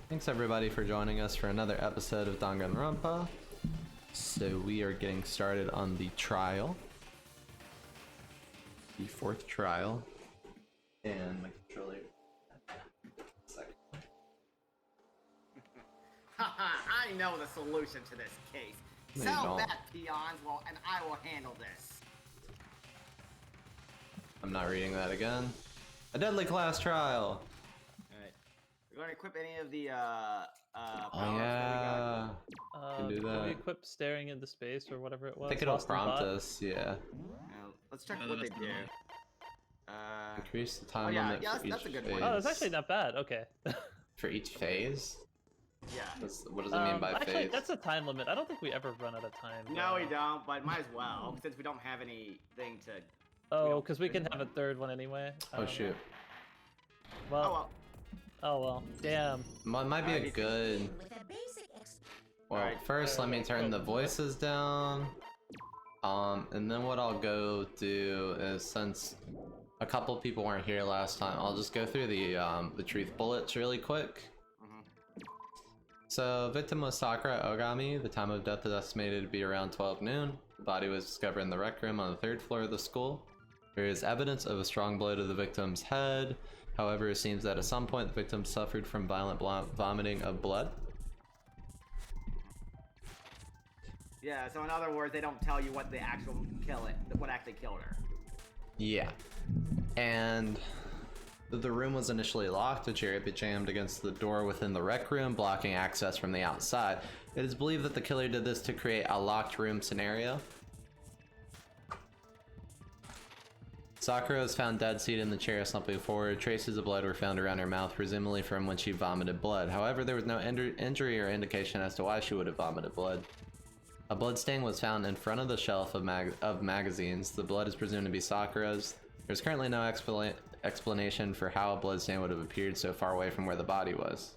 Thanks everybody for joining us for another episode of Danganronpa. So we are getting started on the trial. The fourth trial. And my controller. Haha, I know the solution to this case. No, you Sell don't. that, peons, and I will handle this. I'm not reading that again. A deadly class trial! Alright. We're going to equip any of the, Oh powers yeah. Can do Can that. we equip staring into space or whatever it was? I think it'll Lost in prompt Thought? us, yeah. that we got. Let's check what they do. Increase the time yeah, limit yeah, for that's each a good phase. one. Oh, that's actually not bad. Okay. For each phase? Yeah. What does it mean by actually, phase? that's a time limit. I don't think we ever run out of time. No, we don't, but might as well, since we don't have anything to... Oh, because we can have a third one anyway. Oh shoot. Well, Oh, well. oh well. Damn. Might be a good... Well, Alright. first let me turn the voices down. And then what I'll go do is, since a couple people weren't here last time, I'll just go through the truth bullets really quick. So, victim was Sakura Ogami. The time of death is estimated to be around 12 noon. The body was discovered in the rec room on the 3rd floor of the school. There is evidence of a strong blow to the victim's head. However, it seems that at some point the victim suffered from violent vomiting of blood. Yeah, so in other words, they don't tell you what the actual what actually killed her. Yeah. And the room was initially locked. A chair had been jammed against the door within the rec room, blocking access from the outside. It is believed that the killer did this to create a locked room scenario. Sakura was found dead seated in the chair, slumping forward. Traces of blood were found around her mouth, presumably from when she vomited blood. However, there was no injury or indication as to why she would have vomited blood. A blood stain was found in front of the shelf of magazines. The blood is presumed to be Sakura's. There's currently no explanation for how a blood stain would have appeared so far away from where the body was.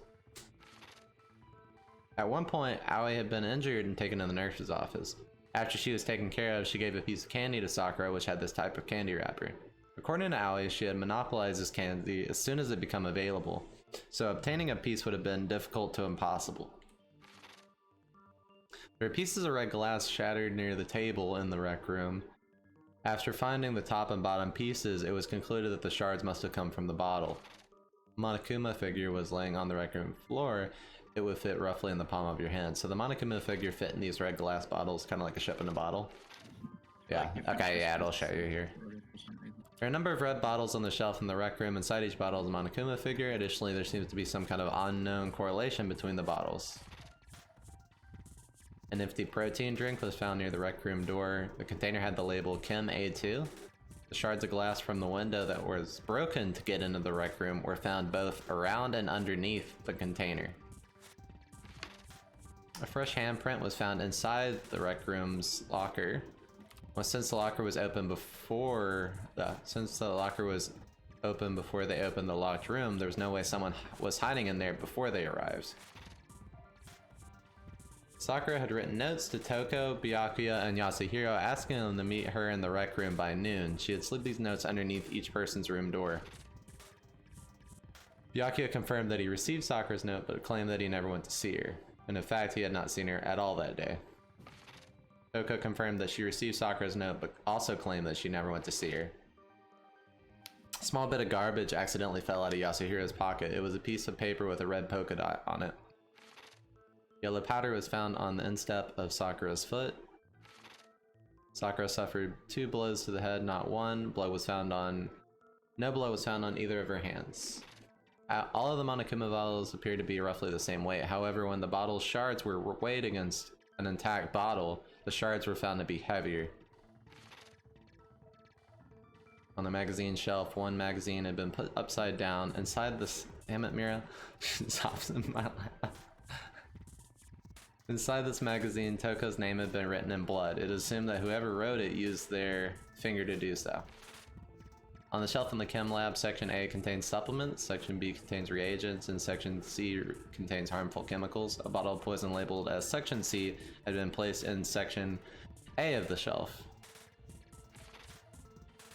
At one point, Aoi had been injured and taken to the nurse's office. After she was taken care of, she gave a piece of candy to Sakura, which had this type of candy wrapper. According to Aoi, she had monopolized this candy as soon as it became available, so obtaining a piece would have been difficult to impossible. There are pieces of red glass shattered near the table in the rec room. After finding the top and bottom pieces, it was concluded that the shards must have come from the bottle. A Monokuma figure was laying on the rec room floor. It would fit roughly in the palm of your hand. So the Monokuma figure fit in these red glass bottles, kind of like a ship in a bottle. Yeah, okay, yeah, it'll show you here. There are a number of red bottles on the shelf in the rec room. Inside each bottle is a Monokuma figure. Additionally, there seems to be some kind of unknown correlation between the bottles. An empty protein drink was found near the rec room door. The container had the label Chem A2. The shards of glass from the window that was broken to get into the rec room were found both around and underneath the container. A fresh handprint was found inside the rec room's locker. Well, since the locker was open before they opened the locked room, there was no way someone was hiding in there before they arrived. Sakura had written notes to Toko, Byakuya, and Yasuhiro asking them to meet her in the rec room by noon. She had slid these notes underneath each person's room door. Byakuya confirmed that he received Sakura's note, but claimed that he never went to see her. And in fact, he had not seen her at all that day. Toko confirmed that she received Sakura's note, but also claimed that she never went to see her. A small bit of garbage accidentally fell out of Yasuhiro's pocket. It was a piece of paper with a red polka dot on it. Yellow powder was found on the instep of Sakura's foot. Sakura suffered 2 blows to the head, not 1. No blow was found on either of her hands. All of the Monokuma bottles appeared to be roughly the same weight. However, when the bottle's shards were weighed against an intact bottle, the shards were found to be heavier. On the magazine shelf, one magazine had been put upside down. Inside this... Damn it, Mira. Stops in my lap. Inside this magazine, Toko's name had been written in blood. It is assumed that whoever wrote it used their finger to do so. On the shelf in the chem lab, section A contains supplements, section B contains reagents, and section C contains harmful chemicals. A bottle of poison labeled as section C had been placed in section A of the shelf.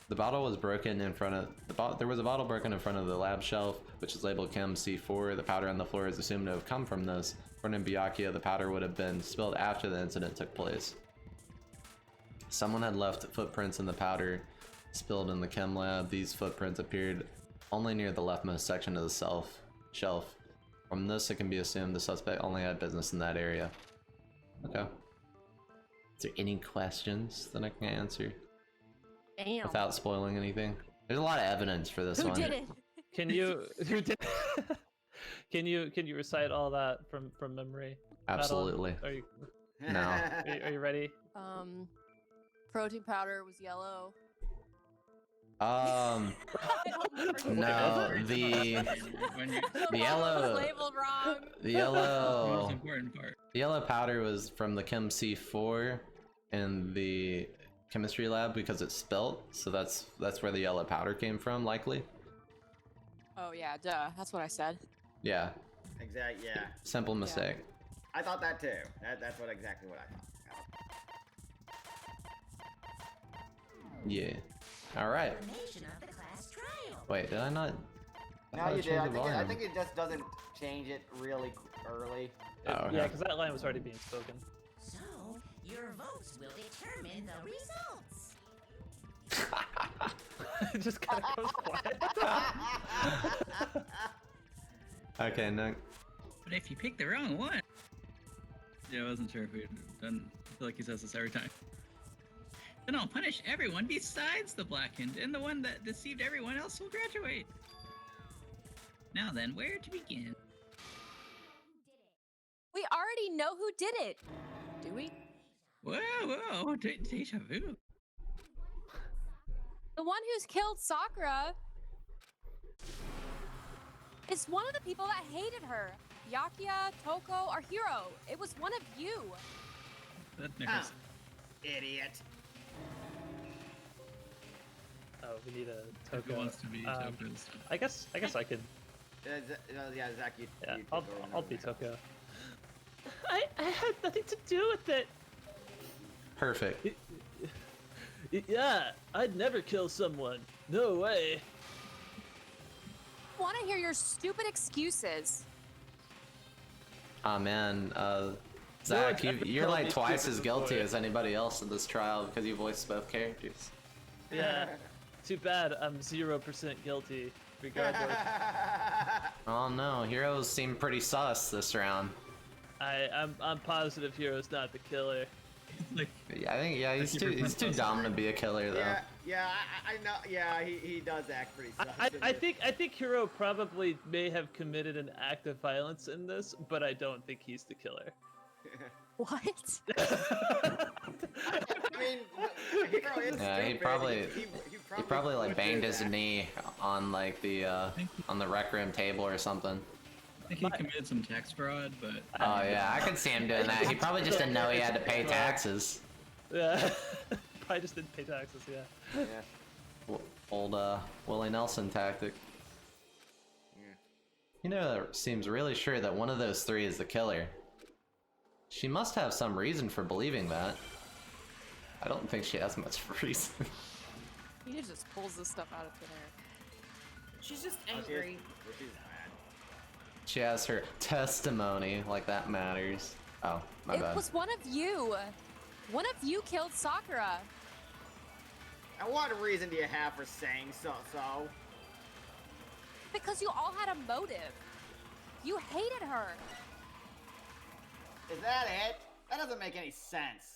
The bottle was broken in front of there was a bottle broken in front of the lab shelf. which is labeled Chem C4. The powder on the floor is assumed to have come from this. According to Byakuya, the powder would have been spilled after the incident took place. Someone had left footprints in the powder spilled in the chem lab. These footprints appeared only near the leftmost section of the shelf. From this, it can be assumed the suspect only had business in that area. Okay. Is there any questions that I can answer Damn. without spoiling anything? There's a lot of evidence for this Who one. did it? Can you who did can you recite all that from memory? Absolutely. Are you No. are you ready? Protein powder was yellow. No, the yellow was labeled wrong. the Most yellow important part. the yellow powder was from the Chem C4 in the chemistry lab because it's spilt, so that's where the yellow powder came from, likely. Oh yeah, duh. That's what I said. Yeah, Exactly. Yeah. simple mistake. I thought that too. That's exactly what I thought. Yeah. All right. Wait, did I not? I No, thought I you did. changed I the think, I volume. think it just doesn't change it really early. Oh, okay. Yeah, because that line was already being spoken. So, your votes will determine the results. It just kind of goes quiet. Okay, no. But if you pick the wrong one. Yeah, I wasn't sure if we'd done. I feel like he says this every time. Then I'll punish everyone besides the blackened, and the one that deceived everyone else will graduate. Now then, where to begin? We already know who did it. Do we? Whoa, deja vu. The one who's killed Sakura is one of the people that hated her. Byakuya, Toko, or Hiro. It was one of you. That never. Ah, idiot. Oh, we need a If he Toko. wants to be Toko's. I guess I can. Yeah, Zach, you. Yeah, you I'll take over I'll now. be Toko. I had nothing to do with it. Perfect. Yeah, I'd never kill someone. No way. I want to hear your stupid excuses. Oh man, Zach, No, it's you're like every twice stupid as guilty boy. as anybody else in this trial because you voiced both characters. Yeah. Too bad I'm 0% guilty, regardless. Oh no, heroes seem pretty sus this round. I'm positive Hero's not the killer. Like, Yeah, I think he's Thank you for too putting dumb to be a killer though. Yeah, I know. Yeah, he does act pretty sus. I think Hero probably may have committed an act of violence in this, but I don't think he's the killer. What? I mean, Hero is Yeah, he stupid. probably- He He probably like would banged do his that. knee on like the on the rec room table or something. I think he committed some tax fraud, but Oh yeah, I could see him doing that. He probably just didn't know he had to pay taxes. Yeah. Probably just didn't pay taxes, yeah. Yeah. Old Willie Nelson tactic. You know, seems really sure that one of those three is the killer. She must have some reason for believing that. I don't think she has much reason. He just pulls this stuff out of thin air. She's just Oh, angry. she's mad. She has her testimony, like that matters. Oh, my It bad. was one of you. One of you killed Sakura. And what reason do you have for saying so? Because you all had a motive. You hated her. Is that it? That doesn't make any sense.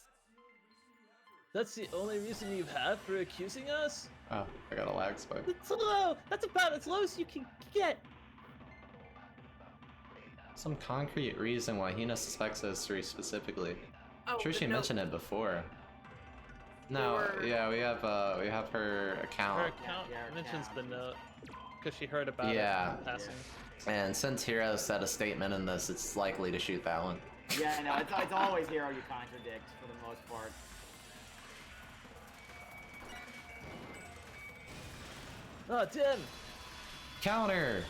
That's the only reason you have for accusing us? Oh, I got a lag spike. That's low! That's about as low as you can get! Some concrete reason why Hina suspects those three specifically. Oh, I'm sure but she no- mentioned it before. No, Or- yeah, we have her Her account. account Yeah, her mentions account. the note. Because she heard about Yeah. it in passing. And since Hiro said a statement in this, it's likely to shoot that one. Yeah, no, it's always Hero you contradict for the most part. Oh, Tim! Counter!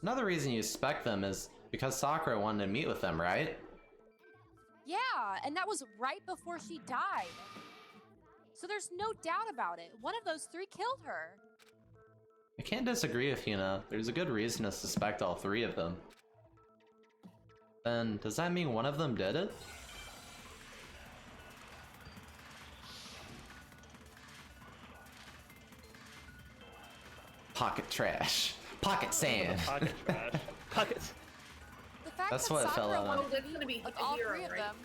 Another reason you suspect them is because Sakura wanted to meet with them, right? Yeah, and that was right before she died. So there's no doubt about it. One of those three killed her. I can't disagree with Hina. There's a good reason to suspect all three of them. Then, does that mean one of them did it? Pocket trash. Pocket sand. Pocket trash. Pocket. The fact That's that what it fell Sakura out. wanted Oh, that's to gonna be like a all hero, three of right? them.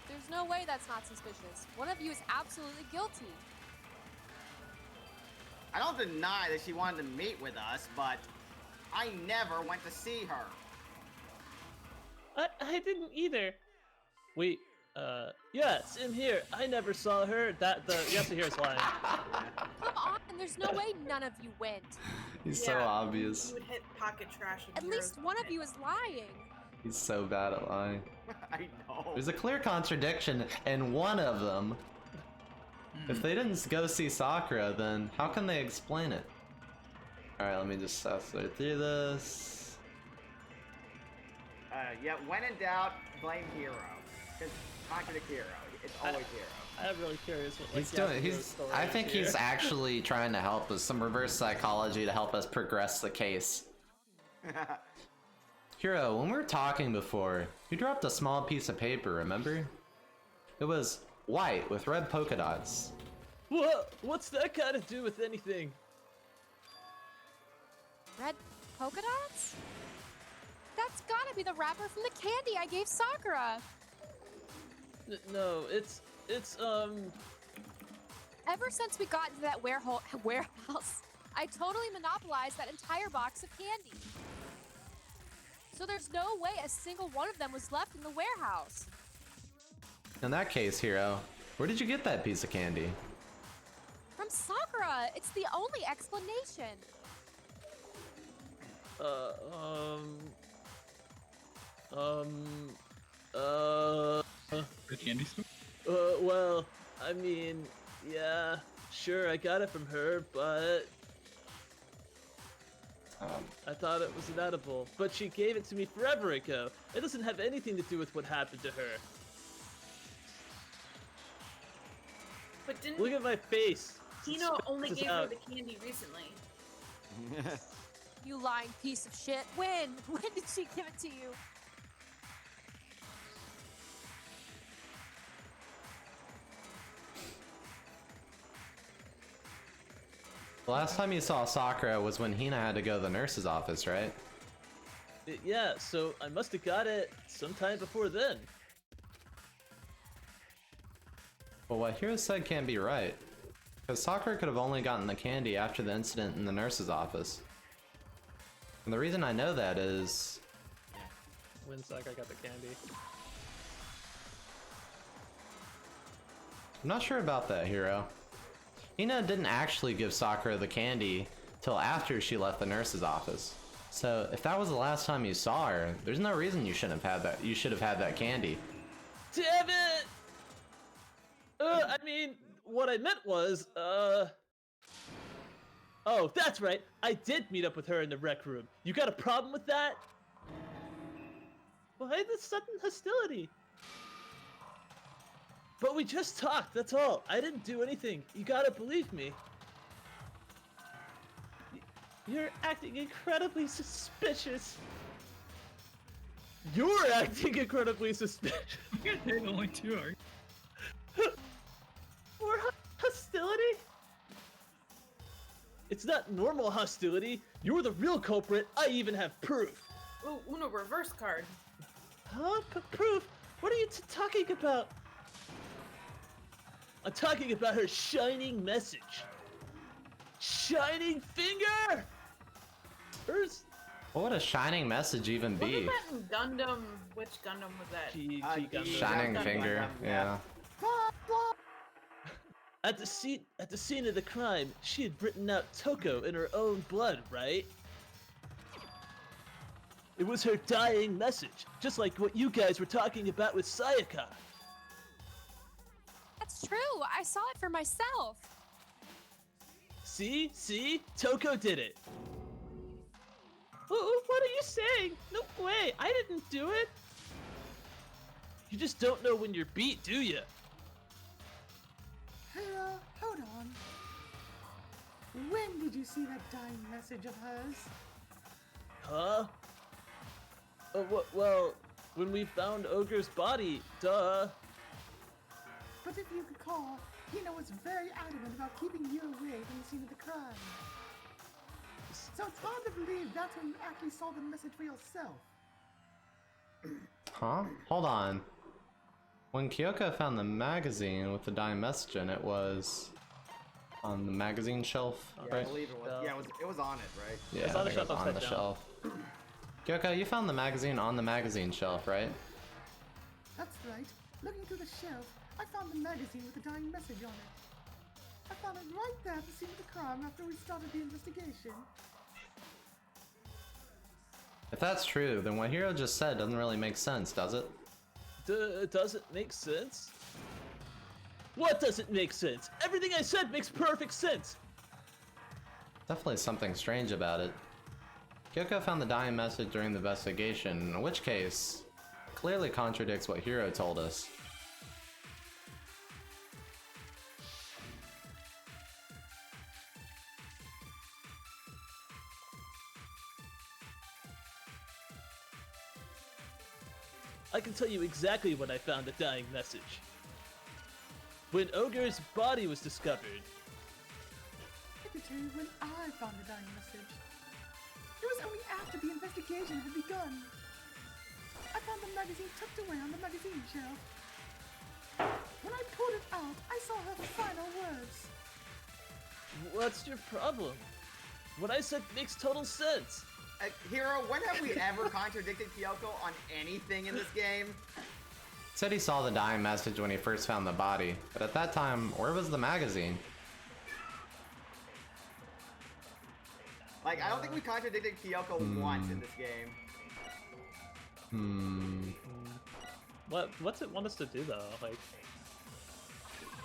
There's no way that's not suspicious. One of you is absolutely guilty. I don't deny that she wanted to meet with us, but I never went to see her. I didn't either. Wait, yeah, same here. I never saw her. Yasuhiro's lying. Come on, there's no way none of you went. He's so Yeah, obvious. You would hit pocket trash. and At heroes least one would of hit. you is lying. He's so bad at lying. I know. There's a clear contradiction in one of them. If they didn't go see Sakura, then how can they explain it? Alright, let me just sort through this. Yeah, when in doubt, blame Hero. Because contradict Hero. It's always Hero. I'm really curious what He's doing. I think he's actually trying to help us. Some reverse psychology to help us progress the case. Hiro, when we were talking before, you dropped a small piece of paper. Remember? It was white with red polka dots. What? What's that got to do with anything? Red polka dots? That's gotta be the wrapper from the candy I gave Sakura. No, it's Ever since we got into that warehouse, I totally monopolized that entire box of candy. So there's no way a single one of them was left in the warehouse. In that case, Hiro, where did you get that piece of candy? From Sakura, it's the only explanation. The candy store? Well, I mean, yeah, sure, I got it from her, but I thought it was an edible. But she gave it to me forever ago. It doesn't have anything to do with what happened to her. But didn't Look at my face. Tino only This is gave her out. the candy recently? You lying piece of shit. When? When did she give it to you? The last time you saw Sakura was when Hina had to go to the nurse's office, right? Yeah, so I must have got it sometime before then. Well, what Hiro said can't be right. Because Sakura could have only gotten the candy after the incident in the nurse's office. And the reason I know that is... When Sakura got the candy. I'm not sure about that, Hiro. Hina didn't actually give Sakura the candy till after she left the nurse's office. So if that was the last time you saw her, there's no reason you shouldn't have had that. You should have had that candy. Damn it! I mean, what I meant was, Oh, that's right. I did meet up with her in the rec room. You got a problem with that? Why the sudden hostility? But we just talked, that's all. I didn't do anything. You gotta believe me. You're acting incredibly suspicious. You're acting incredibly suspicious. They're the only two are. More hostility? It's not normal hostility. You're the real culprit. I even have proof. Ooh, Uno reverse card. Huh? Proof? What are you talking about? I'm talking about her shining message. Shining finger? Hers? What would a shining message even be? Wasn't that in Gundam? Which Gundam was that? G Gundam. Shining Gundam, finger, Gundam, yeah. At the scene of the crime, she had written out Toko in her own blood, right? It was her dying message, just like what you guys were talking about with Sayaka. That's true. I saw it for myself. See? Toko did it. What are you saying? No way, I didn't do it. You just don't know when you're beat, do you? When did you see that dying message of hers? Huh? Well, when we found Ogre's body, duh. But if you recall, Hina was very adamant about keeping you away from the scene of the crime. So it's hard to believe that's when you actually saw the message for yourself. Huh? Hold on. When Kyoko found the magazine with the dying message in it, was on the magazine shelf, Yeah, I right? believe it was. Yeah, it was on it, right? Yeah, It's I on the think it was shelf on the upside down. shelf. Kyoko, you found the magazine on the magazine shelf, right? That's right. Looking through the shelf, I found the magazine with the dying message on it. I found it right there at the scene of the crime after we started the investigation. If that's true, then what Hiro just said doesn't really make sense, does it? Does it make sense? What doesn't make sense? Everything I said makes perfect sense! Definitely something strange about it. Kyoko found the dying message during the investigation, in which case, clearly contradicts what Hiro told us. I can tell you exactly when I found the dying message. When Ogre's body was discovered. I can tell you when I found the dying message. It was only after the investigation had begun. I found the magazine tucked away on the magazine shelf. When I pulled it out, I saw her final words. What's your problem? What I said makes total sense. Hero, when have we ever contradicted Kyoko on anything in this game? Said he saw the dying message when he first found the body, but at that time, where was the magazine? Like, I don't think we contradicted Kyoko once in this game. What's it want us to do though? Like,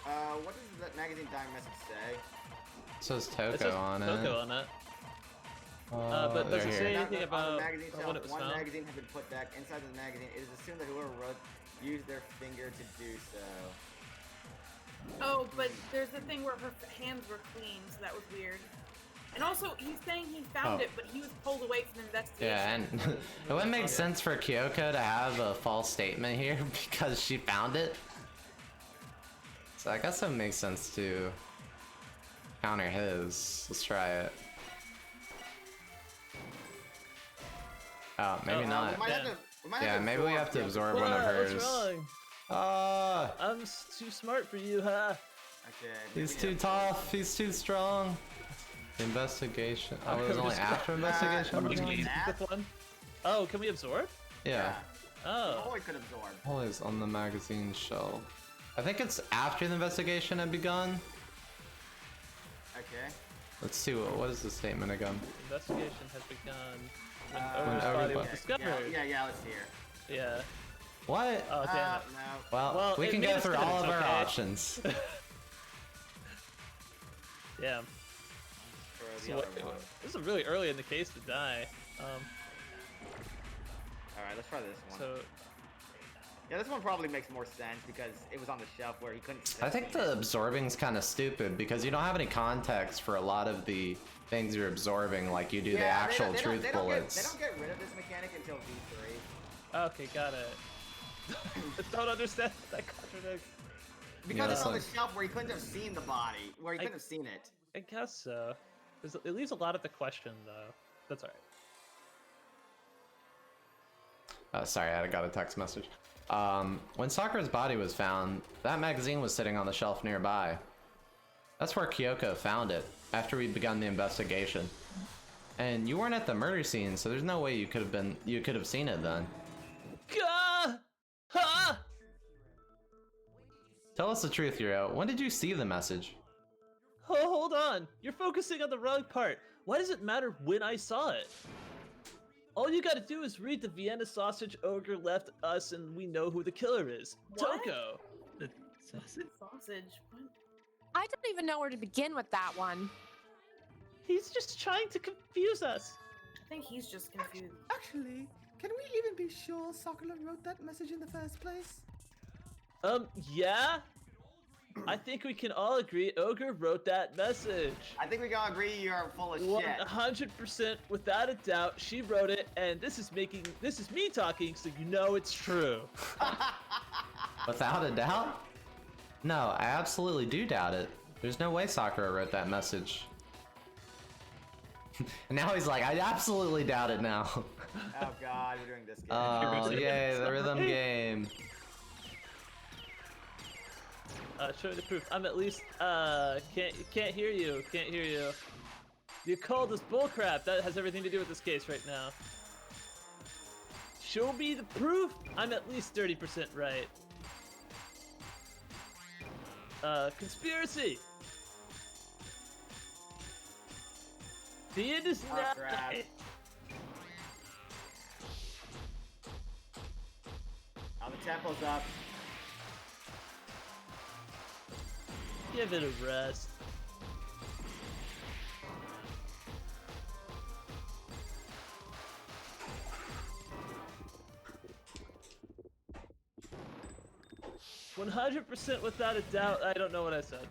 What does that magazine dying message say? It says it says Toko on it. Toko on it. But they're does it here. say On anything the about magazine when shelf, it was one found? magazine has been put back inside the magazine. It is assumed that whoever wrote used their finger to do so. Oh, but there's the thing where her hands were clean, so that was weird. And also, he's saying he found Oh. it, but he was pulled away from the investigation. Yeah, and it wouldn't make sense for Kyoko to have a false statement here because she found it. So I guess it makes sense to counter his. Let's try it. Oh, maybe Oh, not. We might have Yeah. to, we might Yeah, have to maybe we have to absorb one of hers. What's wrong? Ah, I'm too smart for you, huh? Okay, he's maybe too that's- tough. He's too strong. Investigation. Oh, it was I'm only just- after investigation. Are we began? doing that? Fifth one? Oh, can we absorb? Yeah. Oh. Always could absorb. Always on the magazine shelf. I think it's after the investigation had begun. Okay. Let's see what is the statement again. Investigation has begun when Uh, Ogre's when body everybody- was discovered. Yeah, let's hear. Yeah. What? Oh, damn it. No. Well, we it can made go us through good, all of it's our okay. options. Yeah. For the So other what, one. this is really early in the case to die. Alright, let's try this one. So Yeah, this one probably makes more sense because it was on the shelf where he couldn't. I think the absorbing's kind of stupid because you don't have any context for a lot of the things you're absorbing like you do the actual truth they bullets. don't get rid of this mechanic until V3. okay, got it. Don't understand that contradicts. Because Yeah, it's on the so- shelf where he couldn't have seen the body, where he couldn't have seen it. I guess so. It leaves a lot of the question though. That's alright. Oh, sorry, I got a text message. When Sakura's body was found, that magazine was sitting on the shelf nearby. That's where Kyoko found it, after we'd begun the investigation. And you weren't at the murder scene, so there's no way you could have seen it then. Gah! Ha! Tell us the truth, Hiro. When did you see the message? Oh, hold on. You're focusing on the wrong part. Why does it matter when I saw it? All you gotta do is read the Vienna sausage ogre left us and we know who the killer is. What? Toko! The sausage? Sausage. What? I don't even know where to begin with that one. He's just trying to confuse us. I think he's just confused. Actually, can we even be sure Sakura wrote that message in the first place? Yeah? I think we can all agree Ogre wrote that message. I think we can all agree you're full of shit. 100% without a doubt, she wrote it, and this is me talking, so you know it's true. Without a doubt? No, I absolutely do doubt it. There's no way Sakura wrote that message. And now he's like, I absolutely doubt it now. Oh god, we're doing this game. Oh, yay, the rhythm game. Show the proof. I'm at least, can't hear you. Can't hear you. You called us bullcrap. That has everything to do with this case right now. Show me the proof. I'm at least 30% right. Conspiracy. The end is Oh, not. crap. Oh, the tempo's up. Give it a rest. "100% without a doubt." I don't know what I said.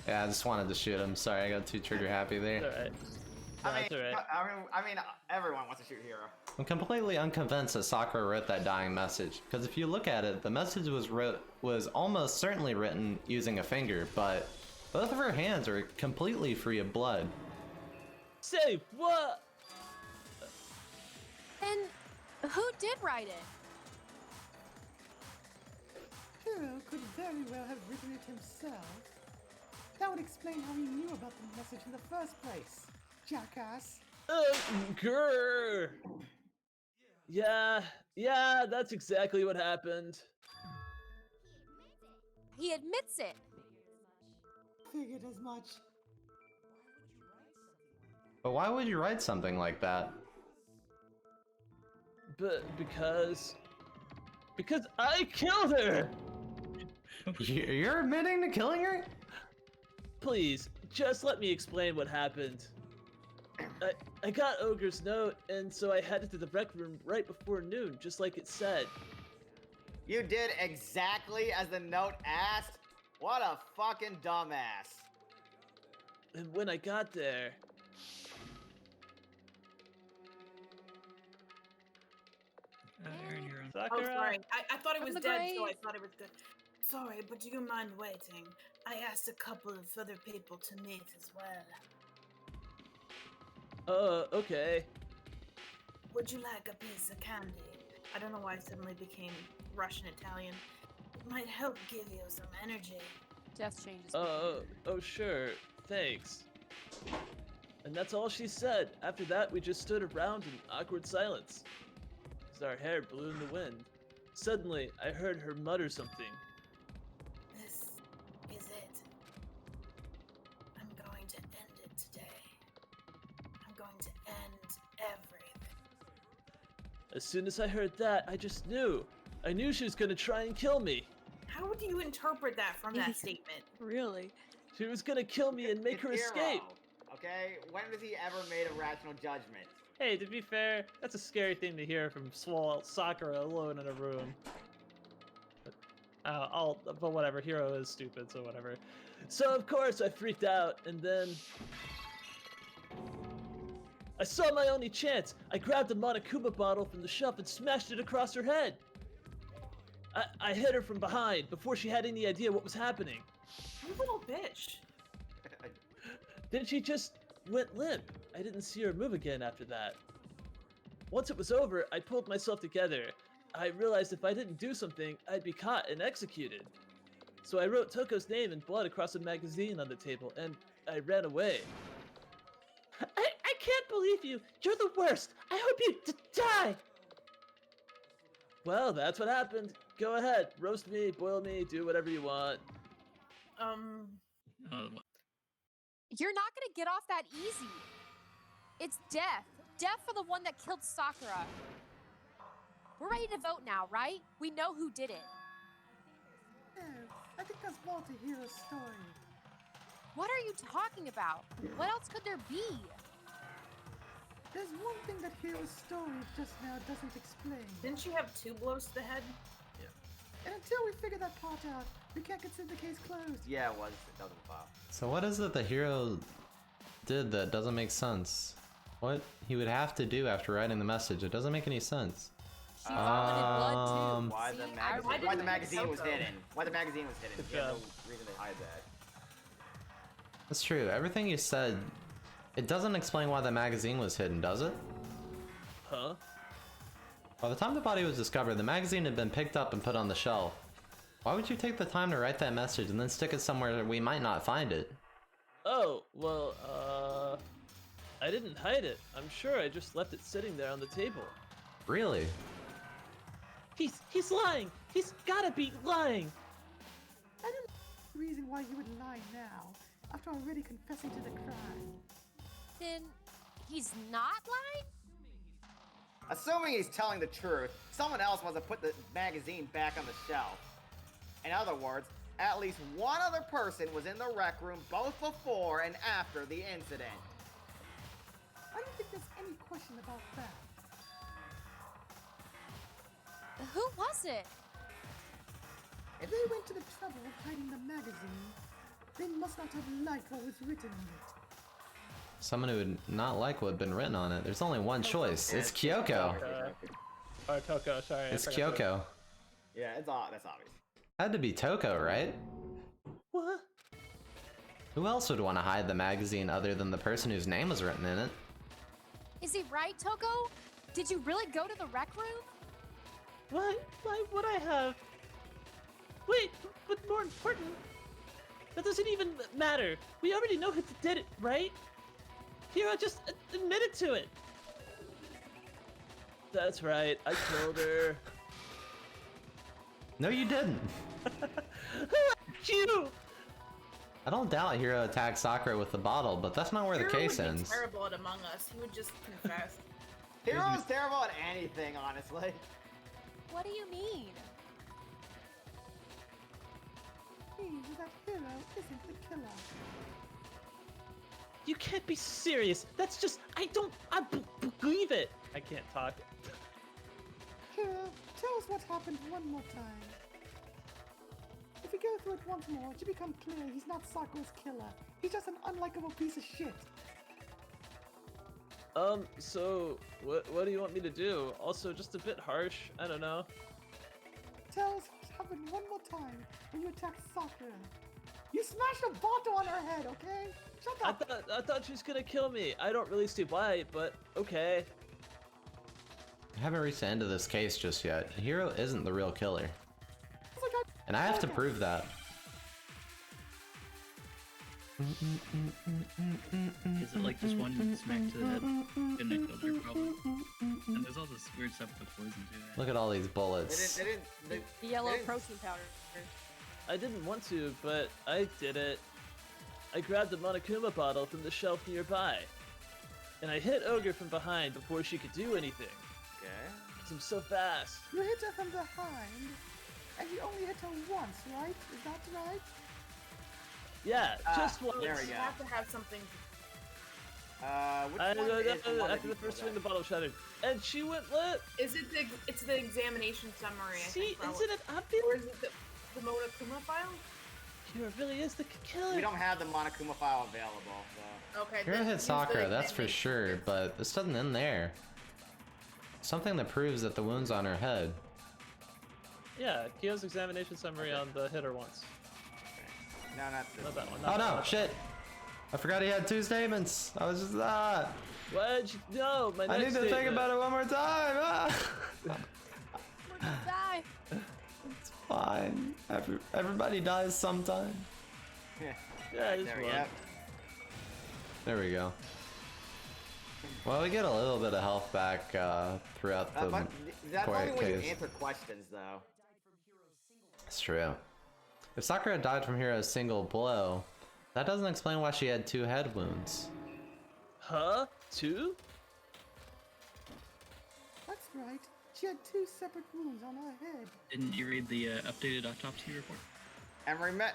Yeah, I just wanted to shoot him. Sorry, I got too trigger happy It's there. alright. No, it's alright. I mean, everyone wants to shoot Hero. I'm completely unconvinced that Sakura wrote that dying message, because if you look at it, the message was almost certainly written using a finger, but both of her hands are completely free of blood. Say what? And who did write it? Hero could very well have written it himself. That would explain how he knew about the message in the first place, jackass. Grr. Yeah, that's exactly what happened. He admits it. Figured as much. But why would you write something like that? But because I killed her. You're admitting to killing her? Please, just let me explain what happened. I got Ogre's note, and so I headed to the rec room right before noon, just like it said. You did exactly as the note asked? What a fucking dumbass. And when I got there, Aaron, you're on. Oh, Sakura. sorry. I thought it From was the dead, so I grave. thought it was good. Sorry, but do you mind waiting? I asked a couple of other people to meet as well. Okay. Would you like a piece of candy? I don't know why I suddenly became Russian Italian. It might help give you some energy. Death changes. Oh, sure. Thanks. And that's all she said. After that, we just stood around in awkward silence, as our hair blew in the wind. Suddenly, I heard her mutter something. This is it. I'm going to end it today. I'm going to end everything. As soon as I heard that, I just knew. I knew she was gonna try and kill me. How would you interpret that from that statement? Really? She was gonna kill me and make It's her Hero, escape. Okay? When has he ever made a rational judgment? Hey, to be fair, that's a scary thing to hear from small Sakura alone in a room. But whatever, Hero is stupid, so whatever. So of course I freaked out, and then I saw my only chance. I grabbed a Monokuma bottle from the shelf and smashed it across her head. I hit her from behind before she had any idea what was happening. You little bitch. Then she just went limp. I didn't see her move again after that. Once it was over, I pulled myself together. I realized if I didn't do something, I'd be caught and executed. So I wrote Toko's name in blood across a magazine on the table, and I ran away. I can't believe you! You're the worst! I hope you die! Well, that's what happened. Go ahead, roast me, boil me, do whatever you want. Oh, You're not gonna get off that easy. It's death. Death for the one that killed Sakura. We're ready to vote now, right? We know who did it. No, I think that's more to Hero's story. What are you talking about? What else could there be? There's one thing that Hero's story just now doesn't explain. Didn't she have 2 blows to the head? And until we figure that part out, We can't consider the case closed. Yeah, it was. That was a file. So what is it the hero did that doesn't make sense? What he would have to do after writing the message? It doesn't make any sense. She vomited blood too. Why See, the I magazine? why Why didn't the it magazine was Coco? hidden? Why the magazine was hidden? Good He had no job. reason to hide that. That's true. Everything you said, it doesn't explain why the magazine was hidden, does it? Huh? By the time the body was discovered, the magazine had been picked up and put on the shelf. Why would you take the time to write that message and then stick it somewhere we might not find it? Oh, well, I didn't hide it. I'm sure I just left it sitting there on the table. Really? He's lying! He's gotta be lying! I don't know the reason why you would lie now, after already confessing to the crime. Then he's not lying? Assuming he's telling the truth, someone else must have put the magazine back on the shelf. In other words, at least one other person was in the rec room both before and after the incident. I don't think there's any question about that. Who was it? If they went to the trouble of hiding the magazine, they must not have liked what was written in it. Someone who would not like what had been written on it. There's only one choice. It's Kyoko. Or Toko, sorry. It's Kyoko. Yeah, that's obvious. Had to be Toko, right? What? Who else would want to hide the magazine other than the person whose name was written in it? Is he right, Toko? Did you really go to the rec room? What? Why would I have? Wait, but more important, that doesn't even matter. We already know who did it, right? Hiro just admitted to it. That's right, I killed her. No, you didn't. You! I don't doubt Hiro attacked Sakura with the bottle, but that's not where the Hero case would be ends. terrible at Among Us. He would just confess. Hero's terrible at anything, honestly. What do you mean? Means that Hero isn't the killer. You can't be serious. That's just, I believe it. I can't talk. Hero, tell us what happened one more time. If we go through it once more, it should become clear he's not Sakura's killer. He's just an unlikable piece of shit. So, what do you want me to do? Also, just a bit harsh, I don't know. Tell us what happened one more time when you attacked Sakura. You smashed a bottle on her head, okay? Shut up! I thought she was gonna kill me. I don't really see why, but okay. I haven't reached the end of this case just yet. Hiro isn't the real killer. It's like And I have to prove that. Is it like just one smack to the head? Couldn't have killed her, probably. And there's all this weird stuff with the poison, too. Look at all these bullets. They The yellow didn't- protein powder. I didn't want to, but I did it. I grabbed the Monokuma bottle from the shelf nearby. And I hit Ogre from behind before she could do anything. Okay. 'Cause I'm so fast. you hit her from behind, and you only hit her once, right? Is that right? Yeah, just Ah, once. there we You go. have to have something. Which I, one is the one that after you the first pulled swing, the out? bottle shattered. And she went lit. Is it the? It's the examination summary. I See, think, isn't it obvious? Or is it the Monokuma file? Hiro really is the killer. We don't have the Monokuma file available, so. Okay. Hiro then hit use the Sakura, that's for examination sure, summary. but this doesn't end there. Something that proves that the wound's on her head. Yeah, Kyo's examination summary on the hitter once. No, not this. Not that one. Oh not that no, one. shit! I forgot he had two statements. I was just, What'd you know? My I next need to think statement. about it one more time. We're gonna die. It's fine. Everybody dies sometime. Yeah, just There we one. go. There we go. Well, we get a little bit of health back throughout the But that's only quiet when you case. answer questions, though. It's true. If Sakura died from Hiro's single blow, that doesn't explain why she had two head wounds. Huh? Two? That's right. She had two separate wounds on her head. Didn't you read the updated autopsy report? And remember,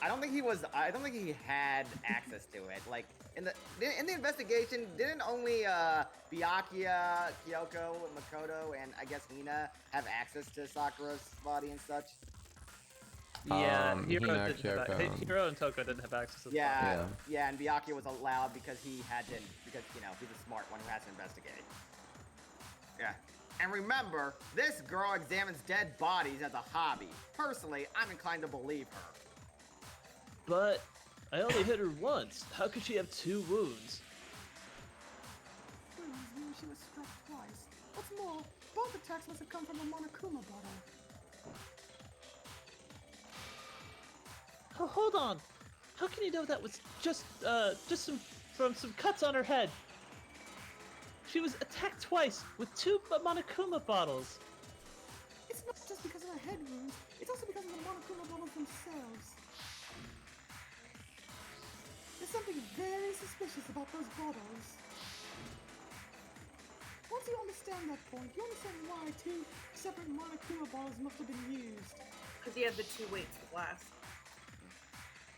I don't think he was. I don't think he had access to it. Like in the investigation, didn't only Byakuya, Kyoko, Makoto, and I guess Hina have access to Sakura's body and such? Yeah, Hero, Hina, didn't have Kyoko. Hero and Toko didn't have access to the Yeah, file. yeah, and Byakuya was allowed because he had to, because, you know, he's a smart one who has to investigate. Yeah. And remember, this girl examines dead bodies as a hobby. Personally, I'm inclined to believe her. But I only hit her once. How could she have 2 wounds? Means she was struck twice. What's more, both attacks must have come from a Monokuma bottle. Oh, hold on. How can you know that was just from some cuts on her head? She was attacked twice with 2 Monokuma bottles. It's not just because of her head wounds, it's also because of the Monokuma bottles themselves. There's something very suspicious about those bottles. Once you understand that point, you understand why 2 separate Monokuma bottles must have been used. Because he had the 2 weights of glass.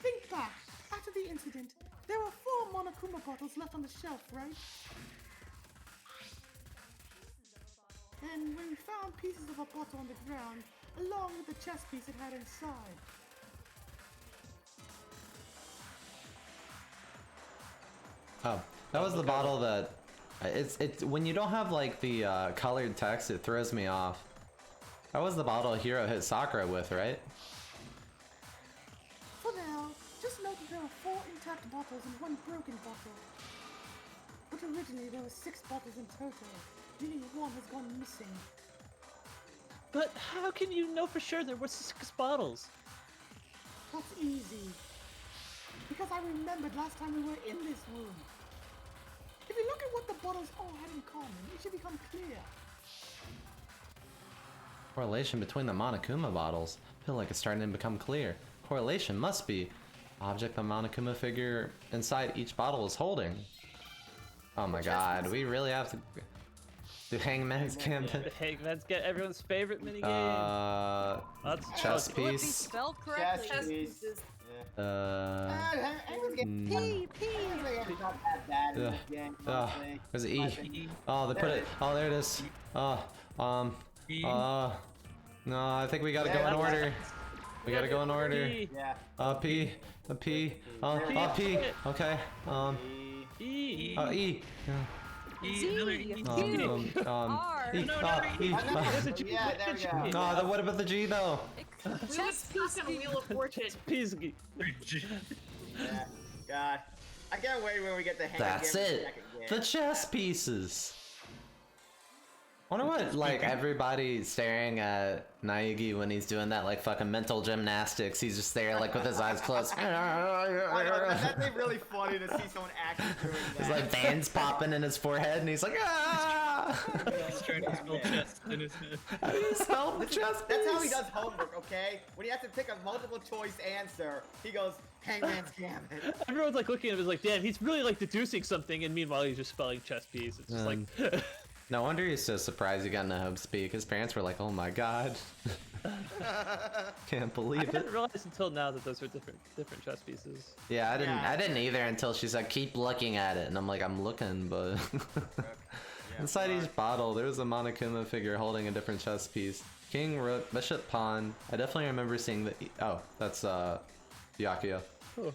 Think back. After the incident, there were 4 Monokuma bottles left on the shelf, right? And when we found pieces of a bottle on the ground, along with the chess piece it had inside. Oh, that was the bottle that. It's when you don't have like the colored text, it throws me off. That was the bottle Hiro hit Sakura with, right? For now, just note that there are 4 intact bottles and 1 broken bottle. But originally there were 6 bottles in total, meaning 1 has gone missing. But how can you know for sure there were 6 bottles? That's easy. Because I remembered last time we were in this room. If you look at what the bottles all had in common, it should become clear. Correlation between the Monokuma bottles. I feel like it's starting to become clear. Correlation must be object the Monokuma figure inside each bottle is holding. Oh my god, we really have to do Hangman's Gambit. Hangman's get everyone's favorite minigame. That's chess Will it be piece. spelled correctly? Chess piece. pieces. There's an E. Oh, they put it. Oh, there it is. No, I think we gotta go in order. We gotta go in order. Yeah. P, P, P. Okay. E. E. Another E. Z, Q, R. E. E. Yeah, there we go. No, then what about the G though? Chess Stuck piece. on a Wheel of Fortune. Pisky. Yeah. God. I can't wait when we get the hang That's of the it. The chess pieces. I wonder what, like, everybody staring at Naegi when he's doing that, like, fucking mental gymnastics. He's just there, like, with his eyes closed. That'd be really funny to see someone actually doing that. There's, like, veins popping in his forehead, and he's like, ah! He's trying to spell chest in his head. How do you spell the chess That's how he piece? does homework, okay? When he has to pick a multiple choice answer, he goes, Hangman's Gambit. Everyone's like looking at him and like, damn, he's really like deducing something, and meanwhile he's just spelling chess piece. It's just like. No wonder he's so surprised he got into Hope Speak. His parents were like, oh my god. Can't I believe it. didn't realize until now that those were different chess pieces. Yeah, I didn't. Yeah. I didn't either until she said, "Keep looking at it," and I'm like, "I'm looking," but inside each bottle, there was a Monokuma figure holding a different chess piece. King, Rook, Bishop, Pawn. I definitely remember seeing the. Oh, that's Byakuya. Oh.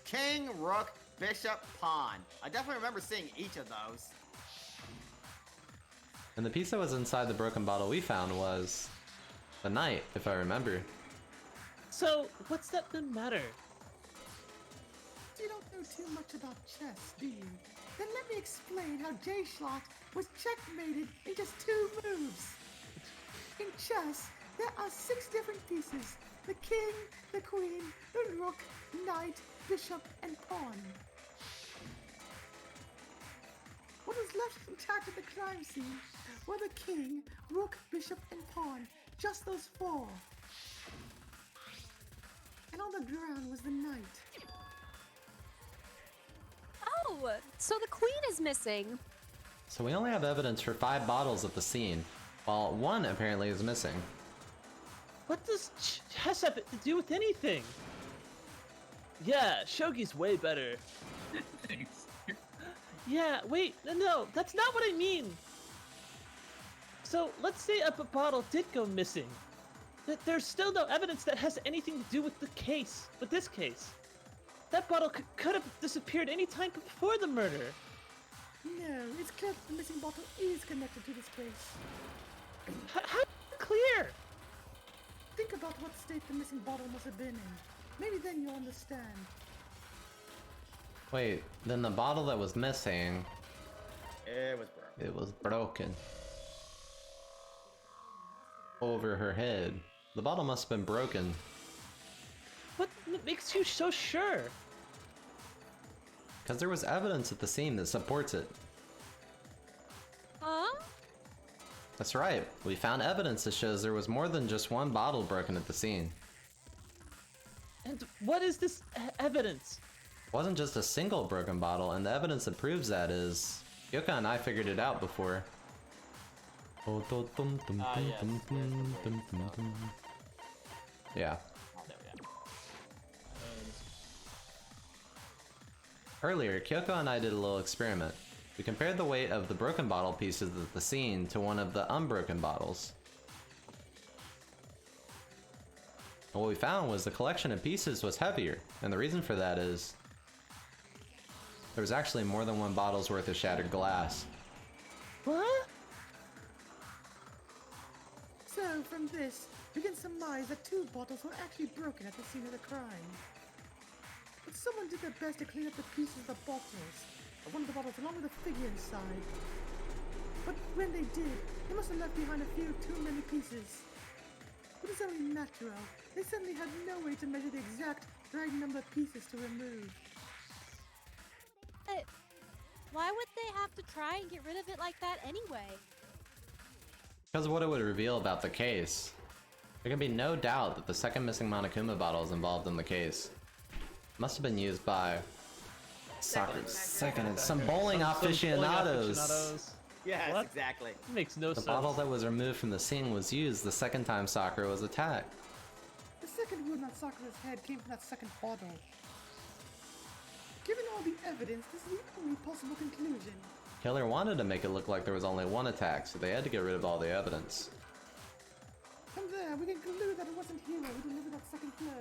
King, Rook, Bishop, Pawn. I definitely remember seeing each of those. And the piece that was inside the broken bottle we found was the knight, if I remember. So what's that then matter? You don't know too much about chess, do you? Then let me explain how J Schlot was checkmated in just 2 moves. In chess, there are 6 different pieces. The king, the queen, the rook, knight, bishop, and pawn. What was left intact at the crime scene were the king, rook, bishop, and pawn. Just those 4. And on the ground was the knight. Oh, so the queen is missing. So we only have evidence for 5 bottles at the scene, while 1 apparently is missing. What does chess have to do with anything? Yeah, shogi's way better. Thanks. Yeah, wait, no, that's not what I mean. So let's say a bottle did go missing. There's still no evidence that has anything to do with the case, with this case. That bottle could have disappeared any time before the murder. No, it's clear that the missing bottle is connected to this case. How clear? Think about what state the missing bottle must have been in. Maybe then you'll understand. Wait, then the bottle that was missing, It was broken. it was broken. Over her head. The bottle must have been broken. What makes you so sure? Because there was evidence at the scene that supports it. Huh? That's right. We found evidence that shows there was more than just one bottle broken at the scene. And what is this evidence? It wasn't just a single broken bottle, and the evidence that proves that is... Yoka and I figured it out before. Yeah. Earlier, Kyoko and I did a little experiment. We compared the weight of the broken bottle pieces at the scene to one of the unbroken bottles. And what we found was the collection of pieces was heavier, and the reason for that is there was actually more than one bottle's worth of shattered glass. What? So, from this, we can surmise that 2 bottles were actually broken at the scene of the crime. But someone did their best to clean up the pieces of the bottles, of one of the bottles along with the figure inside. But when they did, they must have left behind a few too many pieces. It is only natural. They suddenly had no way to measure the exact right number of pieces to remove. But why would they have to try and get rid of it like that anyway? Because of what it would reveal about the case. There can be no doubt that the second missing Monokuma bottle is involved in the case. Must have been used by some bowling aficionados. Yes, What? exactly. Makes no The sense. bottle that was removed from the scene was used the second time Sakura was attacked. The second wound on Sakura's head came from that second bottle. Given all the evidence, this is the only possible conclusion. Killer wanted to make it look like there was only one attack, so they had to get rid of all the evidence. From there, we can conclude that it wasn't Hero who delivered that second blow.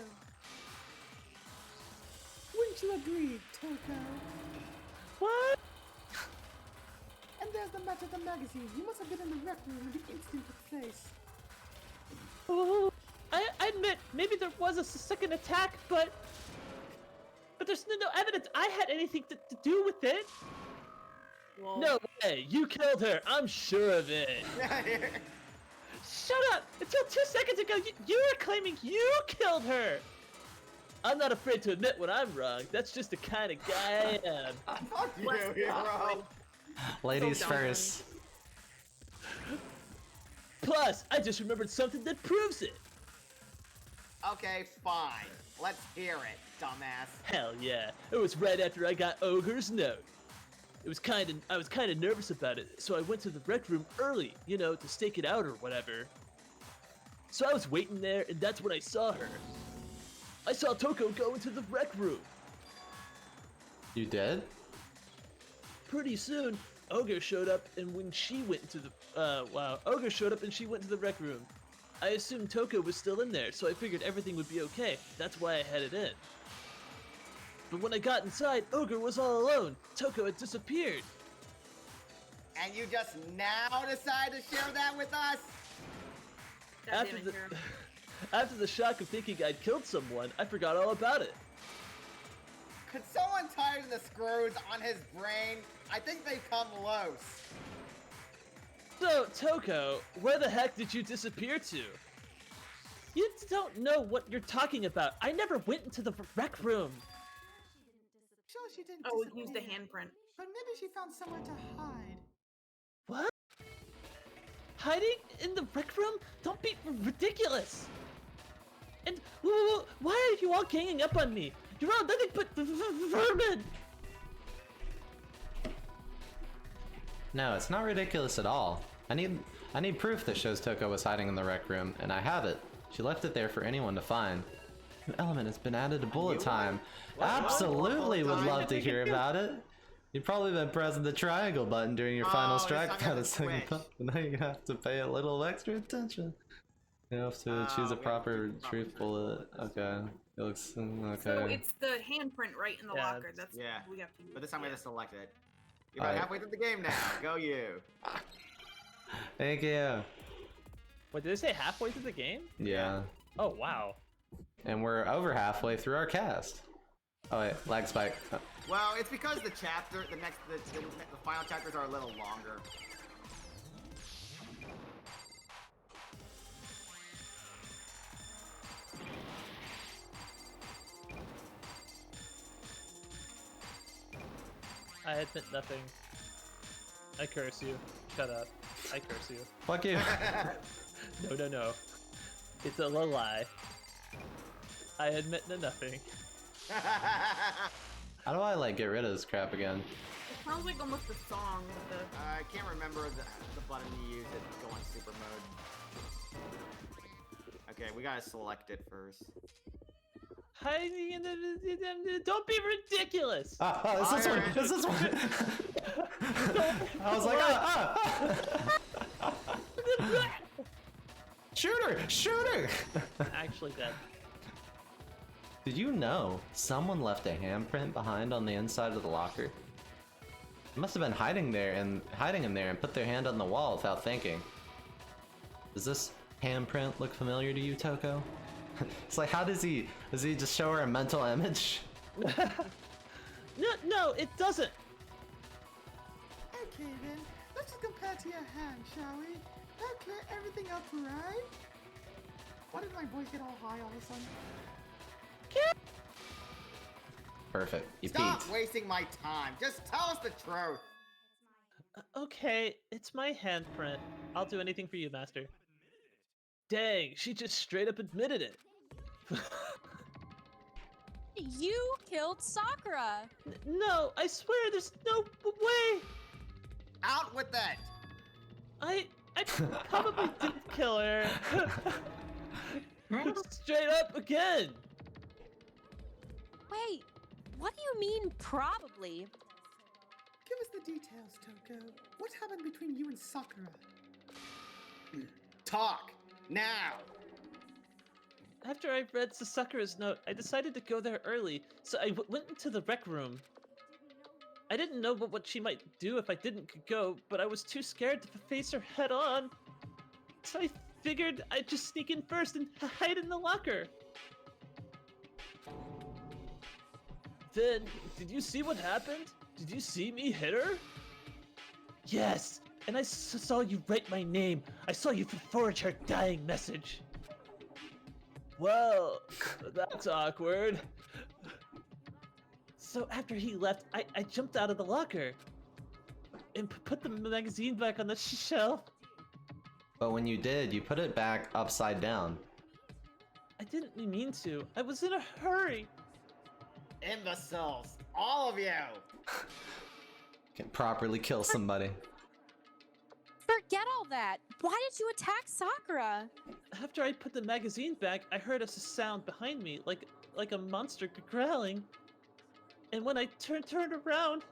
Wouldn't you agree, Toko? What? And there's the match at the magazine. You must have been in the rec room when the incident took place. Oh, I admit, maybe there was a second attack, but there's no evidence I had anything to do with it. Well, No way, you killed her. I'm sure of it. Shut up! Until 2 seconds ago, you were claiming you killed her. I'm not afraid to admit when I'm wrong. That's just the kind of guy I am. Fuck you, hero. Ladies So first. Plus, I just remembered something that proves it. Okay, fine. Let's hear it, dumbass. Hell yeah! It was right after I got Ogre's note. I was kind of nervous about it, so I went to the rec room early, you know, to stake it out or whatever. So I was waiting there, and that's when I saw her. I saw Toko go into the rec room. You did? Pretty soon, Ogre showed up, and when she went into the Ogre showed up and she went to the rec room. I assumed Toko was still in there, so I figured everything would be okay. That's why I headed in. But when I got inside, Ogre was all alone. Toko had disappeared. And you just now decide to share that with us? God After damn it, the Hero. after the shock of thinking I'd killed someone, I forgot all about it. Could someone tighten the screws on his brain? I think they come loose. So, Toko, where the heck did you disappear to? You don't know what you're talking about. I never went into the rec room. Sure, she didn't. Oh, we used the disappear, handprint. but maybe she found somewhere to hide. What? Hiding in the rec room? Don't be ridiculous. And why are you all ganging up on me? You're all nothing but vermin. No, it's not ridiculous at all. I need proof that shows Toko was hiding in the rec room, and I have it. She left it there for anyone to find. An element has been added to bullet time. Absolutely would love to hear about it. You've probably been pressing the triangle button during your final Oh, strike it's without not a second gonna thought. Now you have to pay a little extra attention. You have to choose a we have to proper choose a proper truth bullet. Okay. It looks okay. So it's the handprint right in the Yeah, locker. That's Yeah. what we have to use. But this time we yeah. have to select it. You're about Alright. halfway through the game now. Go you. Thank you. Wait, did they say halfway through the game? Yeah. Oh wow. And we're over halfway through our cast. Oh wait, lag spike. Oh. Well, it's because the final chapters are a little longer. I admit nothing. I curse you. Shut up. I curse you. Fuck you. No. It's a lie. I admit to nothing. How do I like get rid of this crap again? It sounds like almost a song with the. I can't remember the button you use to go on super mode. Okay, we gotta select it first. Hiding in the. Don't be ridiculous! It's this one! It's this one! I was like, Shoot her! Shoot her! Actually dead. Did you know someone left a handprint behind on the inside of the locker? They must have been hiding in there and put their hand on the wall without thinking. Does this handprint look familiar to you, Toko? It's like, does he just show her a mental image? No, it doesn't. Okay then, let's just compare to your hand, shall we? That'll clear everything up, right? Why did my voice get all high all of a sudden? Perfect. You Stop peaked. wasting my time. Just tell us the truth. Okay, it's my handprint. I'll do anything for you, Master. Dang, she just straight up admitted it. You killed Sakura. No, I swear there's no way. Out with that. I probably didn't kill her. Straight up again. Wait, what do you mean probably? Give us the details, Toko. What happened between you and Sakura? Talk now. After I read Sakura's note, I decided to go there early, so I went into the rec room. I didn't know what she might do if I didn't go, but I was too scared to face her head on. So I figured I'd just sneak in first and hide in the locker. Then, did you see what happened? Did you see me hit her? Yes, and I saw you write my name. I saw you forge her dying message. Well, that's awkward. So after he left, I jumped out of the locker and put the magazine back on the shelf. But when you did, you put it back upside down. I didn't mean to. I was in a hurry. Imbeciles, all of you. Can properly kill somebody. Forget all that. Why did you attack Sakura? After I put the magazine back, I heard a sound behind me, like a monster growling. And when I turned around,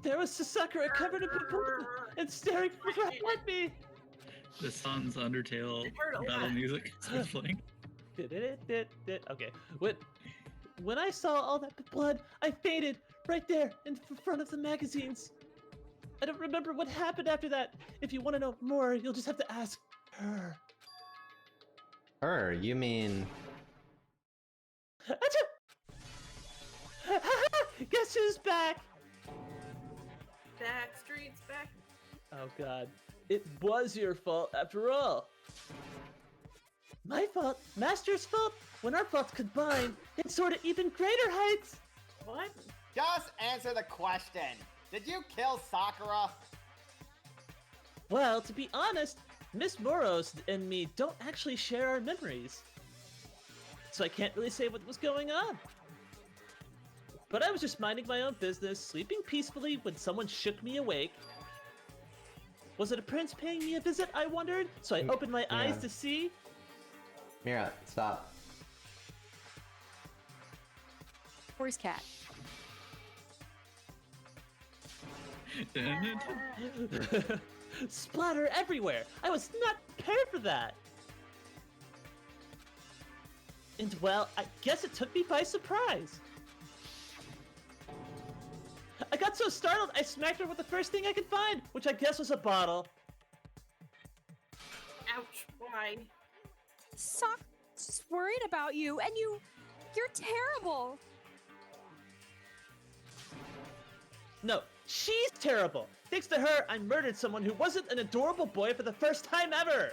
there was Sakura covered in blood and staring right at me. The song's Undertale heard a battle lot. music starts playing. Okay. When I saw all that blood, I fainted right there in front of the magazines. I don't remember what happened after that. If you want to know more, you'll just have to ask her. Her? You mean... Achoo! Guess who's back? Backstreet's back. Oh god. It was your fault after all. My fault? Master's fault? When our faults combine, it soared to even greater heights! What? Just answer the question. Did you kill Sakura? Well, to be honest, Miss Moros and me don't actually share our memories. So I can't really say what was going on. But I was just minding my own business, sleeping peacefully when someone shook me awake. Was it a prince paying me a visit, I wondered? So I opened my eyes to see... Mira, stop. Where's Cat? Splatter everywhere! I was not prepared for that! And well, I guess it took me by surprise. I got so startled, I smacked her with the first thing I could find, which I guess was a bottle. Ouch, why? Soccer's just worried about you, and you're terrible. No, she's terrible. Thanks to her, I murdered someone who wasn't an adorable boy for the first time ever.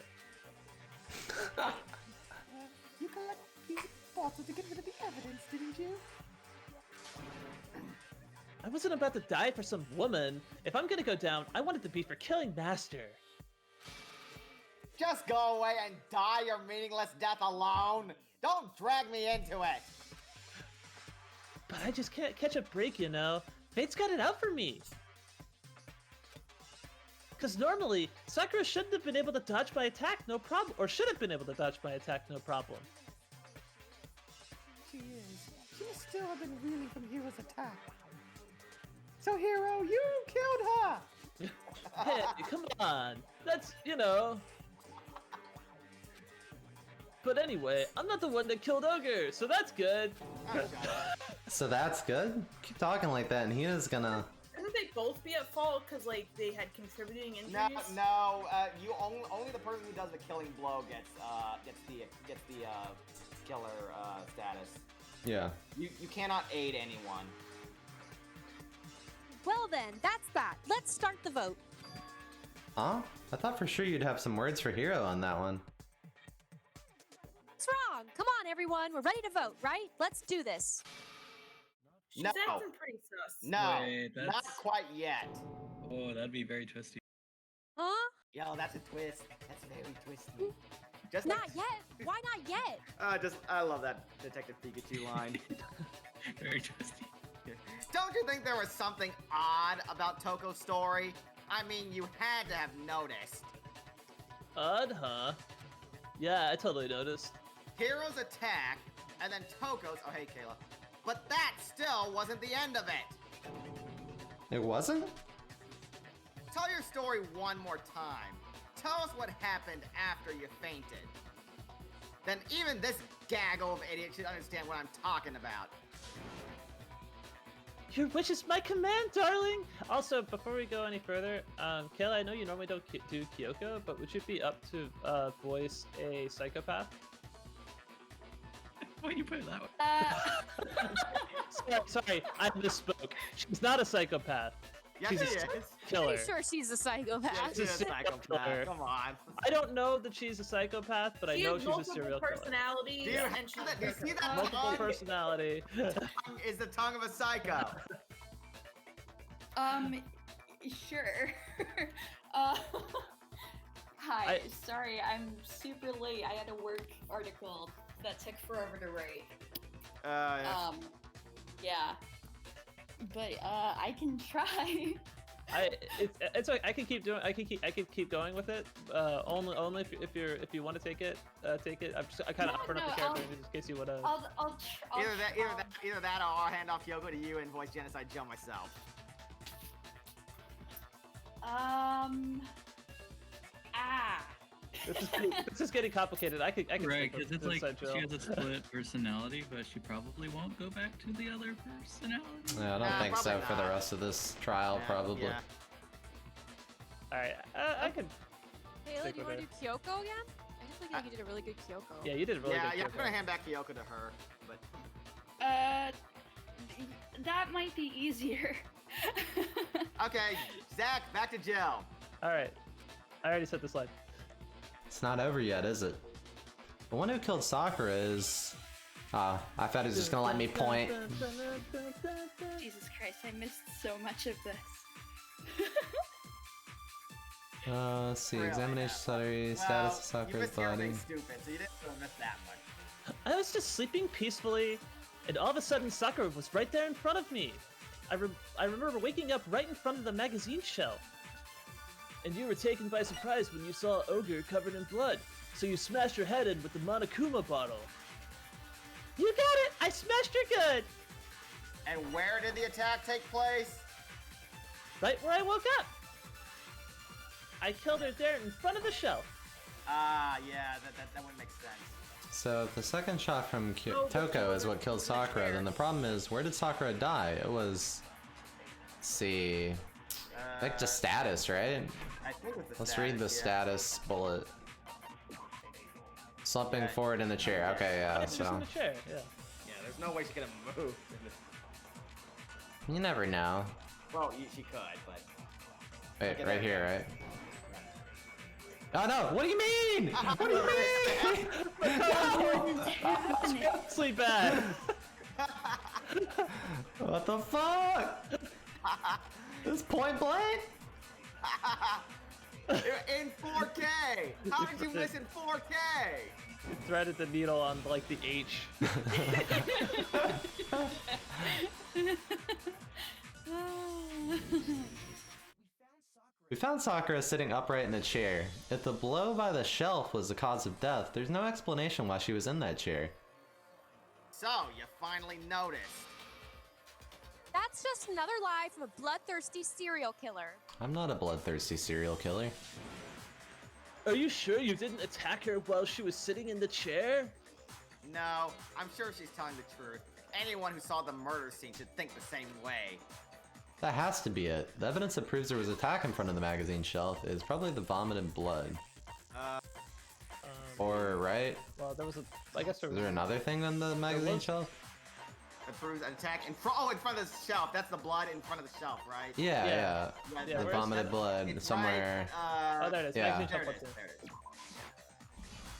You collect these bottles to get rid of the evidence, didn't you? I wasn't about to die for some woman. If I'm gonna go down, I want it to be for killing Master. Just go away and die your meaningless death alone. Don't drag me into it. But I just can't catch a break, you know? Fate's got it out for me. Because normally, Sakura shouldn't have been able to dodge my attack, no problem. Or should have been able to dodge my attack, no problem. She is. She must still have been reeling from Hero's attack. So, Hero, you killed her! Hey, come on. That's, you know. But anyway, I'm not the one that killed Ogre, so that's good. Oh, shut up. So that's good? Keep talking like that and Hina's gonna... Couldn't they both be at fault because like they had contributing injuries? No. You only the person who does the killing blow gets the killer status. Yeah. You cannot aid anyone. Well then, that's that. Let's start the vote. Huh? I thought for sure you'd have some words for Hero on that one. What's wrong? Come on, everyone. We're ready to vote, right? Let's do this. She's No. acting pretty sus. No, Wait, not that's- quite yet. Oh, that'd be very twisty. Huh? Yo, that's a twist. That's very twisty. Just Not yet. Why not yet? I love that Detective Pikachu line. Very twisty. Don't you think there was something odd about Toko's story? I mean, you had to have noticed. Odd, huh? Yeah, I totally noticed. Hero's attack, and then Toko's. Oh, hey, Kayla. But that still wasn't the end of it. It wasn't? Tell your story one more time. Tell us what happened after you fainted. Then even this gaggle of idiots should understand what I'm talking about. Your wish is my command, darling! Also, before we go any further, Kayla, I know you normally don't do Kyoko, but would you be up to voice a psychopath? Why do you put it that way? Sorry, I misspoke. She's not a psychopath. Yes, She's she a is. killer. Pretty sure she's a psychopath. Yeah, she's a She's a serial killer. psychopath. Come on. I don't know that she's a psychopath, but I She know has she's a multiple serial killer. personalities. Do you, and do she's you see that Multiple tongue? personality. Tongue is the tongue of a psycho. Sure. uh, hi. I- Sorry, I'm super late. I had a work article that took forever to write. Yeah. Yeah. But I can try. It's like I can keep doing. I can keep going with it. Only if you want to take it, take it. I kind of No, offered up no, the character I'll- in case you would have. I'll Either that, or I'll hand off Kyoko to you and voice Genocide Joe myself. This is getting complicated. I could Right, take because it's this like side, Jill. she has a split personality, but she probably won't go back to the other personality. Yeah, I don't Nah, think so probably for the not. rest of this trial, Yeah, probably. yeah. All right, I could. Kayla, Stick do you with want to do Kyoko again? I just feel like you did a really good Kyoko. Yeah, you did a really Yeah, good. yeah, I'm Kyoko. gonna hand back Kyoko to her, but that might be easier. okay, Zach, back to Jill. All right, I already set this line. It's not over yet, is it? The one who killed Sakura is... I thought he was just gonna let me point. Jesus Christ, I missed so much of this. Let's see, Really? examination study, Well, status of you Sakura's missed body. everything stupid, so you didn't really miss that much. I was just sleeping peacefully, and all of a sudden Sakura was right there in front of me. I remember waking up right in front of the magazine shelf. And you were taken by surprise when you saw Ogre covered in blood, so you smashed your head in with the Monokuma bottle. You got it! I smashed her good! And where did the attack take place? Right where I woke up. I killed her there in front of the shelf. Ah, yeah, that would make sense. So if the second shot from No, but Toko is Toko what killed was in the Sakura, chair. then the problem is, where did Sakura die? It was... Let's see... I think just status, right? I think it's the Let's read the status, yeah. status bullet. Slumping forward in the chair. Okay, yeah, She's in so... the chair, yeah. Yeah, there's no way she's gonna move. You never know. Well, she could, but... Wait, Look at right that. here, right? Oh no! What do you mean? What do you mean? Seriously bad. What the fuck? This point blank? In 4K! How did you miss in 4K? Threaded the needle on like the H. We found Sakura sitting upright in a chair. If the blow by the shelf was the cause of death, there's no explanation why she was in that chair. So, you finally noticed. That's just another lie from a bloodthirsty serial killer. I'm not a bloodthirsty serial killer. Are you sure you didn't attack her while she was sitting in the chair? No, I'm sure she's telling the truth. Anyone who saw the murder scene should think the same way. That has to be it. The evidence that proves there was attack in front of the magazine shelf is probably the vomited blood. Or, right? Well, there was a. I guess there Is was. there another thing on the magazine was. shelf? It proves an attack in front. Oh, in front of the shelf. That's the blood in front of the shelf, right? Yeah, Yeah. yeah. Yeah, The where's vomited that? blood It's somewhere. Right, Oh, there it is. Yeah. Magazine There shelf it is. up There it is.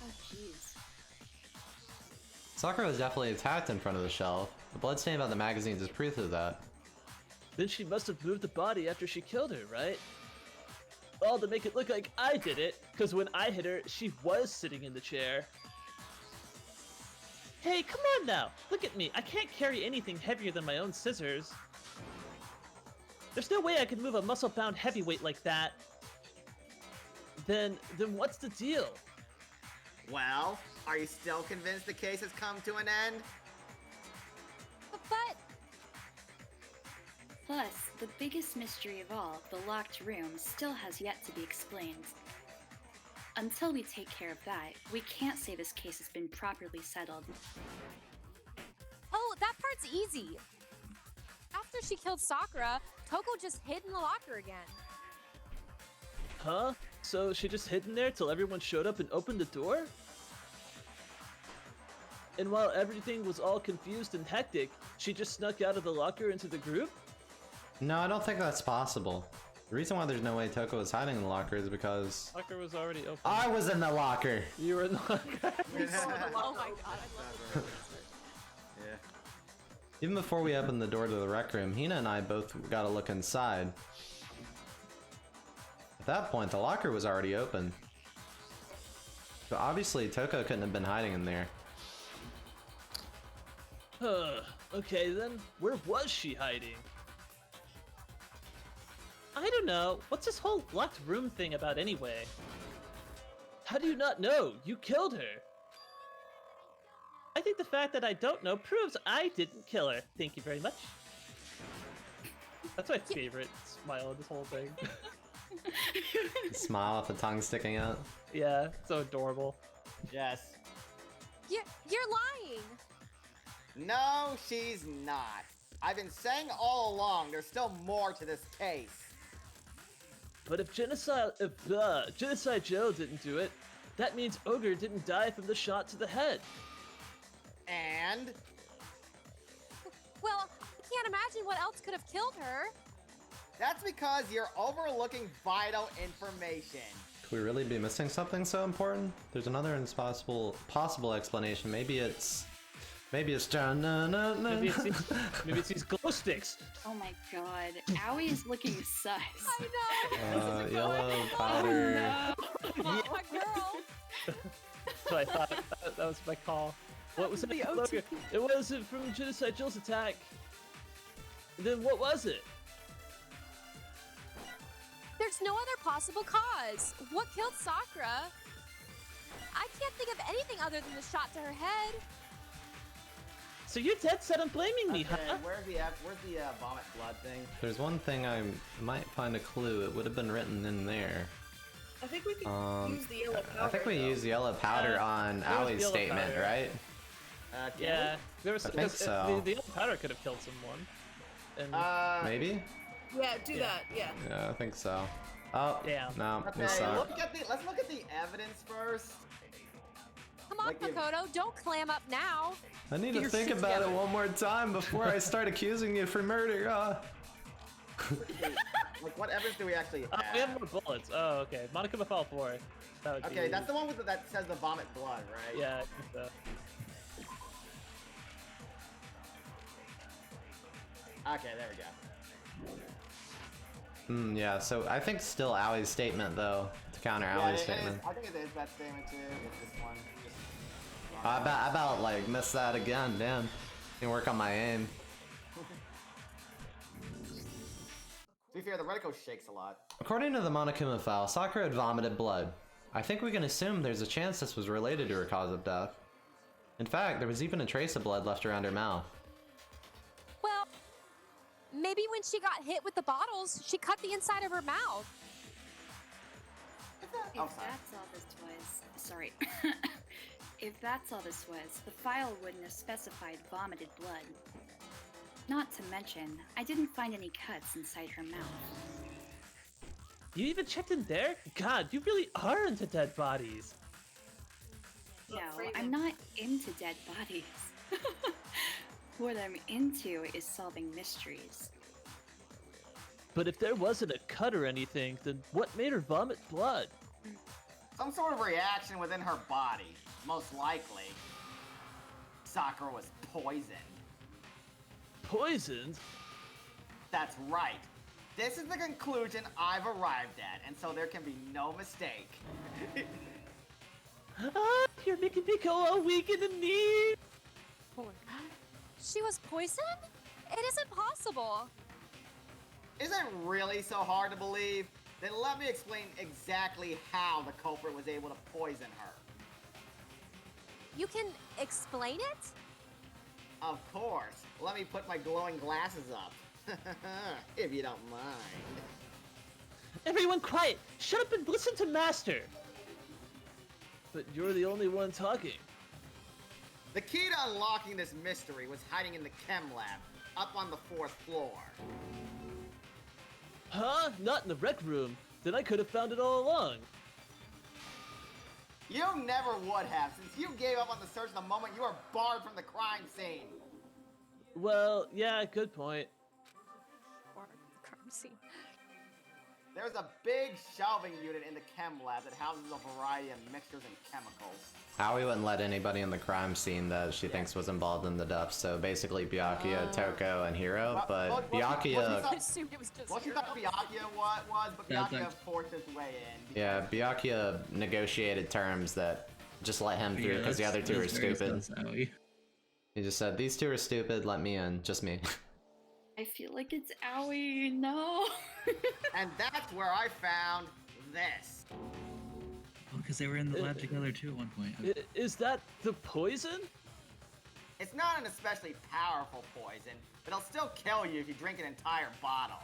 Oh, jeez. Sakura was definitely attacked in front of the shelf. The blood stain about the magazines is proof of that. Then she must have moved the body after she killed her, right? All to make it look like I did it, because when I hit her, she was sitting in the chair. Hey, come on now! Look at me! I can't carry anything heavier than my own scissors. There's no way I could move a muscle-bound heavyweight like that. Then what's the deal? Well, are you still convinced the case has come to an end? But Plus, the biggest mystery of all, the locked room, still has yet to be explained. Until we take care of that, we can't say this case has been properly settled. oh, that part's easy. After she killed Sakura, Toko just hid in the locker again. Huh? So she just hid in there till everyone showed up and opened the door? And while everything was all confused and hectic, she just snuck out of the locker into the group? No, I don't think that's possible. The reason why there's no way Toko was hiding in the locker is because Locker was already open. I was in the locker! You were in the locker. Oh my god, I love it. Yeah. Even before we opened the door to the rec room, Hina and I both got a look inside. At that point, the locker was already open. So obviously, Toko couldn't have been hiding in there. Okay then, where was she hiding? I don't know. What's this whole locked room thing about anyway? How do you not know? You killed her. I think the fact that I don't know proves I didn't kill her. Thank you very much. That's my favorite smile of this whole thing. Smile with the tongue sticking out. Yeah, so adorable. Yes. You're lying. No, she's not. I've been saying all along, there's still more to this case. But if Genocide Joe didn't do it, that means Ogre didn't die from the shot to the head. And Well, I can't imagine what else could have killed her. that's because you're overlooking vital information. Could we really be missing something so important? There's another possible explanation. Maybe it's Maybe it's these glow sticks. Oh my god, Owie is looking sus. I know. yellow powder. Oh, my girl. So I thought that was my call. What was it? It wasn't from Genocide Jill's attack. Then what was it? There's no other possible cause. What killed Sakura? I can't think of anything other than the shot to her head. So you're dead set on blaming me, Okay, huh? where's the vomit blood thing? There's one thing I might find a clue. It would have been written in there. I think we could use the yellow powder. I think we though. used yellow powder on there was Ali's yellow statement, powder. right? Yeah, there was. I think so. The yellow powder could have killed someone. And Maybe? Yeah, do that. Yeah. Yeah, I think so. Oh, Damn. no, we Okay, suck. let's look at the evidence first. Come on, Like the- Makoto, don't clam up now. I need Get to your think shit about it together. one more time before I start accusing you for murder. Like, what evidence do we actually have? we have more bullets. Oh, okay. Monica Mafal 4. That would Okay, be... that's the one with that says the vomit blood, right? Yeah, I think so. Okay, there we go. Yeah, so I think still Ali's statement, though, to counter Yeah, Ali's it is. statement. I think it is that statement too. It's this one. I about, like, missed that again, damn. Didn't work on my aim. To be fair, the reticle shakes a lot. According to the Monokuma file, Sakura had vomited blood. I think we can assume there's a chance this was related to her cause of death. In fact, there was even a trace of blood left around her mouth. Well, maybe when she got hit with the bottles, she cut the inside of her mouth. If Oh, sorry. that's all this was, sorry. If that's all this was, the file wouldn't have specified vomited blood. Not to mention, I didn't find any cuts inside her mouth. You even checked in there? God, you really are into dead bodies. No, Freeman. I'm not into dead bodies. What I'm into is solving mysteries. But if there wasn't a cut or anything, then what made her vomit blood? Some sort of reaction within her body. Most likely, Sakura was poisoned. Poisoned? That's right. This is the conclusion I've arrived at, and so there can be no mistake. Ah, you're making me go all weak in the knee. She was poisoned? It isn't possible. Is it really so hard to believe? Then let me explain exactly how the culprit was able to poison her. You can explain it? Of course. Let me put my glowing glasses up. If you don't mind. Everyone quiet! Shut up and listen to Master! But you're the only one talking. The key to unlocking this mystery was hiding in the chem lab, up on the 4th floor. Huh? Not in the rec room. Then I could have found it all along. You never would have, since you gave up on the search the moment you were barred from the crime scene. Well, yeah, good point. Or the crime scene. There's a big shelving unit in the chem lab that houses a variety of mixtures and chemicals. Aoi wouldn't let anybody in the crime scene that she thinks was involved in the death, so basically Byakuya, Toko, and Hiro, but Byakuya... I assumed it was just Well, she Hiro. thought Byakuya was, but That's Byakuya like- forced his way in. Yeah, Byakuya negotiated terms that just let him through because the other two are stupid. He just said, these two are stupid, let me in, just me. I feel like it's Aoi, no. And that's where I found this. Oh, because they were in the lab together too at one point. Is that the poison? It's not an especially powerful poison, but it'll still kill you if you drink an entire bottle.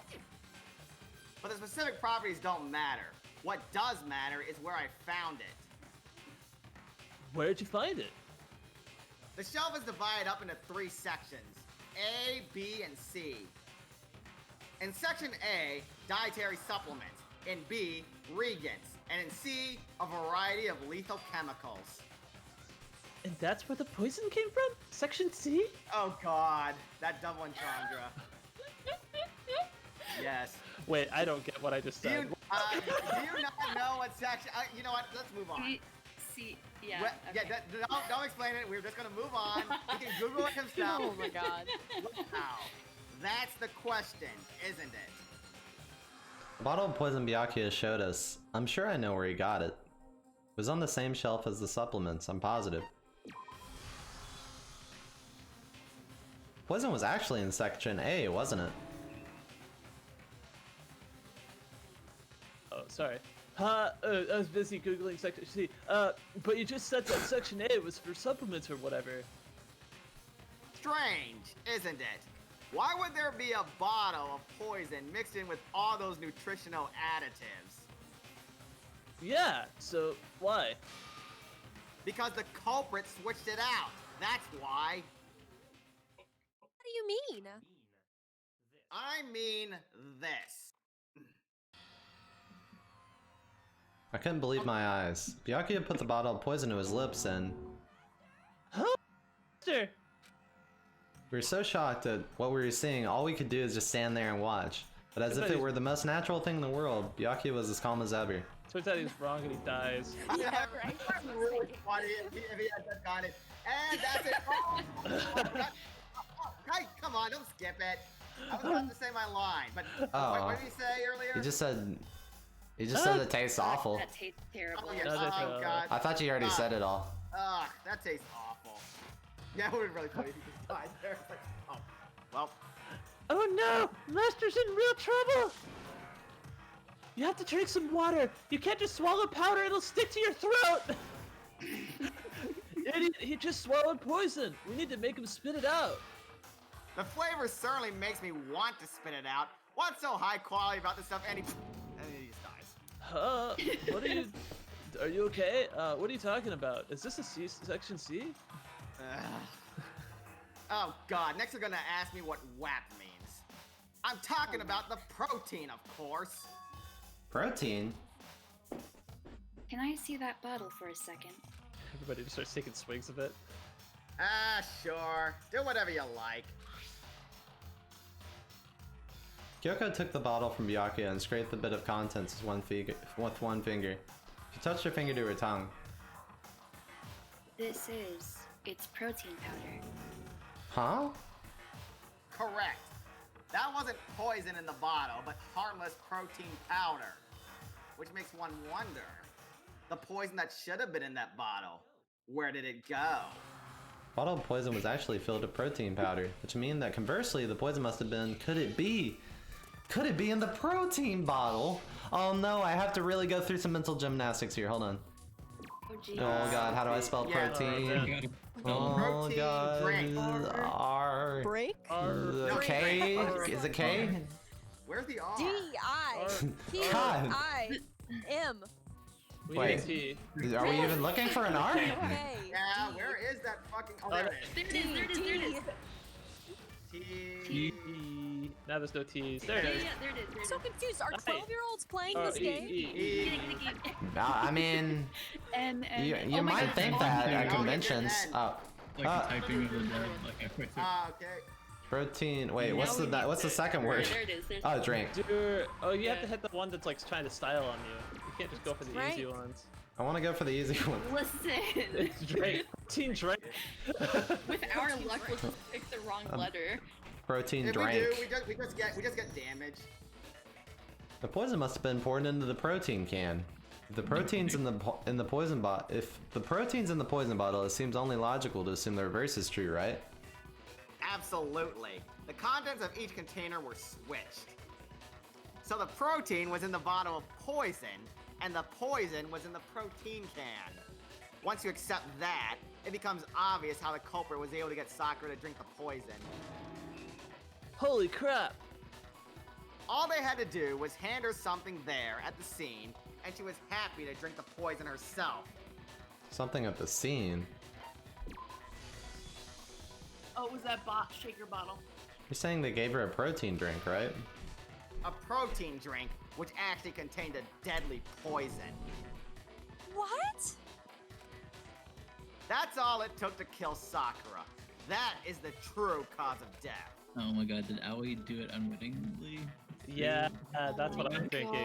But the specific properties don't matter. What does matter is where I found it. Where'd you find it? The shelf is divided up into 3 sections, A, B, and C. In section A, dietary supplements. In B, reagents. And in C, a variety of lethal chemicals. And that's where the poison came from? Section C? Oh god, that double entendre. Yes. Wait, I don't get what I just Do said. you not know what section? You know what? Let's move on. See, yeah. Well, okay. yeah, don't explain it. We're just gonna move on. He can Google it himself. Oh my god. Wow. That's the question, isn't it? The bottle of poison Byakuya showed us, I'm sure I know where he got it. It was on the same shelf as the supplements, I'm positive. Poison was actually in section A, wasn't it? Oh, sorry. I was busy Googling section C. But you just said that section A was for supplements or whatever. Strange, isn't it? Why would there be a bottle of poison mixed in with all those nutritional additives? Yeah, so why? Because the culprit switched it out. That's why. What do you mean? I mean this. I couldn't believe my eyes. Byakuya put the bottle of poison to his lips and Huh? Mister? we were so shocked at what we were seeing, all we could do is just stand there and watch. But as if it were the most natural thing in the world, Byakuya was as calm as ever. Turns out he was wrong and he dies. Yeah, right. That's really funny if he had just gone it. And that's it. Hey, come on, don't skip it. I was about to say my line, but what did he say earlier? He just said it tastes awful. That tastes terrible. Oh, yes. No, that's, Oh, God. I thought you already said it all. Ugh, that tastes awful. Yeah, it would be really funny if he just died there. It's like, oh, well. Oh no! Master's in real trouble! You have to drink some water! You can't just swallow powder, it'll stick to your throat! Idiot, he just swallowed poison! We need to make him spit it out! The flavor certainly makes me want to spit it out. What's so high quality about this stuff? And he just dies. Huh? What are you... Are you okay? What are you talking about? Is this a section C? Oh God, next you're gonna ask me what WAP means. I'm talking about the protein, of course. Protein? Can I see that bottle for a second? Everybody just starts taking swings of it. Ah, sure. Do whatever you like. Kyoko took the bottle from Byakuya and scraped the bit of contents with one finger. She touched her finger to her tongue. It's protein powder. Huh? Correct. That wasn't poison in the bottle, but harmless protein powder. Which makes one wonder, the poison that should have been in that bottle, where did it go? Bottle of poison was actually filled with protein powder, which means that conversely, the poison must have been, could it be in the protein bottle? Oh no, I have to really go through some mental gymnastics here, hold on. Oh geez. Oh god, how do I spell Yeah. protein? Oh Protein god. drink. R. Break? K? Is it K? Where's the R? D-I-P-I-M. We Wait. need a T. Are we even looking for an R? Okay. Yeah, where is that fucking... Oh, there it is. There it is, there it is. T. Now there's no T's. There it is. Yeah, there it is. I'm so confused. Are 12-year-olds playing Oh, this game? E. I mean, And you oh my might God, think oh that my at God. conventions. Oh, Like typing of the dead, like I quit. Ah, okay. protein. Wait, what's Now the we need what's the to- second word? There it is. There's Oh, drink. Oh, you have to Yeah. hit the one that's like trying to style on you. You can't just go for the easy Right. ones. I want to go for the easy one. Listen. It's Drake. Teen Drake. With our luck, we'll just pick the wrong letter. Protein If drink. we do, we just get damage. The poison must have been poured into the protein can. If the protein's in the poison bottle, it seems only logical to assume the reverse is true, right? Absolutely. The contents of each container were switched. So the protein was in the bottle of poison, and the poison was in the protein can. Once you accept that, it becomes obvious how the culprit was able to get Sakura to drink the poison. Holy crap. All they had to do was hand her something there at the scene, and she was happy to drink the poison herself. Something at the scene. Oh, it was that shaker bottle. You're saying they gave her a protein drink, right? A protein drink, which actually contained a deadly poison. What? That's all it took to kill Sakura. That is the true cause of death. Oh my god, did Aoi do it unwittingly? Yeah, that's what I'm thinking.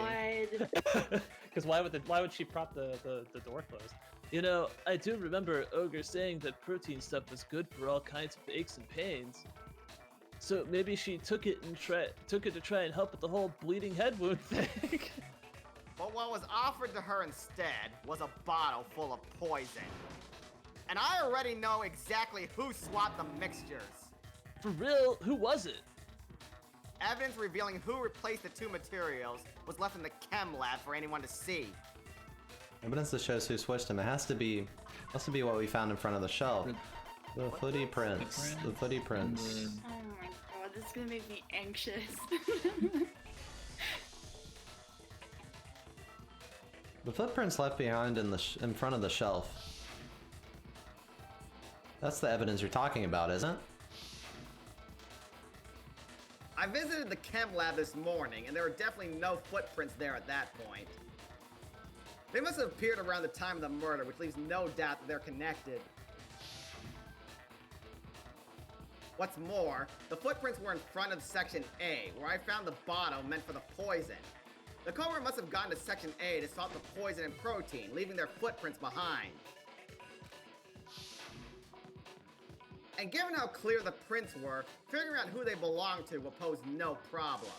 God. Because why would she prop the door closed? You know, I do remember Ogre saying that protein stuff was good for all kinds of aches and pains. So maybe she took it to try and help with the whole bleeding head wound thing. But what was offered to her instead was a bottle full of poison. And I already know exactly who swapped the mixtures. For real, who was it? Evidence revealing who replaced the two materials was left in the chem lab for anyone to see. Evidence that shows who switched them. It has to be what we found in front of the shelf. The footy prints. The footy prints. Oh my god, this is gonna make me anxious. The footprints left behind in front of the shelf. That's the evidence you're talking about, isn't it? I visited the chem lab this morning, and there were definitely no footprints there at that point. They must have appeared around the time of the murder, which leaves no doubt that they're connected. What's more, the footprints were in front of Section A, where I found the bottle meant for the poison. The culprit must have gone to Section A to swap the poison and protein, leaving their footprints behind. And given how clear the prints were, figuring out who they belong to will pose no problem.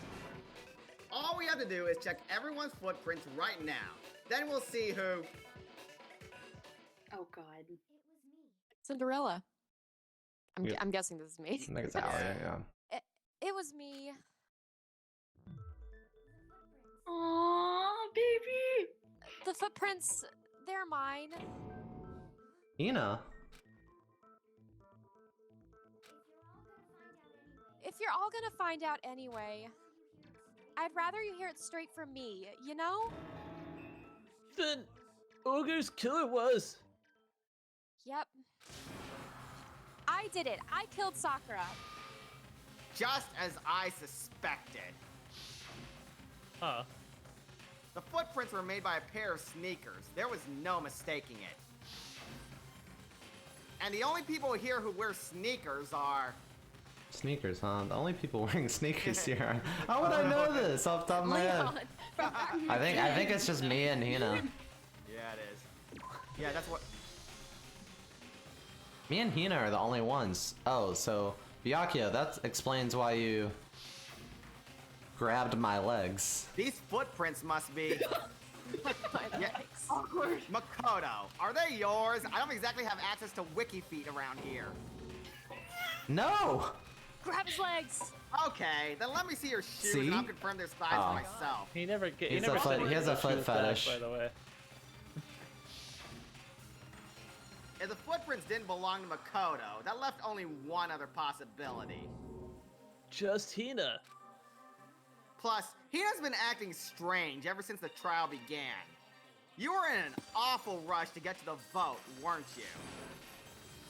All we have to do is check everyone's footprints right now. Then we'll see who... Oh god. Cinderella. Yeah. I'm guessing this is me. I think it's Allie, yeah. It was me. Aww, baby. The footprints, they're mine. Hina? If you're all gonna find out anyway, I'd rather you hear it straight from me, you know? Then Ogre's killer was. Yep. I did it. I killed Sakura. Just as I suspected. Huh. The footprints were made by a pair of sneakers. There was no mistaking it. And the only people here who wear sneakers are... Sneakers, huh? The only people wearing sneakers here. How would I know this off the top of my head? I think it's just me and Hina. Yeah, it is. Yeah, that's what... Me and Hina are the only ones. Oh, so Byakuya, that explains why you grabbed my legs. These footprints must be... Yeah. Awkward. Makoto, are they yours? I don't exactly have access to wiki feet around here. No! Grab his legs. Okay, then let me see your shoes See? and I'll confirm their size Oh. for myself. He never get. He's He never a said foot- he he has a was foot shoes back, fetish. by the way. If the footprints didn't belong to Makoto, that left only one other possibility. Just Hina. Plus, Hina's been acting strange ever since the trial began. You were in an awful rush to get to the vote, weren't you?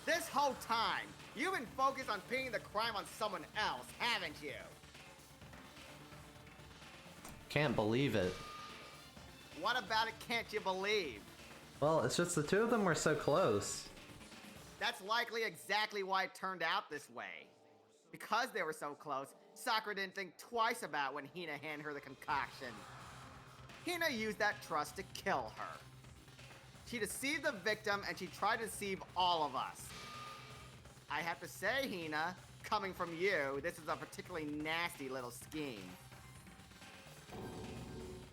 This whole time, you've been focused on pinning the crime on someone else, haven't you? Can't believe it. What about it can't you believe? Well, it's just the two of them were so close. That's likely exactly why it turned out this way. Because they were so close, Sakura didn't think twice about when Hina handed her the concoction. Hina used that trust to kill her. She deceived the victim and she tried to deceive all of us. I have to say, Hina, coming from you, this is a particularly nasty little scheme.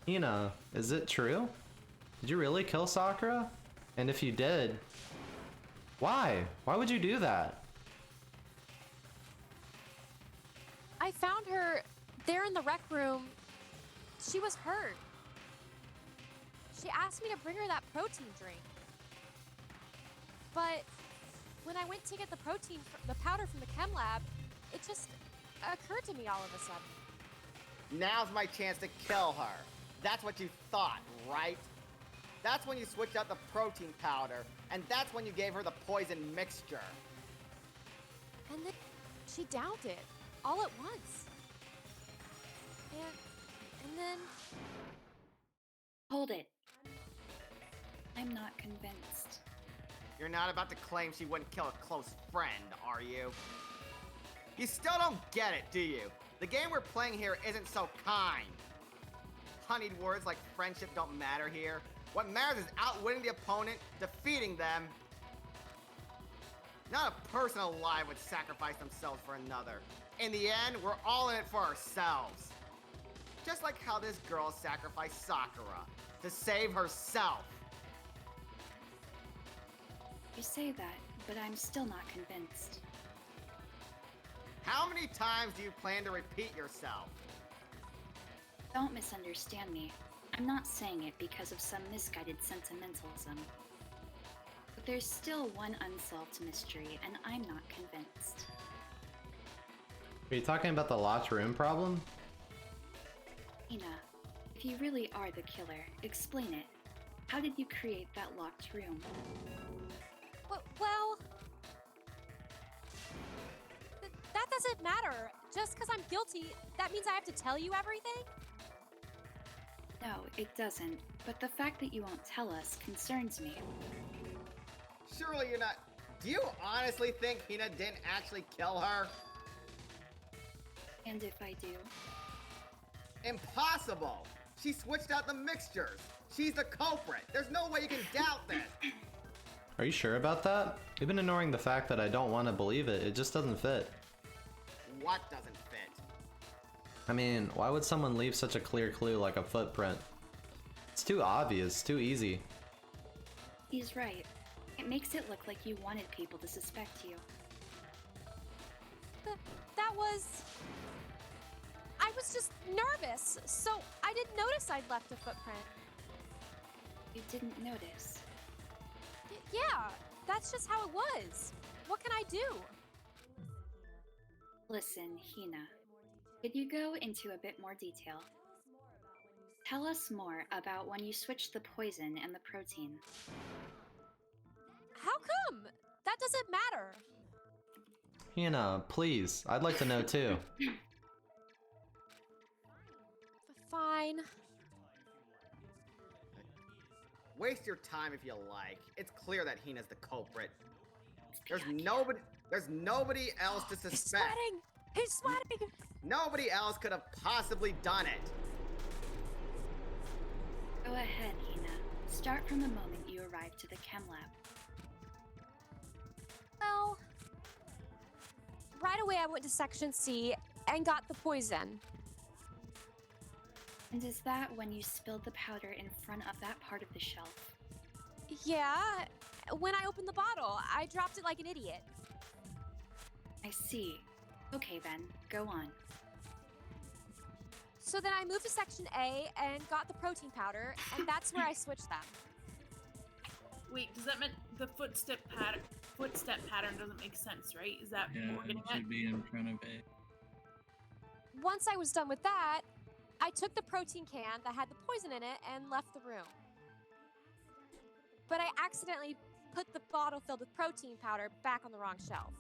Hina, is it true? Did you really kill Sakura? And if you did, why? Why would you do that? I found her there in the rec room. She was hurt. She asked me to bring her that protein drink. But when I went to get the powder from the chem lab, it just occurred to me all of a sudden. Now's my chance to kill her. That's what you thought, right? That's when you switched out the protein powder, and that's when you gave her the poison mixture. And then she downed it all at once. And then Hold it. I'm not convinced. You're not about to claim she wouldn't kill a close friend, are you? You still don't get it, do you? The game we're playing here isn't so kind. Honeyed words like friendship don't matter here. What matters is outwitting the opponent, defeating them. Not a person alive would sacrifice themselves for another. In the end, we're all in it for ourselves. Just like how this girl sacrificed Sakura to save herself. You say that, but I'm still not convinced. How many times do you plan to repeat yourself? Don't misunderstand me. I'm not saying it because of some misguided sentimentalism. But there's still one unsolved mystery, and I'm not convinced. Are you talking about the locked room problem? Ina, if you really are the killer, explain it. How did you create that locked room? Well, that doesn't matter. Just because I'm guilty, that means I have to tell you everything? No, it doesn't. But the fact that you won't tell us concerns me. Surely you're not. Do you honestly think Hina didn't actually kill her? And if I do? Impossible! She switched out the mixtures. She's the culprit. There's no way you can doubt this. Are you sure about that? You've been ignoring the fact that I don't want to believe it. It just doesn't fit. What doesn't fit? I mean, why would someone leave such a clear clue like a footprint? It's too obvious, too easy. He's right. It makes it look like you wanted people to suspect you. That was... I was just nervous, so I didn't notice I'd left a footprint. You didn't notice. Yeah, that's just how it was. What can I do? Listen, Hina. Could you go into a bit more detail? Tell us more about when you switched the poison and the protein. How come? That doesn't matter. Hina, please. I'd like to know too. Fine. Waste your time if you like. It's clear that Hina's the culprit. There's nobody else to He's suspect. sweating! He's sweating! Nobody else could have possibly done it. Go ahead, Hina. Start from the moment you arrived to the chem lab. Well, right away I went to Section C and got the poison. And is that when you spilled the powder in front of that part of the shelf? Yeah, when I opened the bottle, I dropped it like an idiot. I see. Okay then, go on. So then I moved to Section A and got the protein powder, and that's where I switched them. Wait, does that mean the footstep pattern doesn't make sense, right? Is that Yeah, what we're it getting at? should be in front of it. Once I was done with that, I took the protein can that had the poison in it and left the room. But I accidentally put the bottle filled with protein powder back on the wrong shelf.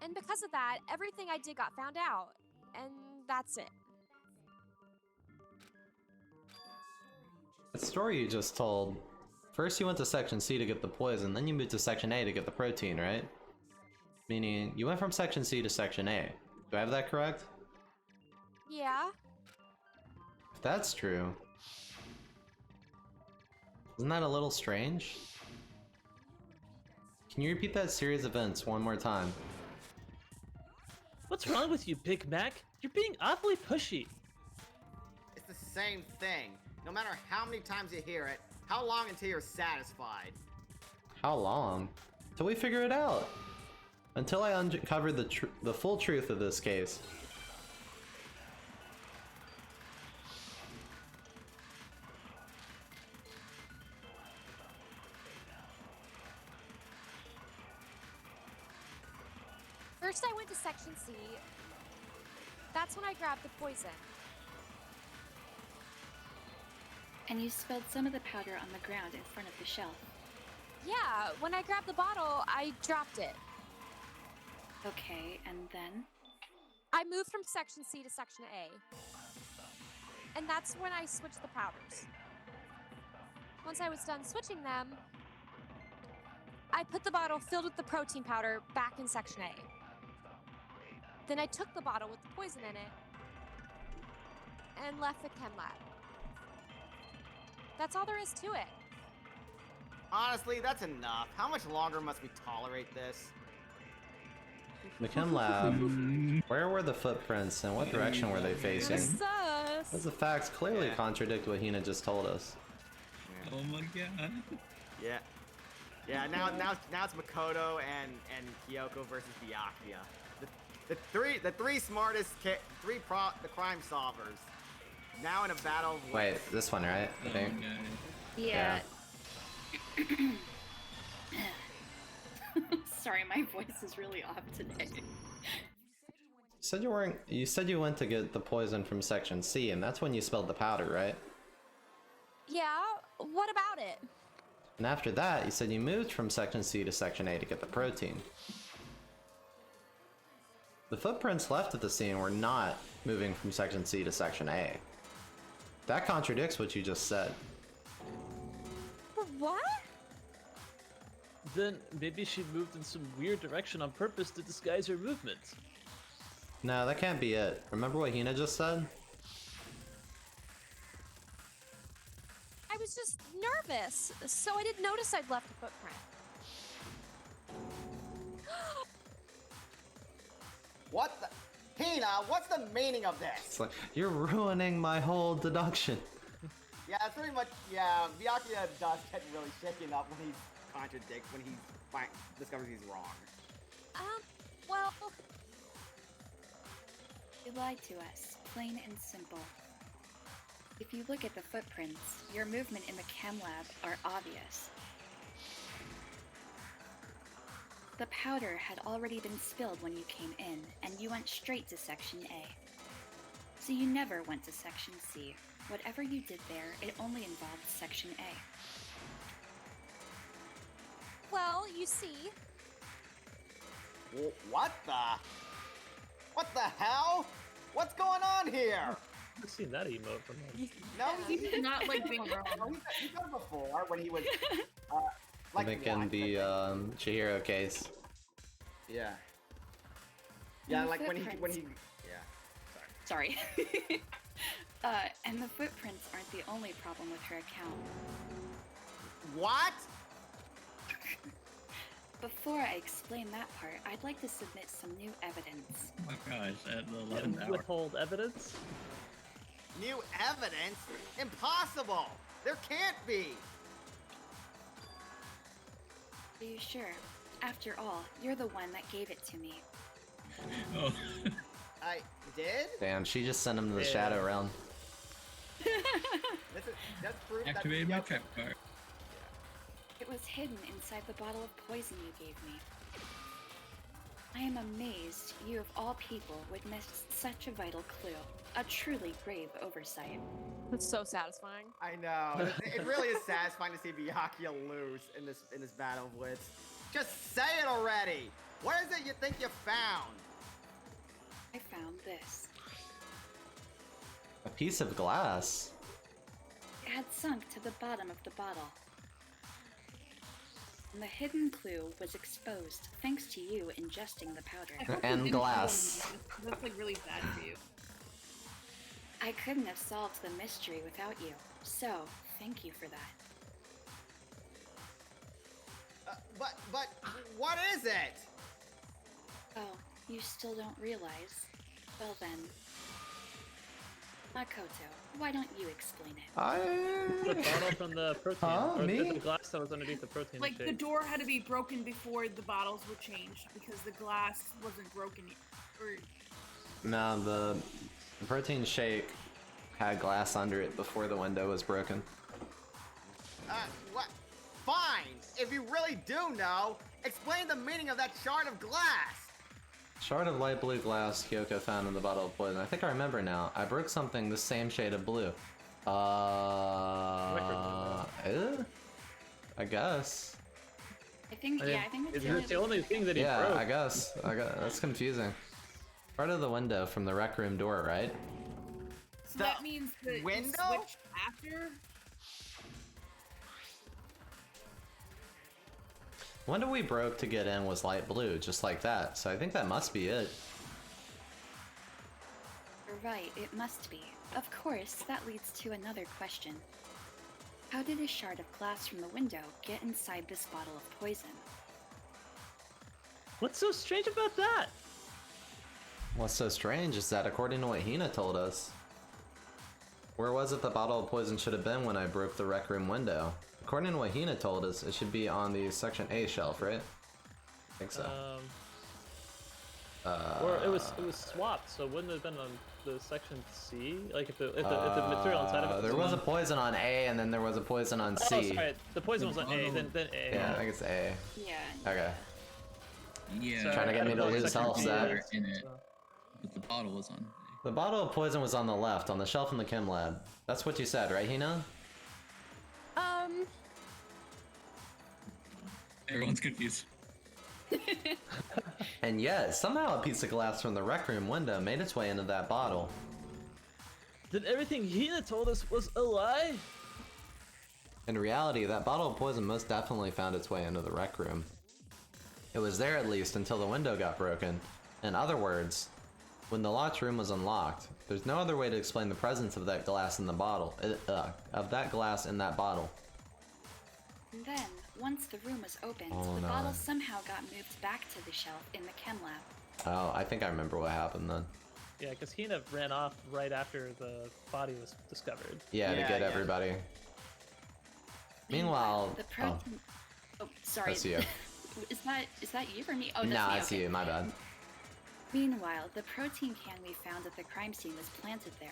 And because of that, everything I did got found out. And that's it. The story you just told. First you went to Section C to get the poison, then you moved to Section A to get the protein, right? Meaning, you went from Section C to Section A. Do I have that correct? Yeah. If that's true, isn't that a little strange? Can you repeat that series of events one more time? What's wrong with you, Big Mac? You're being awfully pushy. It's the same thing. No matter how many times you hear it, how long until you're satisfied? How long? Till we figure it out. Until I uncover the full truth of this case. First I went to Section C. That's when I grabbed the poison. And you spilled some of the powder on the ground in front of the shelf. Yeah, when I grabbed the bottle, I dropped it. Okay, and then? I moved from Section C to Section A. And that's when I switched the powders. Once I was done switching them, I put the bottle filled with the protein powder back in Section A. Then I took the bottle with the poison in it and left the chem lab. That's all there is to it. Honestly, that's enough. How much longer must we tolerate this? The chem lab. Where were the footprints and what direction were they facing? Sus. Because the facts clearly contradict what Hina just told us. Oh my god. Yeah. Yeah, now it's Makoto and Kyoko versus Byakuya. The three smartest the crime solvers. Now in a battle of Wait, wits. this one, right? I think. Yeah. Sorry, my voice is really off today. You said you went to get the poison from Section C, and that's when you spilled the powder, right? Yeah, What about it? And after that, you said you moved from Section C to Section A to get the protein. The footprints left at the scene were not moving from Section C to Section A. That contradicts what you just said. What? Then maybe she moved in some weird direction on purpose to disguise her movements. No, that can't be it. Remember what Hina just said? I was just nervous, so I didn't notice I'd left a footprint. What the? Hina, what's the meaning of this? It's like, you're ruining my whole deduction. Yeah, it's pretty much, yeah, Byakuya does get really shaken up when when he discovers he's wrong. Well, You lied to us, plain and simple. If you look at the footprints, your movement in the chem lab are obvious. The powder had already been spilled when you came in, and you went straight to Section A. So you never went to Section C. Whatever you did there, it only involved Section A. well, you see, What the? What the hell? What's going on here? I've seen that emote from him. No, He did not like being wrong. he's done it before when he was, I like think in what? the Chihiro case. Yeah. Yeah, And the like when he, footprints. yeah. Sorry. And the footprints aren't the only problem with her account. What? Before I explain that part, I'd like to submit some new evidence. Oh my gosh, at the 11th hour. Withhold evidence? New evidence? Impossible! There can't be! Are you sure? After all, you're the one that gave it to me. Oh. I did? Damn, she just sent him to the Shadow Realm. That's proof that Activated my trap card. It was hidden inside the bottle of poison you gave me. I am amazed you of all people would miss such a vital clue. A truly grave oversight. it's so satisfying. I know. It really is satisfying to see Byakuya lose in this battle of wits. Just say it already! What is it you think you found? I found this. A piece of glass. It had sunk to the bottom of the bottle. And the hidden clue was exposed thanks to you ingesting the powder. And glass. That's like really bad for you. I couldn't have solved the mystery without you, so thank you for that. But, what is it? Oh, you still don't realize? Well then, Makoto, why don't you explain it? The bottle from the protein. Huh? Or Me? the glass that was underneath the protein Like the shake. door had to be broken before the bottles were changed because the glass wasn't broken yet. Or No, the protein shake had glass under it before the window was broken. What? Fine! If you really do know, explain the meaning of that shard of glass! Shard of light blue glass Kyoko found in the bottle of poison. I think I remember now. I broke something the same shade of blue. I guess. I think it's It's the only thing that he Yeah, broke. I guess. That's confusing. Part of the window from the rec room door, right? so that means that window? you switched after. The window we broke to get in was light blue, just like that. So I think that must be it. You're right, it must be. Of course, that leads to another question. How did a shard of glass from the window get inside this bottle of poison? What's so strange about that? What's so strange is that according to what Hina told us, where was it the bottle of poison should have been when I broke the rec room window? According to what Hina told us, it should be on the Section A shelf, right? I think so. Or it was swapped, so wouldn't it have been on the section C? Like if the material inside of it. There was a poison on A, and then there was a poison on C. Oh, sorry. The poison was on A, then A. Yeah, I think it's A. Yeah. Okay. Yeah. So- Trying to get me to lose Section health, B Zach. is- In it. so- But the bottle was on. The bottle of poison was on the left, on the shelf in the chem lab. That's what you said, right, Hina? Everyone's confused. And yet, somehow a piece of glass from the rec room window made its way into that bottle. Then everything Hina told us was a lie? In reality, that bottle of poison most definitely found its way into the rec room. It was there at least until the window got broken. In other words, when the locked room was unlocked, there's no other way to explain the presence of that glass in the bottle, of that glass in that bottle. And then, once the room was opened, Oh, the no. bottle somehow got moved back to the shelf in the chem lab. Oh, I think I remember what happened then. Yeah, because Hina ran off right after the body was discovered. Yeah, to get yeah. everybody. Meanwhile, the protein. Oh, sorry. that's you. Is that you or me? Oh, that's Nah, me. it's Okay. you, my bad. Meanwhile, the protein can we found at the crime scene was planted there.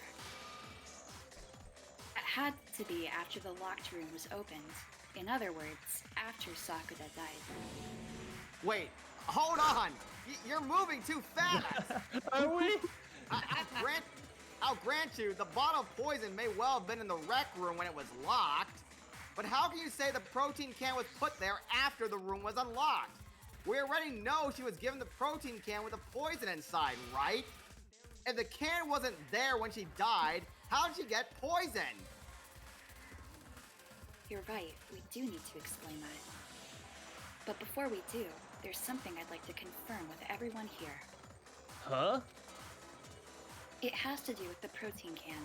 It had to be after the locked room was opened. In other words, after Sakura died. Wait, hold on! You're moving too fast! Are we? I'll grant you, the bottle of poison may well have been in the rec room when it was locked, but how can you say the protein can was put there after the room was unlocked? We already know she was given the protein can with the poison inside, right? If the can wasn't there when she died, how did she get poisoned? You're right, we do need to explain that. But before we do, there's something I'd like to confirm with everyone here. Huh? It has to do with the protein can.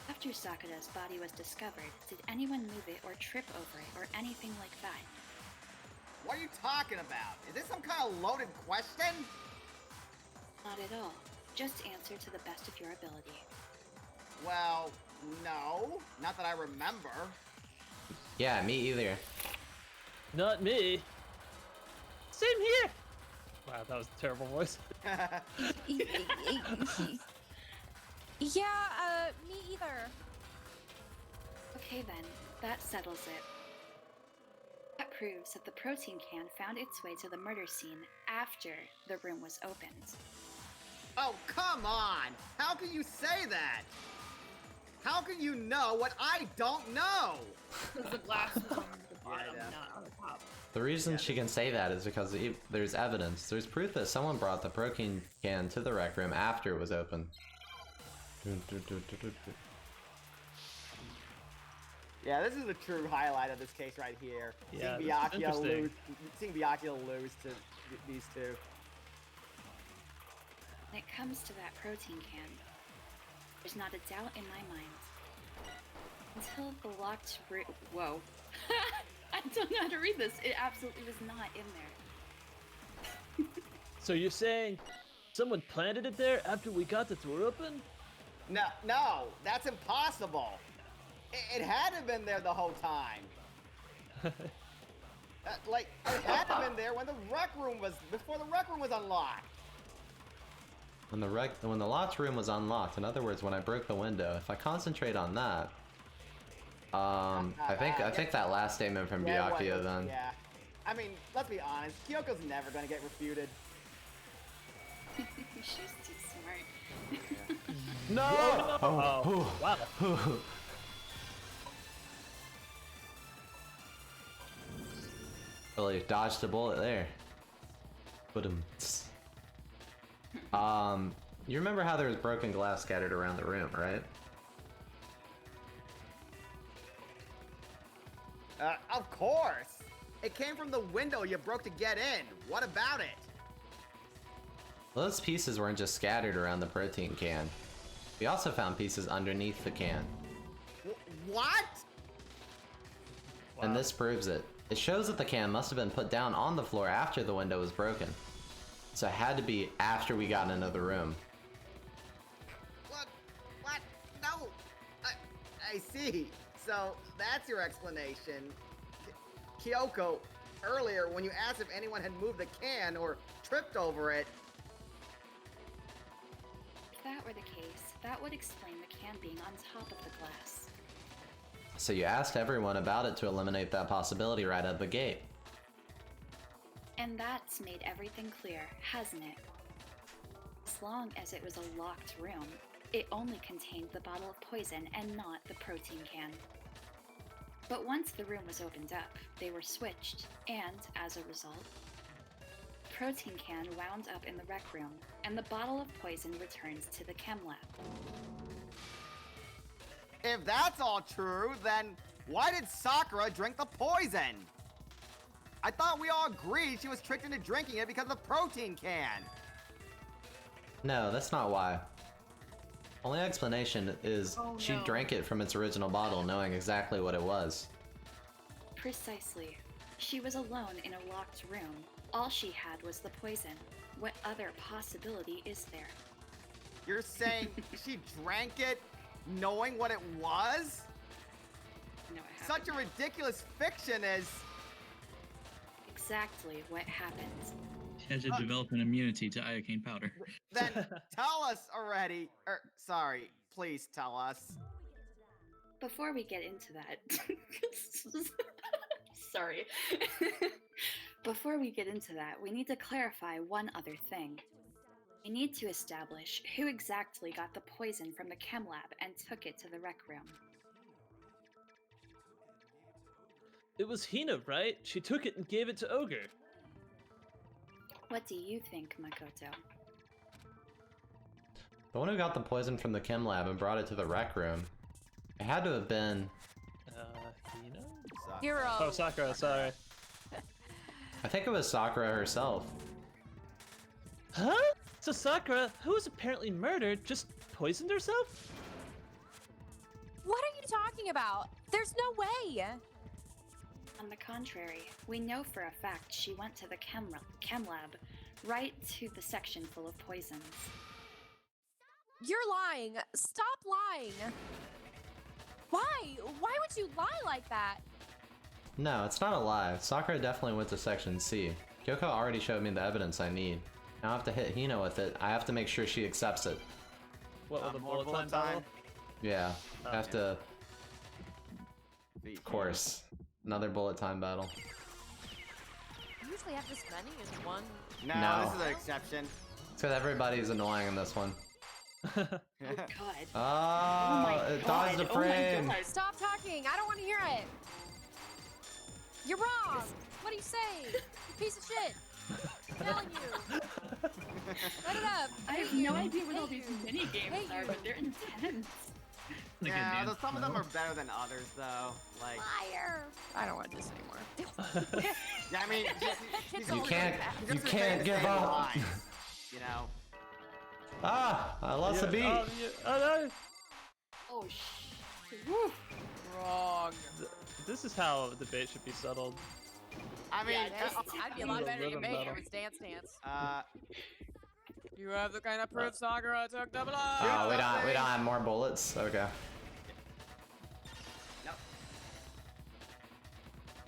After Sakura's body was discovered, did anyone move it or trip over it or anything like that? What are you talking about? Is this some kind of loaded question? Not at all. Just answer to the best of your ability. Well, no. Not that I remember. Yeah, me either. Not me. Same here. Wow, that was a terrible voice. Yeah, me either. Okay then, that settles it. That proves that the protein can found its way to the murder scene after the room was opened. Oh, come on! How can you say that? How can you know what I don't know? The glass was on the bottom, Yeah. not on the top. The reason Yeah. she can say that is because there's evidence. There's proof that someone brought the protein can to the rec room after it was open. Yeah, this is the true highlight of this case right here. Yeah, seeing this is Byakuya interesting. lose to these two. When it comes to that protein can, there's not a doubt in my mind. Until the locked room. Whoa. I don't know how to read this. It absolutely was not in there. So you're saying someone planted it there after we got the door open? No, that's impossible. It had to have been there the whole time. It had to have been there when before the rec room was unlocked. When the locked room was unlocked, in other words, when I broke the window, if I concentrate on that, I think that last statement from Byakuya then. Yeah. I mean, let's be honest, Kyoko's never gonna get refuted. She's too smart. No! Oh, wow. Really dodged a bullet there. Put him. You remember how there was broken glass scattered around the room, right? Of course! It came from the window you broke to get in. What about it? Well, those pieces weren't just scattered around the protein can. We also found pieces underneath the can. What? And this proves it. It shows that the can must have been put down on the floor after the window was broken. So it had to be after we got into the room. What? No! I see. So, that's your explanation. Kyoko, earlier when you asked if anyone had moved the can or tripped over it, If that were the case, that would explain the can being on top of the glass. So you asked everyone about it to eliminate that possibility right out the gate. And that's made everything clear, hasn't it? As long as it was a locked room, it only contained the bottle of poison and not the protein can. But once the room was opened up, they were switched, and as a result, Protein Can wound up in the rec room, and the bottle of poison returns to the chem lab. If that's all true, then why did Sakura drink the poison? I thought we all agreed she was tricked into drinking it because of the Protein Can. No, that's not why. Only explanation is she drank it from its original bottle knowing exactly what it was. Precisely. She was alone in a locked room. All she had was the poison. What other possibility is there? You're saying she drank it knowing what it was? No, it happened. Such a ridiculous fiction is... Exactly what happened. She had to develop an immunity to iocane powder. Then tell us already. Sorry, please tell us. Before we get into that... Sorry. Before we get into that, we need to clarify one other thing. We need to establish who exactly got the poison from the chem lab and took it to the rec room. It was Hina, right? She took it and gave it to Ogre. What do you think, Makoto? The one who got the poison from the chem lab and brought it to the rec room, it had to have been... Hina? Hero. Oh, Sakura, sorry. I think it was Sakura herself. Huh? So Sakura, who was apparently murdered, just poisoned herself? What are you talking about? There's no way. On the contrary, we know for a fact she went to the chem lab, right to the section full of poisons. You're lying. Stop lying. Why? Why would you lie like that? No, it's not a lie. Sakura definitely went to Section C. Kyoko already showed me the evidence I need. Now I have to hit Hina with it. I have to make sure she accepts it. What, with the More bullet time battle? Yeah, I have to... Of Of course. Another bullet time battle. You usually have this many in one. No, No. this is an exception. It's because everybody's annoying in this one. Oh God. Oh, it dodged the frame! Stop talking. I don't want to hear it. You're wrong. What do you say? You piece of shit. I'm telling you. Shut it up. I have no idea what all these mini games are, but they're intense. Yeah, some of them are better than others, though. Like, Liar. I don't want to do this anymore. yeah, I mean, You can't give up! lines, you know? Ah! I lost a beat! Oh no! Oh shit. Wrong. This is how debate should be settled. I mean, I'd be a lot better than me. It was Dance Dance. You have the kind of proof Sakura took the blood. Oh, we don't have more bullets? Okay. Nope.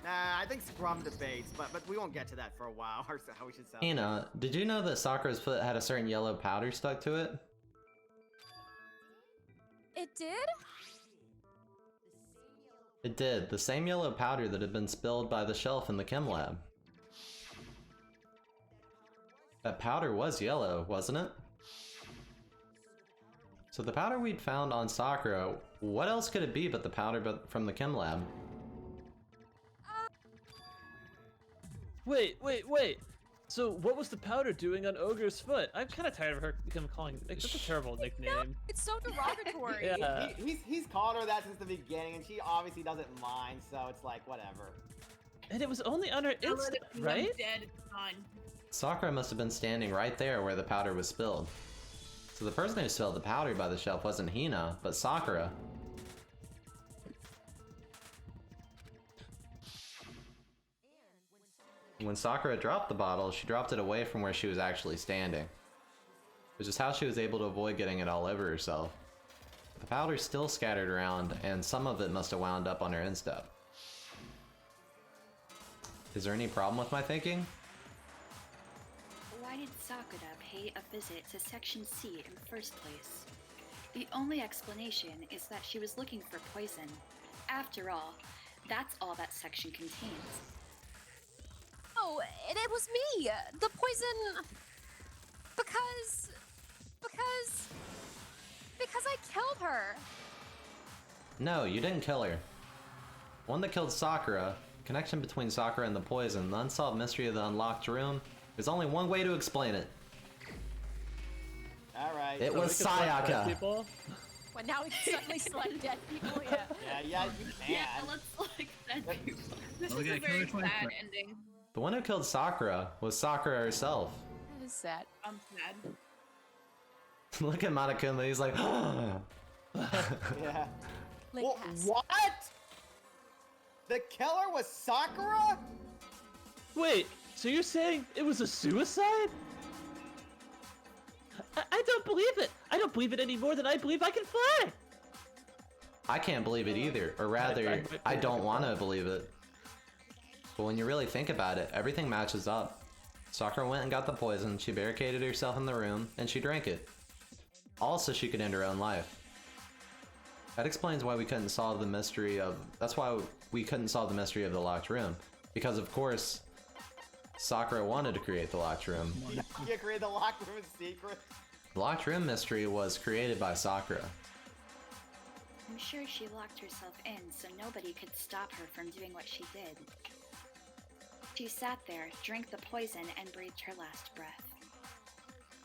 Nah, I think Scrum debates, but we won't get to that for a while, or how we should settle. Hina, did you know that Sakura's foot had a certain yellow powder stuck to it? It did? It did. The same yellow powder that had been spilled by the shelf in the chem lab. That powder was yellow, wasn't it? So the powder we'd found on Sakura, what else could it be but the powder from the chem lab? Wait. So what was the powder doing on Ogre's foot? I'm kind of tired of him calling it. That's a terrible nickname. No, it's so derogatory. Yeah. He's called her that since the beginning, and she obviously doesn't mind, so it's like, whatever. And it was only on her Insta, right? Dead, it's fine. Sakura must have been standing right there where the powder was spilled. So the person who spilled the powder by the shelf wasn't Hina, but Sakura. When Sakura dropped the bottle, she dropped it away from where she was actually standing, which is how she was able to avoid getting it all over herself. The powder's still scattered around, and some of it must have wound up on her instep. Is there any problem with my thinking? Why did Sakura pay a visit to Section C in the first place? The only explanation is that she was looking for poison. After all, that's all that section contains. Oh, and it was me. The poison. Because I killed her. No, you didn't kill her. One that killed Sakura. Connection between Sakura and the poison. The unsolved mystery of the unlocked room. There's only one way to explain it. Alright. It was Sayaka. People? Well, now we can suddenly select dead people, yeah. Yeah, you can. Yeah, let's like that people. This Well, we is a gotta kill very her twice, sad but- ending. The one who killed Sakura was Sakura herself. That is sad. I'm sad. Look at Monokuma, he's like, Yeah. Link Well, has. what? The killer was Sakura? Wait, so you're saying it was a suicide? I don't believe it. I don't believe it any more than I believe I can fly. I can't believe it either, or rather, I don't want to believe it. But when you really think about it, everything matches up. Sakura went and got the poison, she barricaded herself in the room, and she drank it. All so she could end her own life. That explains why we couldn't solve the mystery of... That's why we couldn't solve the mystery of the locked room. Because of course, Sakura wanted to create the locked room. You created the locked room in secret. The locked room mystery was created by Sakura. I'm sure she locked herself in so nobody could stop her from doing what she did. She sat there, drank the poison, and breathed her last breath.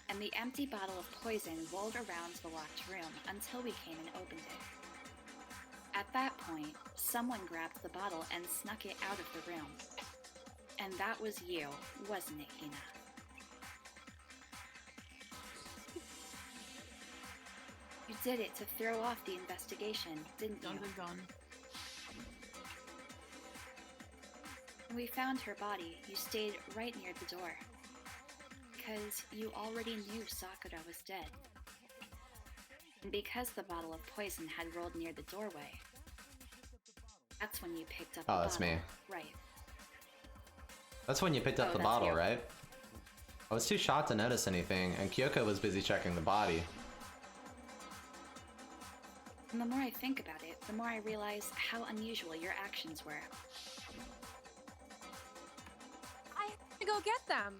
And the empty bottle of poison rolled around the locked room until we came and opened it. At that point, someone grabbed the bottle and snuck it out of the room. And that was you, wasn't it, Hina? You did it to throw off the investigation, didn't you? Dun dun dun. When we found her body, you stayed right near the door. Because you already knew Sakura was dead. And because the bottle of poison had rolled near the doorway, that's when you picked up the Oh, that's bottle. me. Right. That's when you picked up Oh, the that's bottle, you. right? I was too shocked to notice anything, and Kyoko was busy checking the body. And the more I think about it, the more I realize how unusual your actions were. I have to go get them.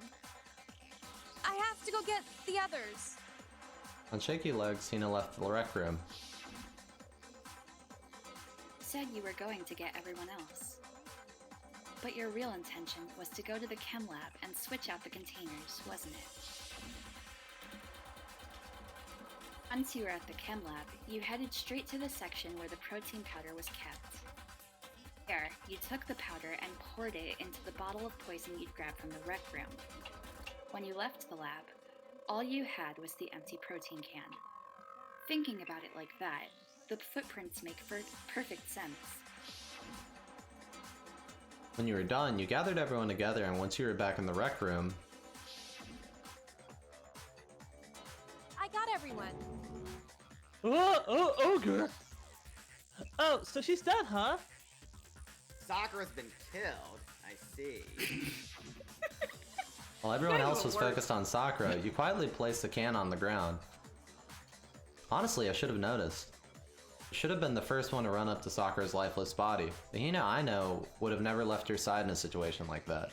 I have to go get the others. On shaky legs, Hina left the rec room. Said you were going to get everyone else. But your real intention was to go to the chem lab and switch out the containers, wasn't it? Once you were at the chem lab, you headed straight to the section where the protein powder was kept. There, you took the powder and poured it into the bottle of poison you'd grabbed from the rec room. When you left the lab, all you had was the empty protein can. Thinking about it like that, the footprints make perfect sense. When you were done, you gathered everyone together, and once you were back in the rec room, I got everyone. Oh, ogre! Oh, so she's dead, huh? Sakura's been killed. I see. while everyone That else even was worse. focused on Sakura, you quietly placed the can on the ground. Honestly, I should have noticed. I should have been the first one to run up to Sakura's lifeless body. The Hina I know would have never left her side in a situation like that.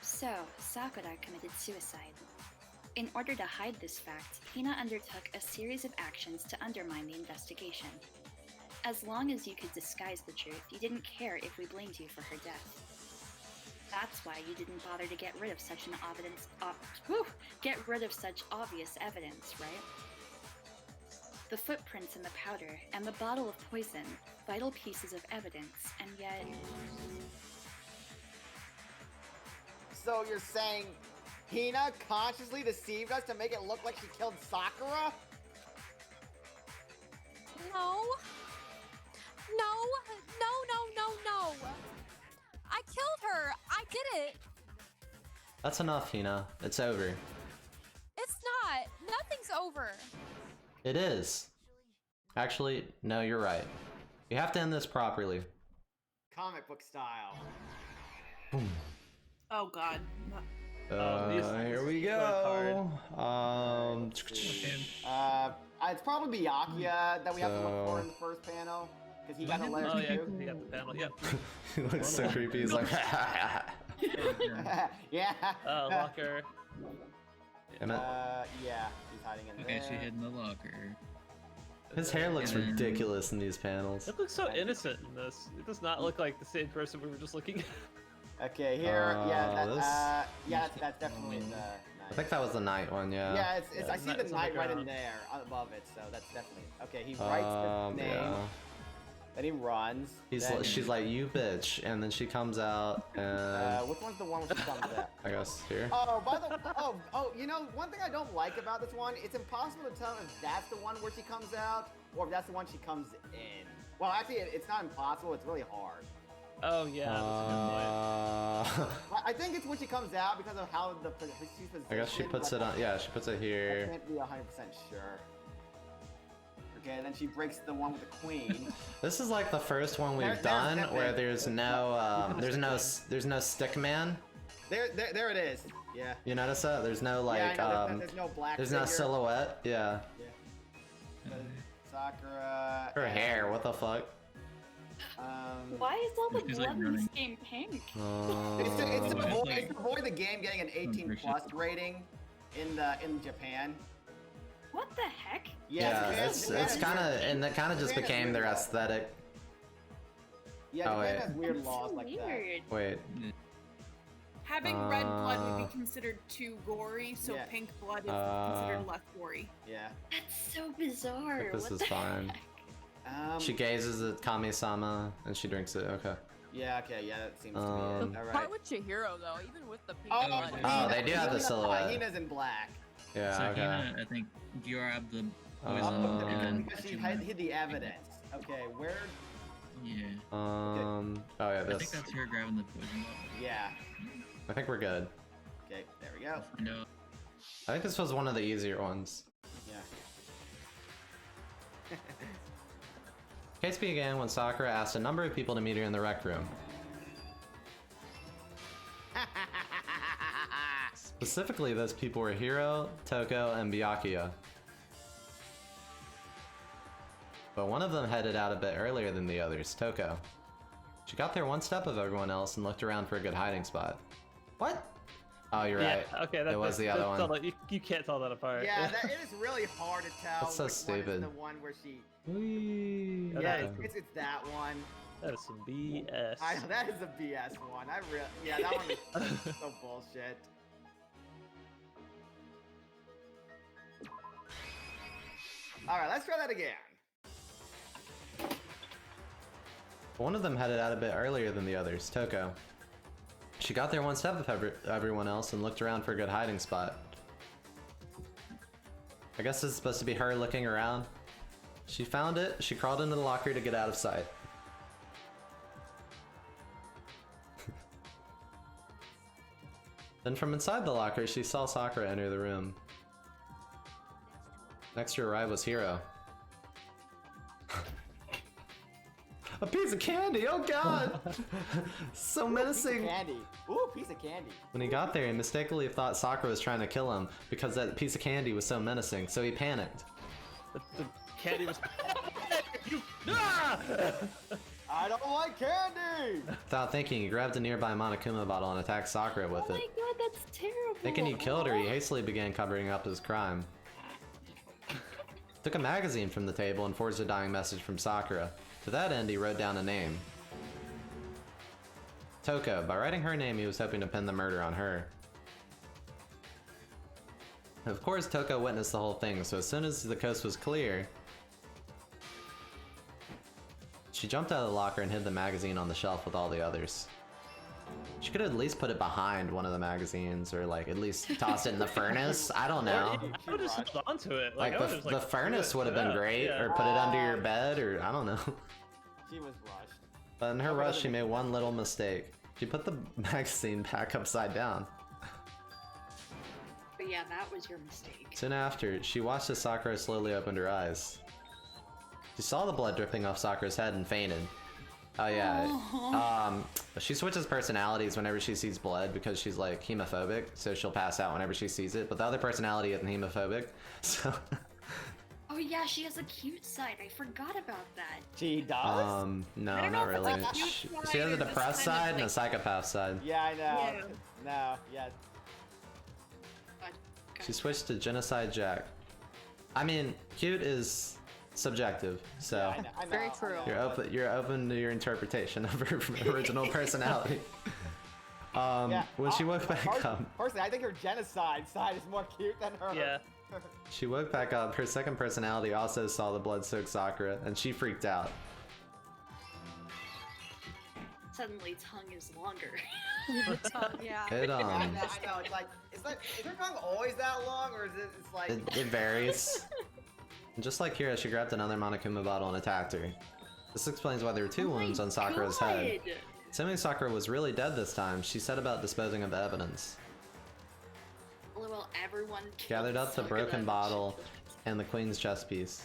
So, Sakura committed suicide. In order to hide this fact, Hina undertook a series of actions to undermine the investigation. As long as you could disguise the truth, you didn't care if we blamed you for her death. That's why you didn't bother to get rid of such obvious evidence, right? The footprints in the powder and the bottle of poison, vital pieces of evidence, and yet... So you're saying Hina consciously deceived us to make it look like she killed Sakura? No. No. I killed her. I did it. That's enough, Hina. It's over. It's not. Nothing's over. It is. Actually, no, you're right. We have to end this properly. Comic book style. Oh god. Here we go. It's probably Byakuya that we have to look for in the first panel. Because he got a letter Oh yeah, too. we got the panel. Yep. He looks so creepy. He's like, Yeah. Locker. Damn it. Yeah, he's hiding in Okay, there. she hid in the locker. His hair looks ridiculous in these panels. It looks so innocent in this. It does not look like the same person we were just looking at. Okay, here, this- that's definitely the night. I think that was the night one, yeah. Yeah, it's I see the it's on night the right in ground. there, above it, so that's definitely... Okay, he writes the name, Yeah. then he runs. She's like, you bitch, and then she comes out, and Which one's the one where she comes out? I guess here. Oh, by the you know, one thing I don't like about this one, it's impossible to tell if that's the one where she comes out, or if that's the one she comes in. Well, actually, it's not impossible, it's really hard. Oh yeah, that's a good point. I think it's when she comes out because of how she's positioned. I guess she puts it on. Yeah, she puts it I here. can't be 100% sure. Okay, then she breaks the one with the queen. This is like the first one we've done where there's no stick man. There it is. Yeah. You notice that? There's no like yeah, I know, there's no black. there's no figure. silhouette. Yeah. Yeah. Sakura. Her hair. What the fuck? Why is all the She's, like, blood in this running. game pink? It's to like- avoid the game getting an 18+ rating in Japan. What the heck? Yeah, it's kind of, and that kind of just Japan has became their weird laws. aesthetic. Yeah, Oh, Japan wait. has weird That's laws so like that. weird. Wait. Having red blood would be considered too gory, so Yeah. pink blood is considered less gory. Yeah. That's so bizarre. This What is the fine. heck? She gazes at Kami-sama and she drinks it. Okay. Yeah. Okay. Yeah. That seems to be Um, it. The All part right. with Chihiro though, even with the pink Oh, blood. Oh, they do have the Hina's silhouette. Hina's in black. Yeah. So Okay. Hina, I think, grabbed the poison. Because she hid the evidence. Okay. Where? Yeah. Oh yeah, I think this. that's her grabbing the poison bottle. Yeah. I think we're good. Okay. There we go. I know. I think this was one of the easier ones. Yeah. Case began when Sakura asked a number of people to meet her in the rec room. Specifically, those people were Hiro, Toko, and Byakuya. But one of them headed out a bit earlier than the others, Toko. She got there one step of everyone else and looked around for a good hiding spot. What? Oh, you're right. Yeah, okay, it was the other one. You can't tell that apart. Yeah, it is really hard to tell. That's so which stupid. One is the one where she. Whee! Yeah, that it's that one. That is some BS. I know that is a BS one. Yeah, that one is so bullshit. All right, let's try that again. One of them headed out a bit earlier than the others, Toko. She got there one step of everyone else and looked around for a good hiding spot. I guess this is supposed to be her looking around. She found it, she crawled into the locker to get out of sight. Then from inside the locker, she saw Sakura enter the room. Next to arrive was Hiro. A piece of candy, oh god! So menacing! Piece of candy. Ooh, piece of candy. When he got there, he mistakenly thought Sakura was trying to kill him because that piece of candy was so menacing, so he panicked. The candy was. You. Ah! I don't like candy! Without thinking, he grabbed a nearby Monokuma bottle and attacked Sakura with Oh my it. god, that's terrible. Thinking he killed her, he hastily began covering up his crime. Took a magazine from the table and forged a dying message from Sakura. To that end, he wrote down a name. Toko. By writing her name, he was hoping to pin the murder on her. Of course, Toko witnessed the whole thing, so as soon as the coast was clear, she jumped out of the locker and hid the magazine on the shelf with all the others. She could have at least put it behind one of the magazines, or like at least tossed it in the furnace. I don't know. I would just hold onto it. Like I would've just, the furnace threw would it. have been Yeah, great, yeah. or put it under your bed, or I don't know. She was rushed. But in her rush, she made one little mistake. She put the magazine back upside down. But yeah, that was your mistake. Soon after, she watched as Sakura slowly opened her eyes. She saw the blood dripping off Sakura's head and fainted. Oh yeah, she switches personalities whenever she sees blood because she's like hemophobic, so she'll pass out whenever she sees it. But the other personality isn't hemophobic, so. Oh yeah, she has a cute side. I forgot about that. She does? No, I don't know not if it's really. a cute She has side a or just depressed kind of side and a like- psychopath side. Yeah, I know. Yeah. No, yeah. God, She switched to Genocide Jack. I mean, cute is subjective. So I know, Very I true. know. you're open to your interpretation of her original personality. When she woke back up, Personally, I think her genocide side is more cute than her. Yeah. she woke back up. Her second personality also saw the blood-soaked Sakura, and she freaked out. Suddenly, tongue is longer. Yeah. It I know. It's like, is her tongue always that long, or is it? It's like. it varies. And just like Kira, she grabbed another Monokuma bottle and attacked her. This explains why there were two wounds on Sakura's head. Assuming Sakura was really dead this time, she set about disposing of the evidence. Well, everyone Gathered up the Sakura. broken bottle and the queen's chest piece.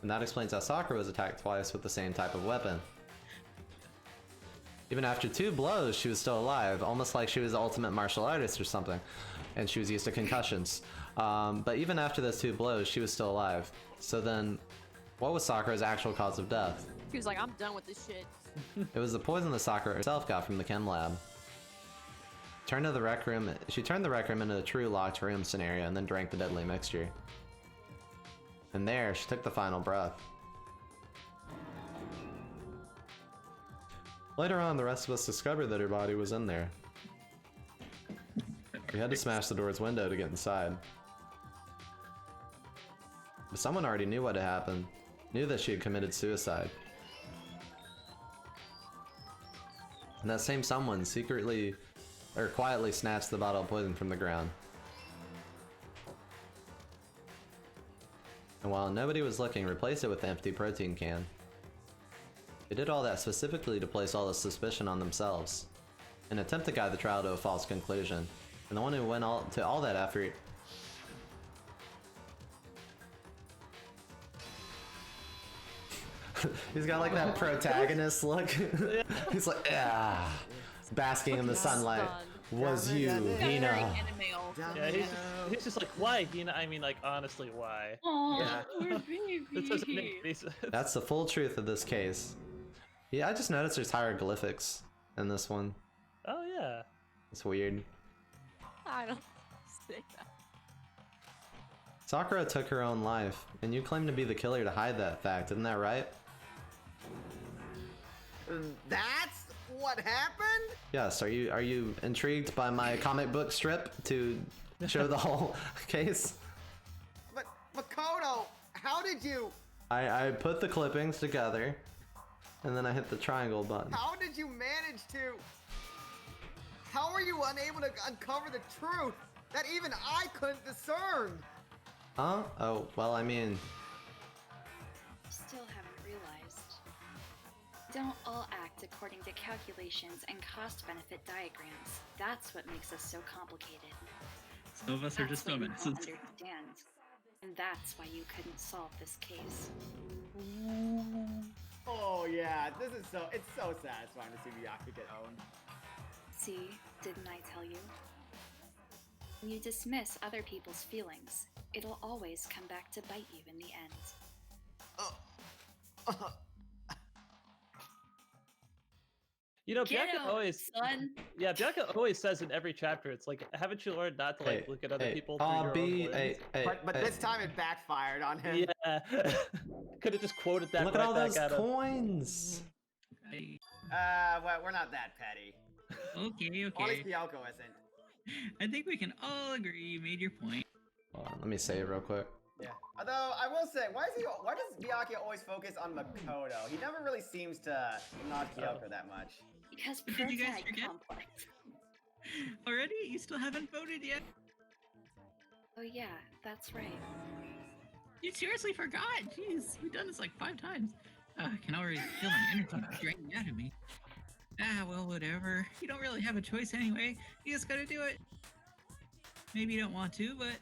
And that explains how Sakura was attacked twice with the same type of weapon. Even after 2 blows, she was still alive, almost like she was the ultimate martial artist or something, and she was used to concussions. But even after those 2 blows, she was still alive. So then, what was Sakura's actual cause of death? He was like, I'm done with this shit. It was the poison that Sakura herself got from the chem lab. She turned the rec room into a true locked room scenario and then drank the deadly mixture. And there, she took the final breath. Later on, the rest of us discovered that her body was in there. We had to smash the door's window to get inside. But someone already knew what had happened, knew that she had committed suicide. And that same someone secretly, or quietly snatched the bottle of poison from the ground. And while nobody was looking, replaced it with the empty protein can. They did all that specifically to place all the suspicion on themselves, an attempt to guide the trial to a false conclusion. And the one who went to all that effort he's got like that protagonist look. He's like, ah, basking in the sunlight. Was you, Hina? Yeah, he's just like, why, Hina? I mean, like, honestly, why? Oh, poor baby. This doesn't make any sense. That's the full truth of this case. Yeah, I just noticed there's hieroglyphics in this one. Oh, yeah. It's weird. I don't say that. Sakura took her own life, and you claim to be the killer to hide that fact, isn't that right? That's what happened? Yes, are you intrigued by my comic book strip to show the whole case? But Makoto, how did you? I put the clippings together, and then I hit the triangle button. How did you manage to? How are you unable to uncover the truth that even I couldn't discern? Huh? Oh, well, I mean, Still haven't realized. Don't all act according to calculations and cost-benefit diagrams. That's what makes us so complicated. Some of us are just That's what you dumbasses. don't understand. And that's why you couldn't solve this case. Oh yeah, it's so satisfying to see Miyake get owned. See, didn't I tell you? When you dismiss other people's feelings, it'll always come back to bite you in the end. You know, Get Bianca out, always, son. yeah, Bianca always says in every chapter, it's like, haven't you learned not to like look at other people through your own lens? But this time it backfired on him. Yeah, could have just quoted that. look right at all back those at him. coins. Well, we're not that petty. Okay, At okay. least Kyoko isn't. I think we can all agree you made your point. Hold on, let me save real quick. Yeah. Although I will say, why does Miyake always focus on Makoto? He never really seems to acknowledge Kyoko that much. Because Did you guys protein forget? complex. Already? You still haven't voted yet? Oh yeah, that's right. You seriously forgot? Jeez, we've done this like 5 times. I can already feel my energy draining out of me. Ah, well, whatever. You don't really have a choice anyway. You just gotta do it. Maybe you don't want to, but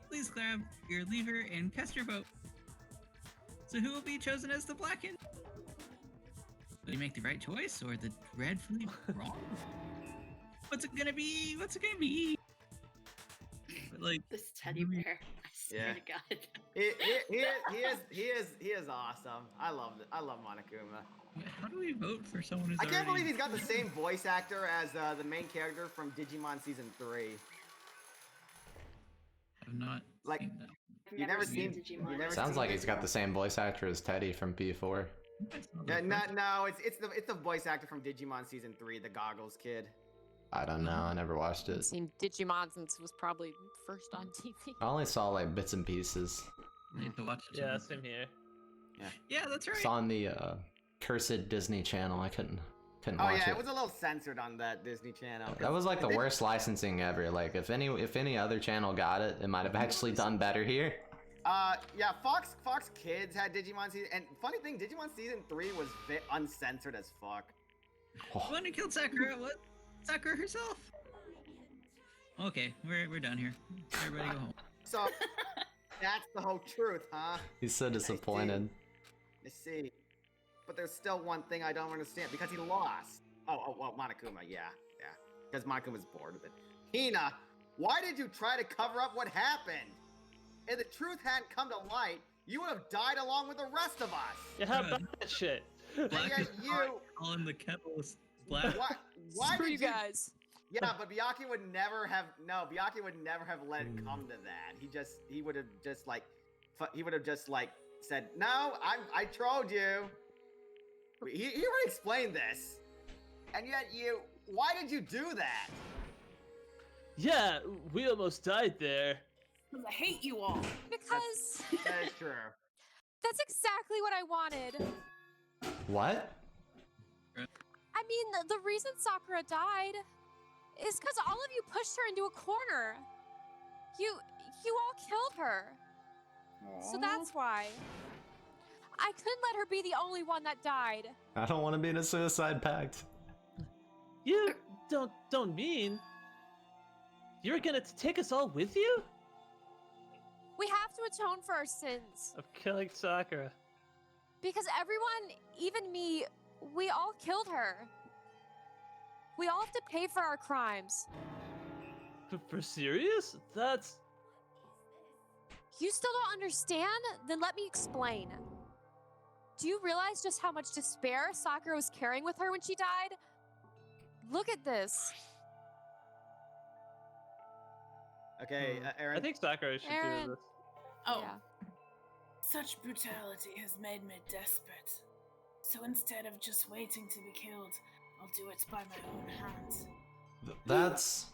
please grab your lever and cast your vote. So who will be chosen as the Blackened? Will you make the right choice or the dreadfully wrong? What's it gonna be? What's it gonna be? But, like, This teddy bear. I swear to God. He is awesome. I love Monokuma. how do we vote for someone who's I can't already- believe he's got the same voice actor as the main character from Digimon Season 3. I've not Like, seen that. You never seen Digimon. you never Sounds seen like he's got Digimon? the same voice actor as Teddy from P4. No, it's the voice actor from Digimon season 3, the goggles kid. I don't know. I never watched I've it. seen Digimon since it was probably first on TV. I only saw like bits and pieces. I need to watch it. Yeah, too. same here. Yeah, that's right. It's on the cursed Disney Channel. I couldn't Oh watch yeah, it. it was a little censored on that Disney Channel. That was like the worst licensing ever. Like if any other channel got it, it might have actually done better here. Yeah, Fox Kids had Digimon season, and funny thing, Digimon season 3 was uncensored as fuck. The one who killed Sakura, what? Sakura herself? Okay, we're done here. Everybody go home. So that's the whole truth, huh? He's so disappointed. I see. But there's still one thing I don't understand, because he lost. Oh, well, Monokuma, yeah. Because Monokuma's bored of it. Hina, why did you try to cover up what happened? If the truth hadn't come to light, you would have died along with the rest of us. Yeah, how about that shit? Black yet is you- calling the kettle black. Why Screw did you guys. Yeah, but Byakuya would never have let it come to that. He would have just said, "No, I trolled you." He already explained this. And yet why did you do that? Yeah, we almost died there. Because I hate you all. Because That is true. that's exactly what I wanted. What? I mean, the reason Sakura died is because all of you pushed her into a corner. You all killed her. So that's why. I couldn't let her be the only one that died. I don't want to be in a suicide pact. You don't mean you're gonna take us all with you? We have to atone for our sins. Of killing Sakura. Because everyone, even me, we all killed her. We all have to pay for our crimes. For serious? That's You still don't understand? Then let me explain. Do you realize just how much despair Sakura was carrying with her when she died? Look at this. Okay, Aaron. I think Sakura should Aaron. do this. Oh. Yeah. Such brutality has made me desperate. So instead of just waiting to be killed, I'll do it by my own hands. That's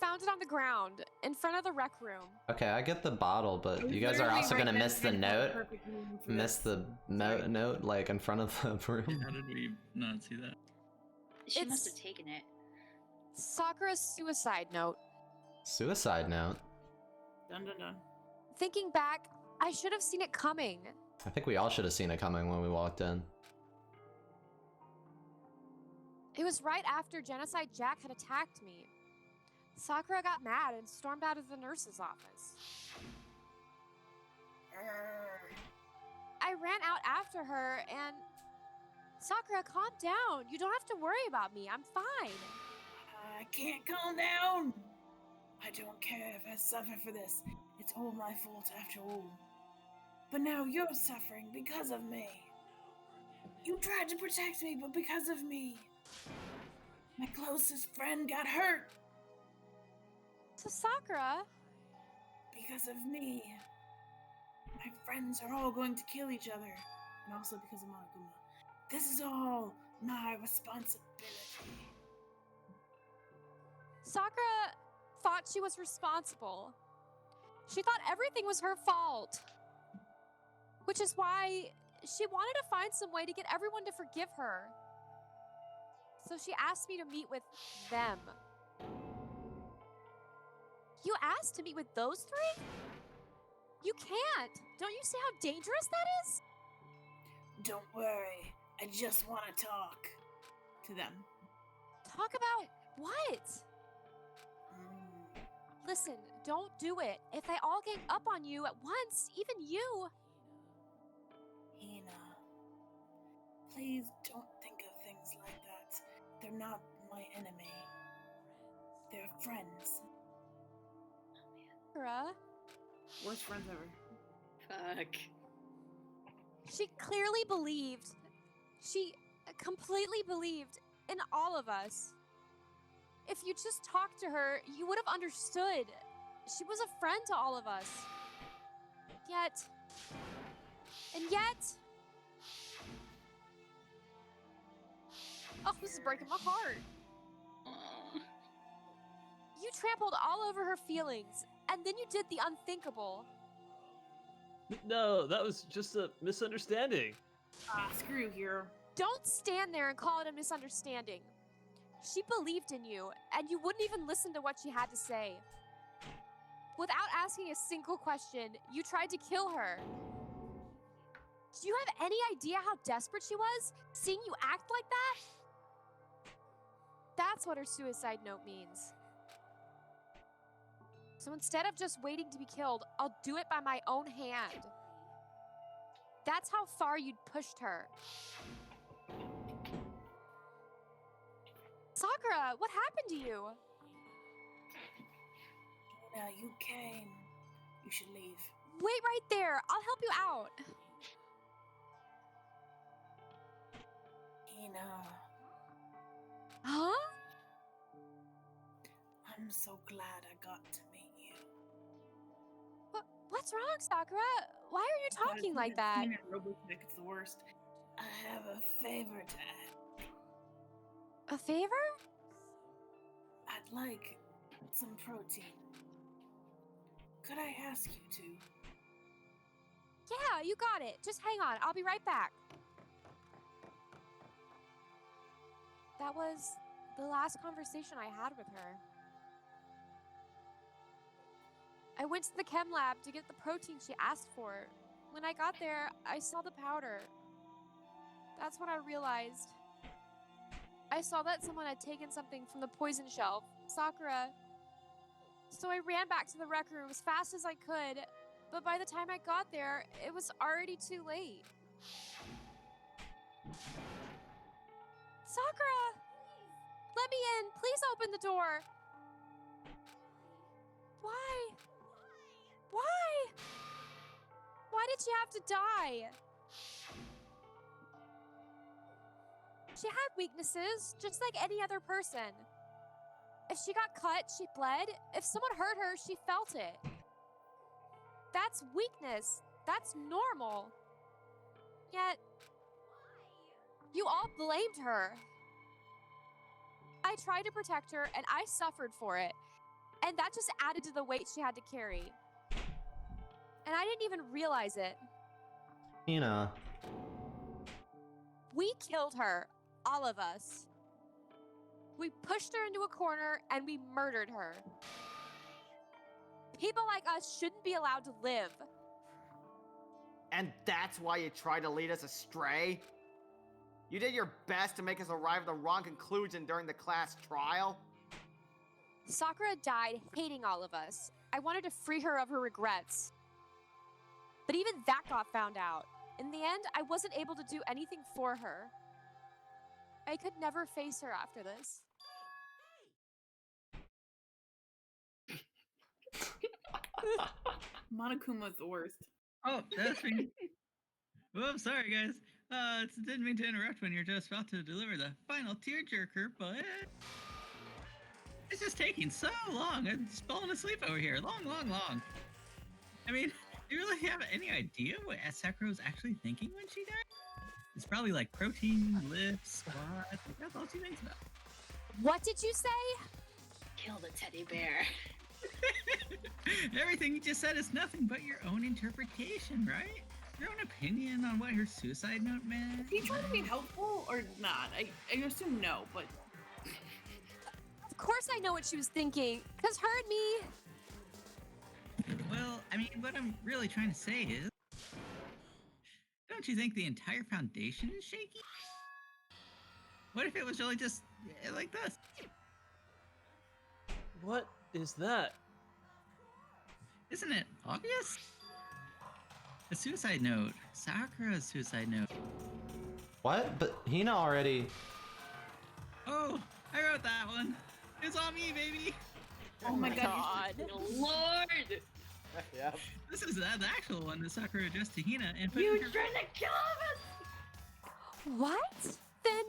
Found it on the ground in front of the rec room. okay. I get the bottle, but you guys are Literally also right gonna there, miss the and note. perfect room for Miss this. the note like in front of the room. How did we not see that? She must It's- have taken it. Sakura's suicide note. Suicide note. Dun dun dun. Thinking back, I should have seen it coming. I think we all should have seen it coming when we walked in. It was right after Genocide Jack had attacked me. Sakura got mad and stormed out of the nurse's office. I ran out after her and... Sakura, calm down. You don't have to worry about me. I'm fine. I can't calm down. I don't care if I suffer for this. It's all my fault after all. But now you're suffering because of me. You tried to protect me, but because of me. My closest friend got hurt So Sakura, because of me. My friends are all going to kill each other. And also because of Monokuma. This is all my responsibility. Sakura thought she was responsible. She thought everything was her fault. Which is why she wanted to find some way to get everyone to forgive her. So she asked me to meet with them. You asked to meet with those three? You can't. Don't you see how dangerous that is? Don't worry. I just want to talk to them. Talk about what? Listen, don't do it. If they all gang up on you at once, even you. Hina, please don't think of things like that. They're not my enemy. They're friends. Sakura, Worst friends ever. Fuck. she clearly believed. She completely believed in all of us. If you just talked to her, you would have understood. She was a friend to all of us. Yet... Oh, this is breaking my heart. You trampled all over her feelings, and then you did the unthinkable. No, that was just a misunderstanding. Ah, screw you, Hero. Don't stand there and call it a misunderstanding. She believed in you, and you wouldn't even listen to what she had to say. Without asking a single question, you tried to kill her. Do you have any idea how desperate she was, seeing you act like that? That's what her suicide note means. So instead of just waiting to be killed, I'll do it by my own hand. That's how far you'd pushed her. Sakura, what happened to you? Now you came. You should leave. Wait right there. I'll help you out. Hina, Huh? I'm so glad I got to meet you. What's wrong, Sakura? Why are you talking like that? Hina Robotech, it's the worst. I have a favor to ask. A favor? I'd like some protein. Could I ask you to? Yeah, you got it. Just hang on. I'll be right back. That was the last conversation I had with her. I went to the chem lab to get the protein she asked for. When I got there, I saw the powder. That's when I realized. I saw that someone had taken something from the poison shelf, Sakura. So I ran back to the rec room as fast as I could, but by the time I got there, it was already too late. Sakura! Let me in! Please open the door! Why? Why? Why did she have to die? She had weaknesses, just like any other person. If she got cut, she bled. If someone hurt her, she felt it. That's weakness. That's normal. Yet, you all blamed her. I tried to protect her, and I suffered for it. And that just added to the weight she had to carry. And I didn't even realize it. Hina. We killed her, all of us. We pushed her into a corner and we murdered her. People like us shouldn't be allowed to live. And that's why you tried to lead us astray? You did your best to make us arrive at the wrong conclusion during the class trial? Sakura died hating all of us. I wanted to free her of her regrets. But even that got found out. In the end, I wasn't able to do anything for her. I could never face her after this. Monokuma's the worst. Oh, that's me. Whoops, sorry guys. Didn't mean to interrupt when you're just about to deliver the final tearjerker, but it's just taking so long. I'm just falling asleep over here. Long. I mean, do you really have any idea what Sakura was actually thinking when she died? It's probably like protein, lifts, squats. That's all she thinks about. What did you say? Kill the teddy bear. Everything you just said is nothing but your own interpretation, right? Your own opinion on what her suicide note meant. Is he trying to be helpful or not? I assume no, but... Of course I know what she was thinking, because her and me... Well, I mean, what I'm really trying to say is... Don't you think the entire foundation is shaky? What if it was really just like this? What is that? Isn't it obvious? A suicide note. Sakura's suicide note. What? But Hina already... Oh, I wrote that one. It's on me, baby. Oh my god. Lord! Yep. This is the actual one that Sakura addressed to Hina and put You in her... trying to kill us! What? Then...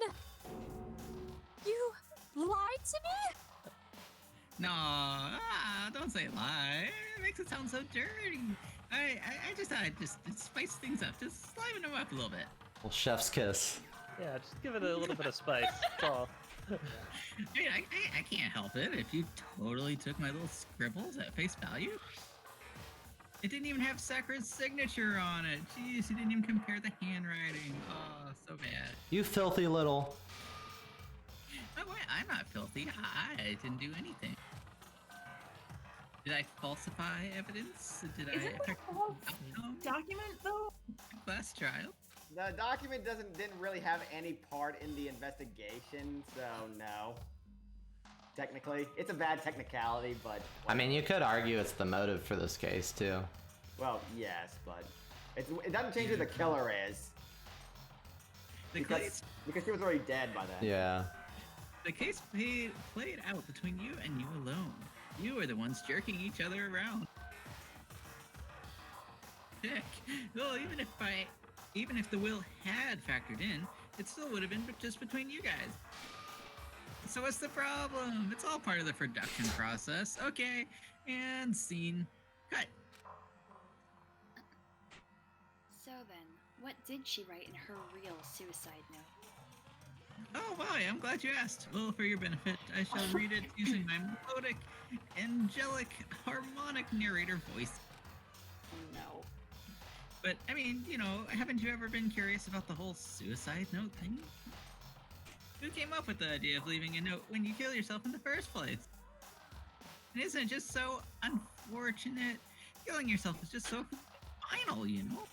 You lied to me? No, don't say lie. It makes it sound so dirty. I just thought I'd just spice things up, just liven them up a little bit. Well, chef's kiss. Yeah, just give it a little bit of spice. That's all. I mean, I can't help it if you totally took my little scribbles at face value. It didn't even have Sakura's signature on it. Jeez, you didn't even compare the handwriting. Oh, so bad. You filthy little. Oh, wait, I'm not filthy. I didn't do anything. Did I falsify evidence? Did Isn't I the false document though? class trial? The document didn't really have any part in the investigation, so no. Technically, it's a bad technicality, but I mean, you could argue it's the motive for this case too. well, yes, but it doesn't change who the killer is because she was already dead by then. Yeah. The case played out between you and you alone. You are the ones jerking each other around. Heck, well, even if the will had factored in, it still would have been just between you guys. So what's the problem? It's all part of the production process. Okay, and scene. Cut. So then, what did she write in her real suicide note? Oh, wow, I'm glad you asked. Well, for your benefit, I shall read it using my melodic, angelic, harmonic narrator voice. No. But, I mean, you know, haven't you ever been curious about the whole suicide note thing? Who came up with the idea of leaving a note when you kill yourself in the first place? And isn't it just so unfortunate? Killing yourself is just so final, you know?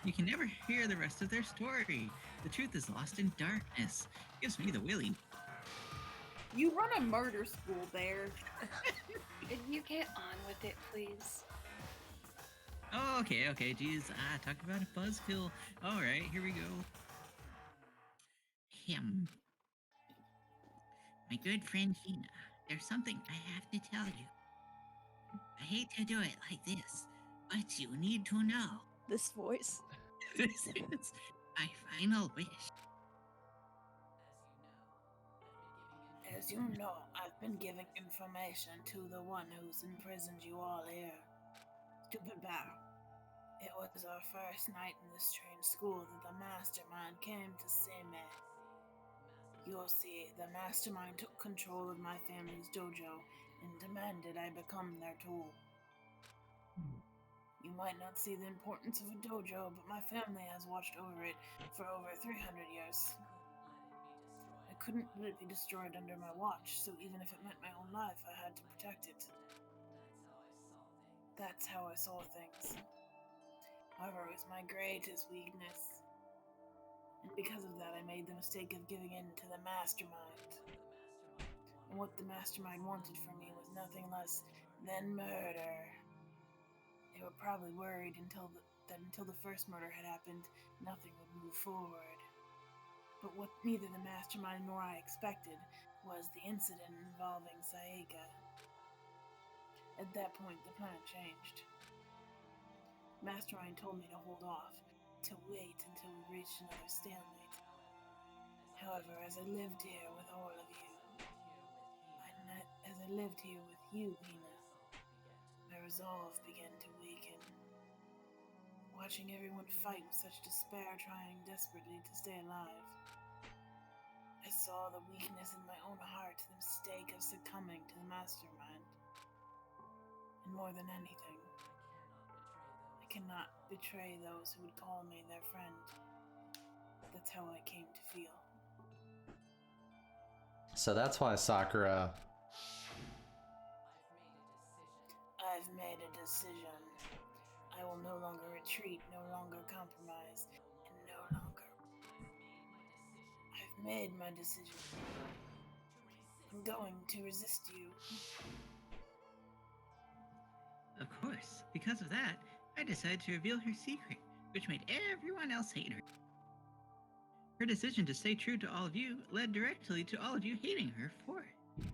You can never hear the rest of their story. The truth is lost in darkness. Gives me the willy. You run a murder school, Bear. Could you get on with it, please? Oh, okay, geez. Talk about a buzzkill. Alright, here we go. My good friend Gina, there's something I have to tell you. I hate to do it like this, but you need to know. This voice. This is my final wish. As you know, I've been giving information to the one who's imprisoned you all here. Stupid Bear. It was our first night in this strange school that the mastermind came to see me. You'll see, the mastermind took control of my family's dojo and demanded I become their tool. You might not see the importance of a dojo, but my family has watched over it for over 300 years. I couldn't let it be destroyed under my watch, so even if it meant my own life, I had to protect it. That's how I saw things. However, it was my greatest weakness. And because of that, I made the mistake of giving in to the mastermind. And what the mastermind wanted from me was nothing less than murder. They were probably worried that until the first murder had happened, nothing would move forward. But what neither the mastermind nor I expected was the incident involving Saika. At that point, the plan changed. Mastermind told me to hold off, to wait until we reached another stalemate. However, as I lived here with all of you, Hina, my resolve began to weaken. Watching everyone fight with such despair, trying desperately to stay alive. I saw the weakness in my own heart, the mistake of succumbing to the mastermind. And more than anything, I cannot betray those who would call me their friend. That's how I came to feel. So that's why Sakura. I've made a decision. I will no longer retreat, no longer compromise, and no longer. I've made my decision. I'm going to resist you. Of course, because of that, I decided to reveal her secret, which made everyone else hate her. Her decision to stay true to all of you led directly to all of you hating her for it.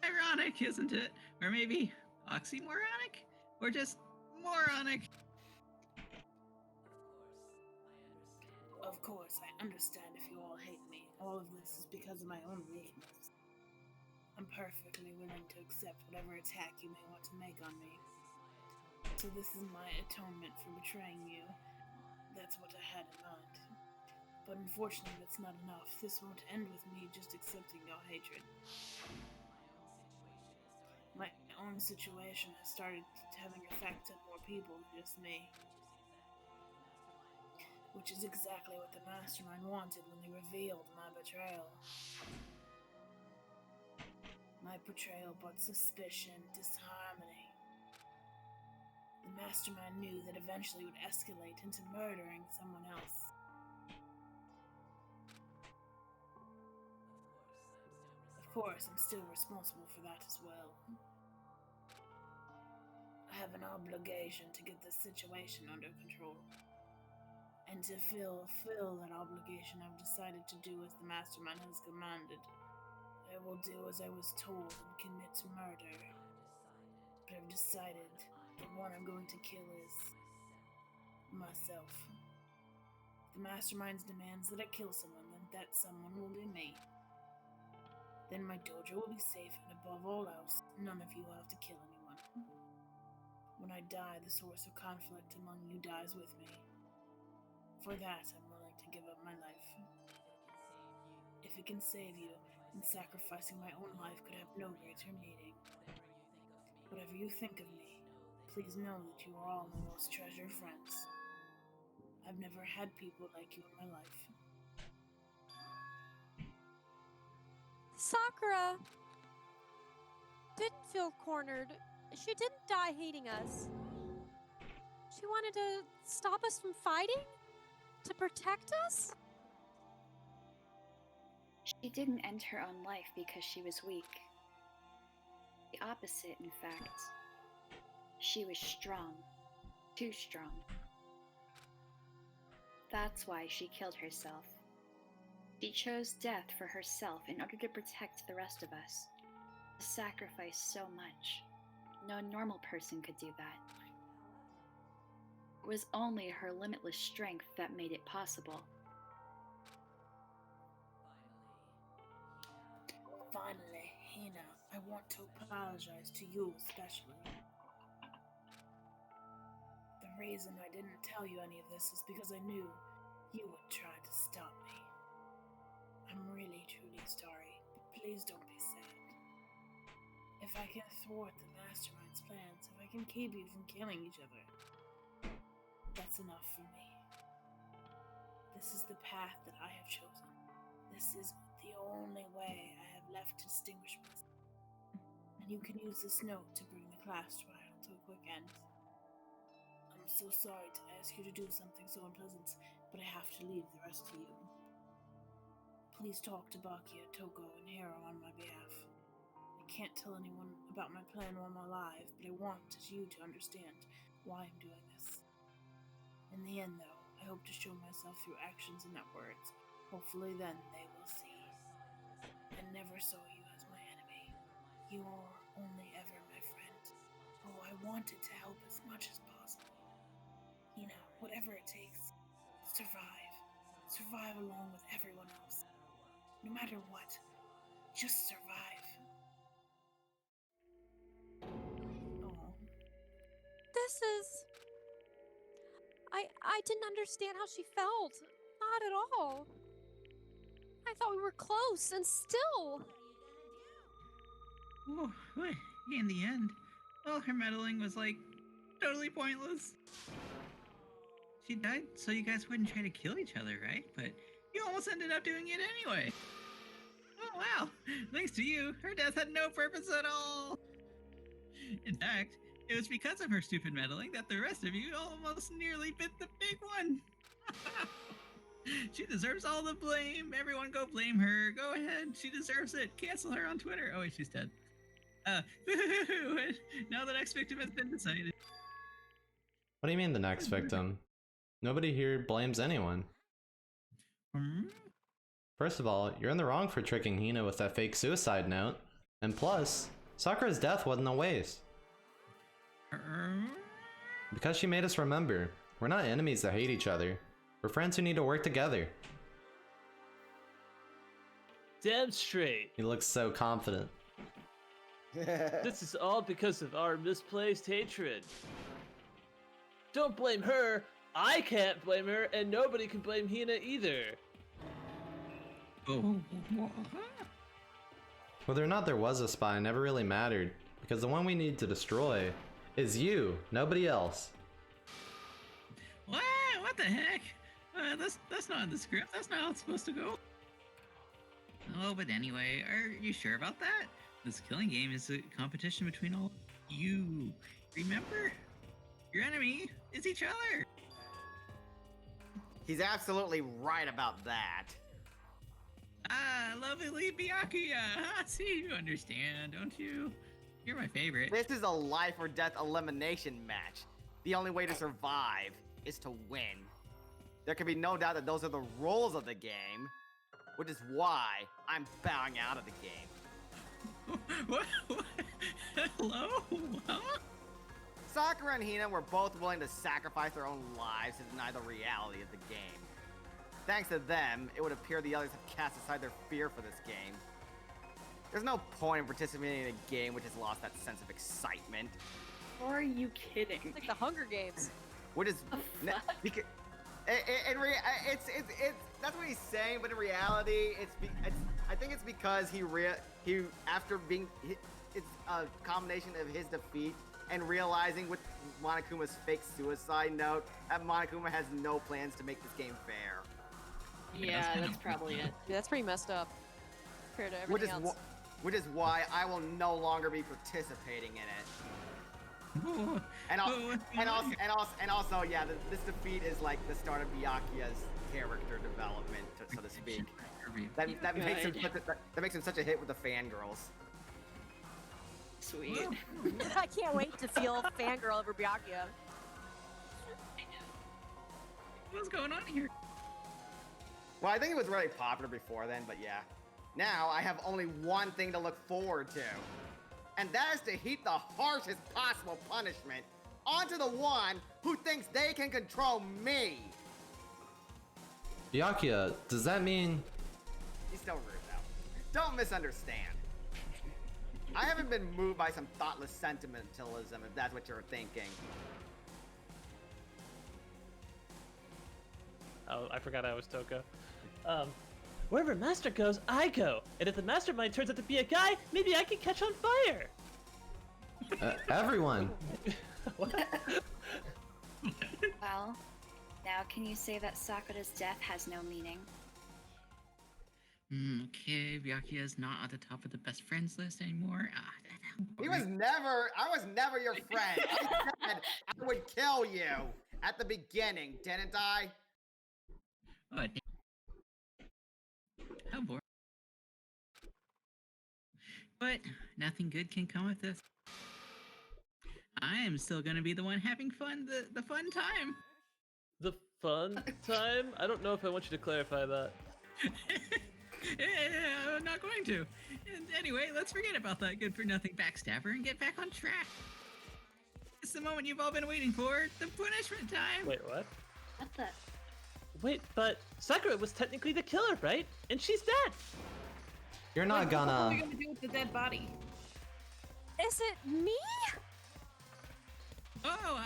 Ironic, isn't it? Or maybe oxymoronic? Or just moronic? Of course, I understand if you all hate me. All of this is because of my own weakness. I'm perfectly willing to accept whatever attack you may want to make on me. So this is my atonement for betraying you. That's what I had in mind. But unfortunately, that's not enough. This won't end with me just accepting your hatred. My own situation has started having effect on more people than just me. Which is exactly what the Mastermind wanted when they revealed my betrayal. My betrayal brought suspicion, disharmony. The Mastermind knew that eventually it would escalate into murdering someone else. Of course, I'm still responsible for that as well. I have an obligation to get this situation under control. And to fulfill that obligation, I've decided to do as the Mastermind has commanded. I will do as I was told and commit murder. But I've decided the one I'm going to kill is myself. If the Mastermind demands that I kill someone, then that someone will be me. Then my dojo will be safe, and above all else, none of you will have to kill anyone. When I die, the source of conflict among you dies with me. For that, I'm willing to give up my life. If it can save you, then sacrificing my own life could have no greater meaning. Whatever you think of me, please know that you are all my most treasured friends. I've never had people like you in my life. Sakura didn't feel cornered. She didn't die hating us. She wanted to stop us from fighting? To protect us? She didn't end her own life because she was weak. The opposite, in fact. She was strong. Too strong. That's why she killed herself. She chose death for herself in order to protect the rest of us. To sacrifice so much. No normal person could do that. It was only her limitless strength that made it possible. Finally, Hina, I want to apologize to you especially. The reason I didn't tell you any of this is because I knew you would try to stop me. I'm really, truly sorry, but please don't be sad. If I can thwart the Mastermind's plans, if I can keep you from killing each other, that's enough for me. This is the path that I have chosen. This is the only way I have left to distinguish myself. And you can use this note to bring the class trial to a quick end. I'm so sorry to ask you to do something so unpleasant, but I have to leave the rest to you. Please talk to Bakia, Toko, and Hero on my behalf. I can't tell anyone about my plan while I'm alive, but I want you to understand why I'm doing this. In the end, though, I hope to show myself through actions and not words. Hopefully then they will see. I never saw you as my enemy. You are only ever my friend. Oh, I wanted to help as much as possible. You know, whatever it takes. Survive. Survive along with everyone else. No matter what. Just survive. Oh. This is... I didn't understand how she felt. Not at all. I thought we were close, and still... Oh, in the end, well, her meddling was like totally pointless. She died so you guys wouldn't try to kill each other, right? But you almost ended up doing it anyway. Oh wow, thanks to you, her death had no purpose at all. In fact, it was because of her stupid meddling that the rest of you almost nearly bit the big one. She deserves all the blame. Everyone go blame her. Go ahead. She deserves it. Cancel her on Twitter. Oh wait, she's dead. Now the next victim has been decided. What do you mean the next victim? Nobody here blames anyone. First of all, you're in the wrong for tricking Hina with that fake suicide note. And plus, Sakura's death wasn't a waste. Because she made us remember, we're not enemies that hate each other. We're friends who need to work together. Damn straight. He looks so confident. This is all because of our misplaced hatred. Don't blame her. I can't blame her, and nobody can blame Hina either. Whether or not there was a spy never really mattered, because the one we need to destroy is you, nobody else. What? What the heck? That's not in the script. That's not how it's supposed to go. Oh, but anyway, are you sure about that? This killing game is a competition between all you. Remember? Your enemy is each other. He's absolutely right about that. Ah, lovely Byakuya. See, you understand, don't you? You're my favorite. This is a life or death elimination match. The only way to survive is to win. There can be no doubt that those are the rules of the game, which is why I'm bowing out of the game. What? Hello? Huh? Sakura and Hina were both willing to sacrifice their own lives to deny the reality of the game. Thanks to them, it would appear the others have cast aside their fear for this game. There's no point in participating in a game which has lost that sense of excitement. Or are you kidding? Like the Hunger Games. Which is because that's what he's saying, but in reality, I think it's because he after being it's a combination of his defeat and realizing with Monokuma's fake suicide note that Monokuma has no plans to make this game fair. Yeah, that's probably it. Yeah, that's pretty messed up compared to everything else. Which is why I will no longer be participating in it. And also, yeah, this defeat is like the start of Byakuya's character development, so to speak. That makes him such a hit with the fangirls. Sweet. I can't wait to feel fangirl over Byakuya. What's going on here? Well, I think it was really popular before then, but yeah. Now I have only one thing to look forward to, and that is to heap the harshest possible punishment onto the one who thinks they can control me. Byakuya, does that mean... He's still rude though. Don't misunderstand. I haven't been moved by some thoughtless sentimentalism, if that's what you're thinking. Oh, I forgot I was Toko. Wherever Master goes, I go. And if the Mastermind turns out to be a guy, maybe I can catch on fire. Everyone. What? Well, now can you say that Sakura's death has no meaning? Okay, Byakuya is not at the top of the best friends list anymore. I was never your friend. I said I would kill you at the beginning, didn't I? Oh, how boring. But nothing good can come of this. I am still gonna be the one having fun, the fun time. The fun time? I don't know if I want you to clarify that. I'm not going to. And anyway, let's forget about that good-for-nothing backstabber and get back on track. It's the moment you've all been waiting for, the punishment time. Wait, what? What the? Wait, but Sakura was technically the killer, right? And she's dead! You're not What gonna... are we gonna do with the dead body? Is it me? Oh,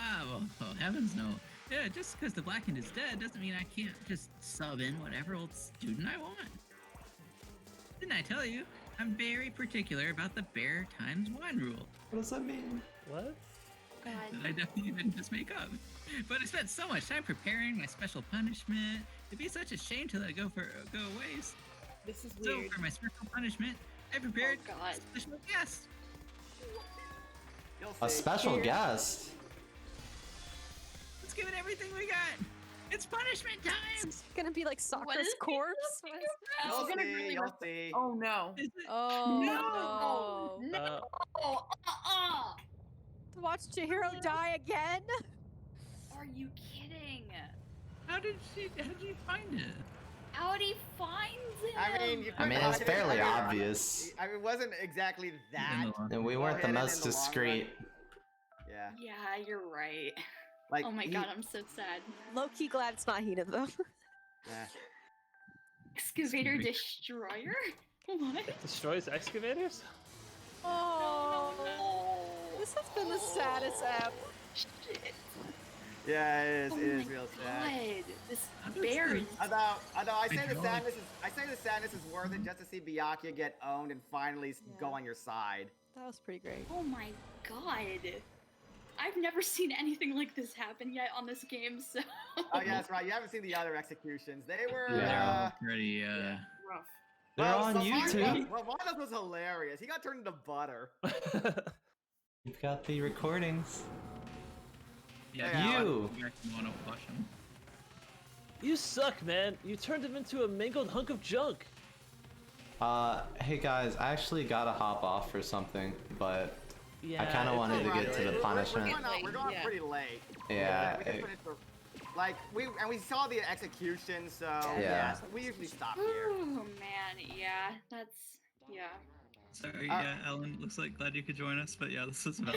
heavens no. Yeah, just because the Blackened is dead doesn't mean I can't just sub in whatever old student I want. Didn't I tell you? I'm very particular about the bear times one rule. What does that mean? What? God. That I definitely didn't just make up. But I spent so much time preparing my special punishment. It'd be such a shame to let it go waste. This is So weird. for my special punishment, I prepared Oh, God. a special guest. You'll A see. special guest? Let's give it everything we got. It's punishment time. It's gonna be like Sakura's is corpse. You'll It's gonna see. really You'll mess- see. Oh no. Is it- Oh no. Uh, To watch Chihiro die again? Are you kidding? How did you find it? How'd he find him? I mean, you I mean, couldn't it's find it. fairly I mean, obvious. I mean, it wasn't exactly that. And we weren't the hidden in most the long run. discreet. Yeah. Yeah, you're right. Like. Oh my he- god, I'm so sad. Low key glad it's not Hina though. Yeah. Excavator Scary. destroyer? What? destroys excavators? Oh, no. this has been the saddest app. Shit. Yeah, it is. Oh It is my real sad. God, this How does bear the- is Although I say the God. sadness is worth it just to see Byakuya get owned and finally go Yeah. on your side. That was pretty great. Oh my God. I've never seen anything like this happen yet on this game, so. Oh yeah, that's right. You haven't seen the other executions. They were. Yeah. They're all pretty. Rough. They're on YouTube. Vavanda's was hilarious. He got turned into butter. You've got the recordings. Yeah, Hey, You. want to watch them. You suck, man. You turned him into a mangled hunk of junk. Hey guys, I actually gotta hop off for something, but Yeah. I kind of it's wanted to alright. get to the punishment. We're going Yeah. pretty late. Yeah, We can it- finish the, like we saw the execution, so Yeah. we usually stop here. Oh man, yeah, that's yeah. Sorry, yeah, Alan. Looks like glad you could join us, but yeah, this is about.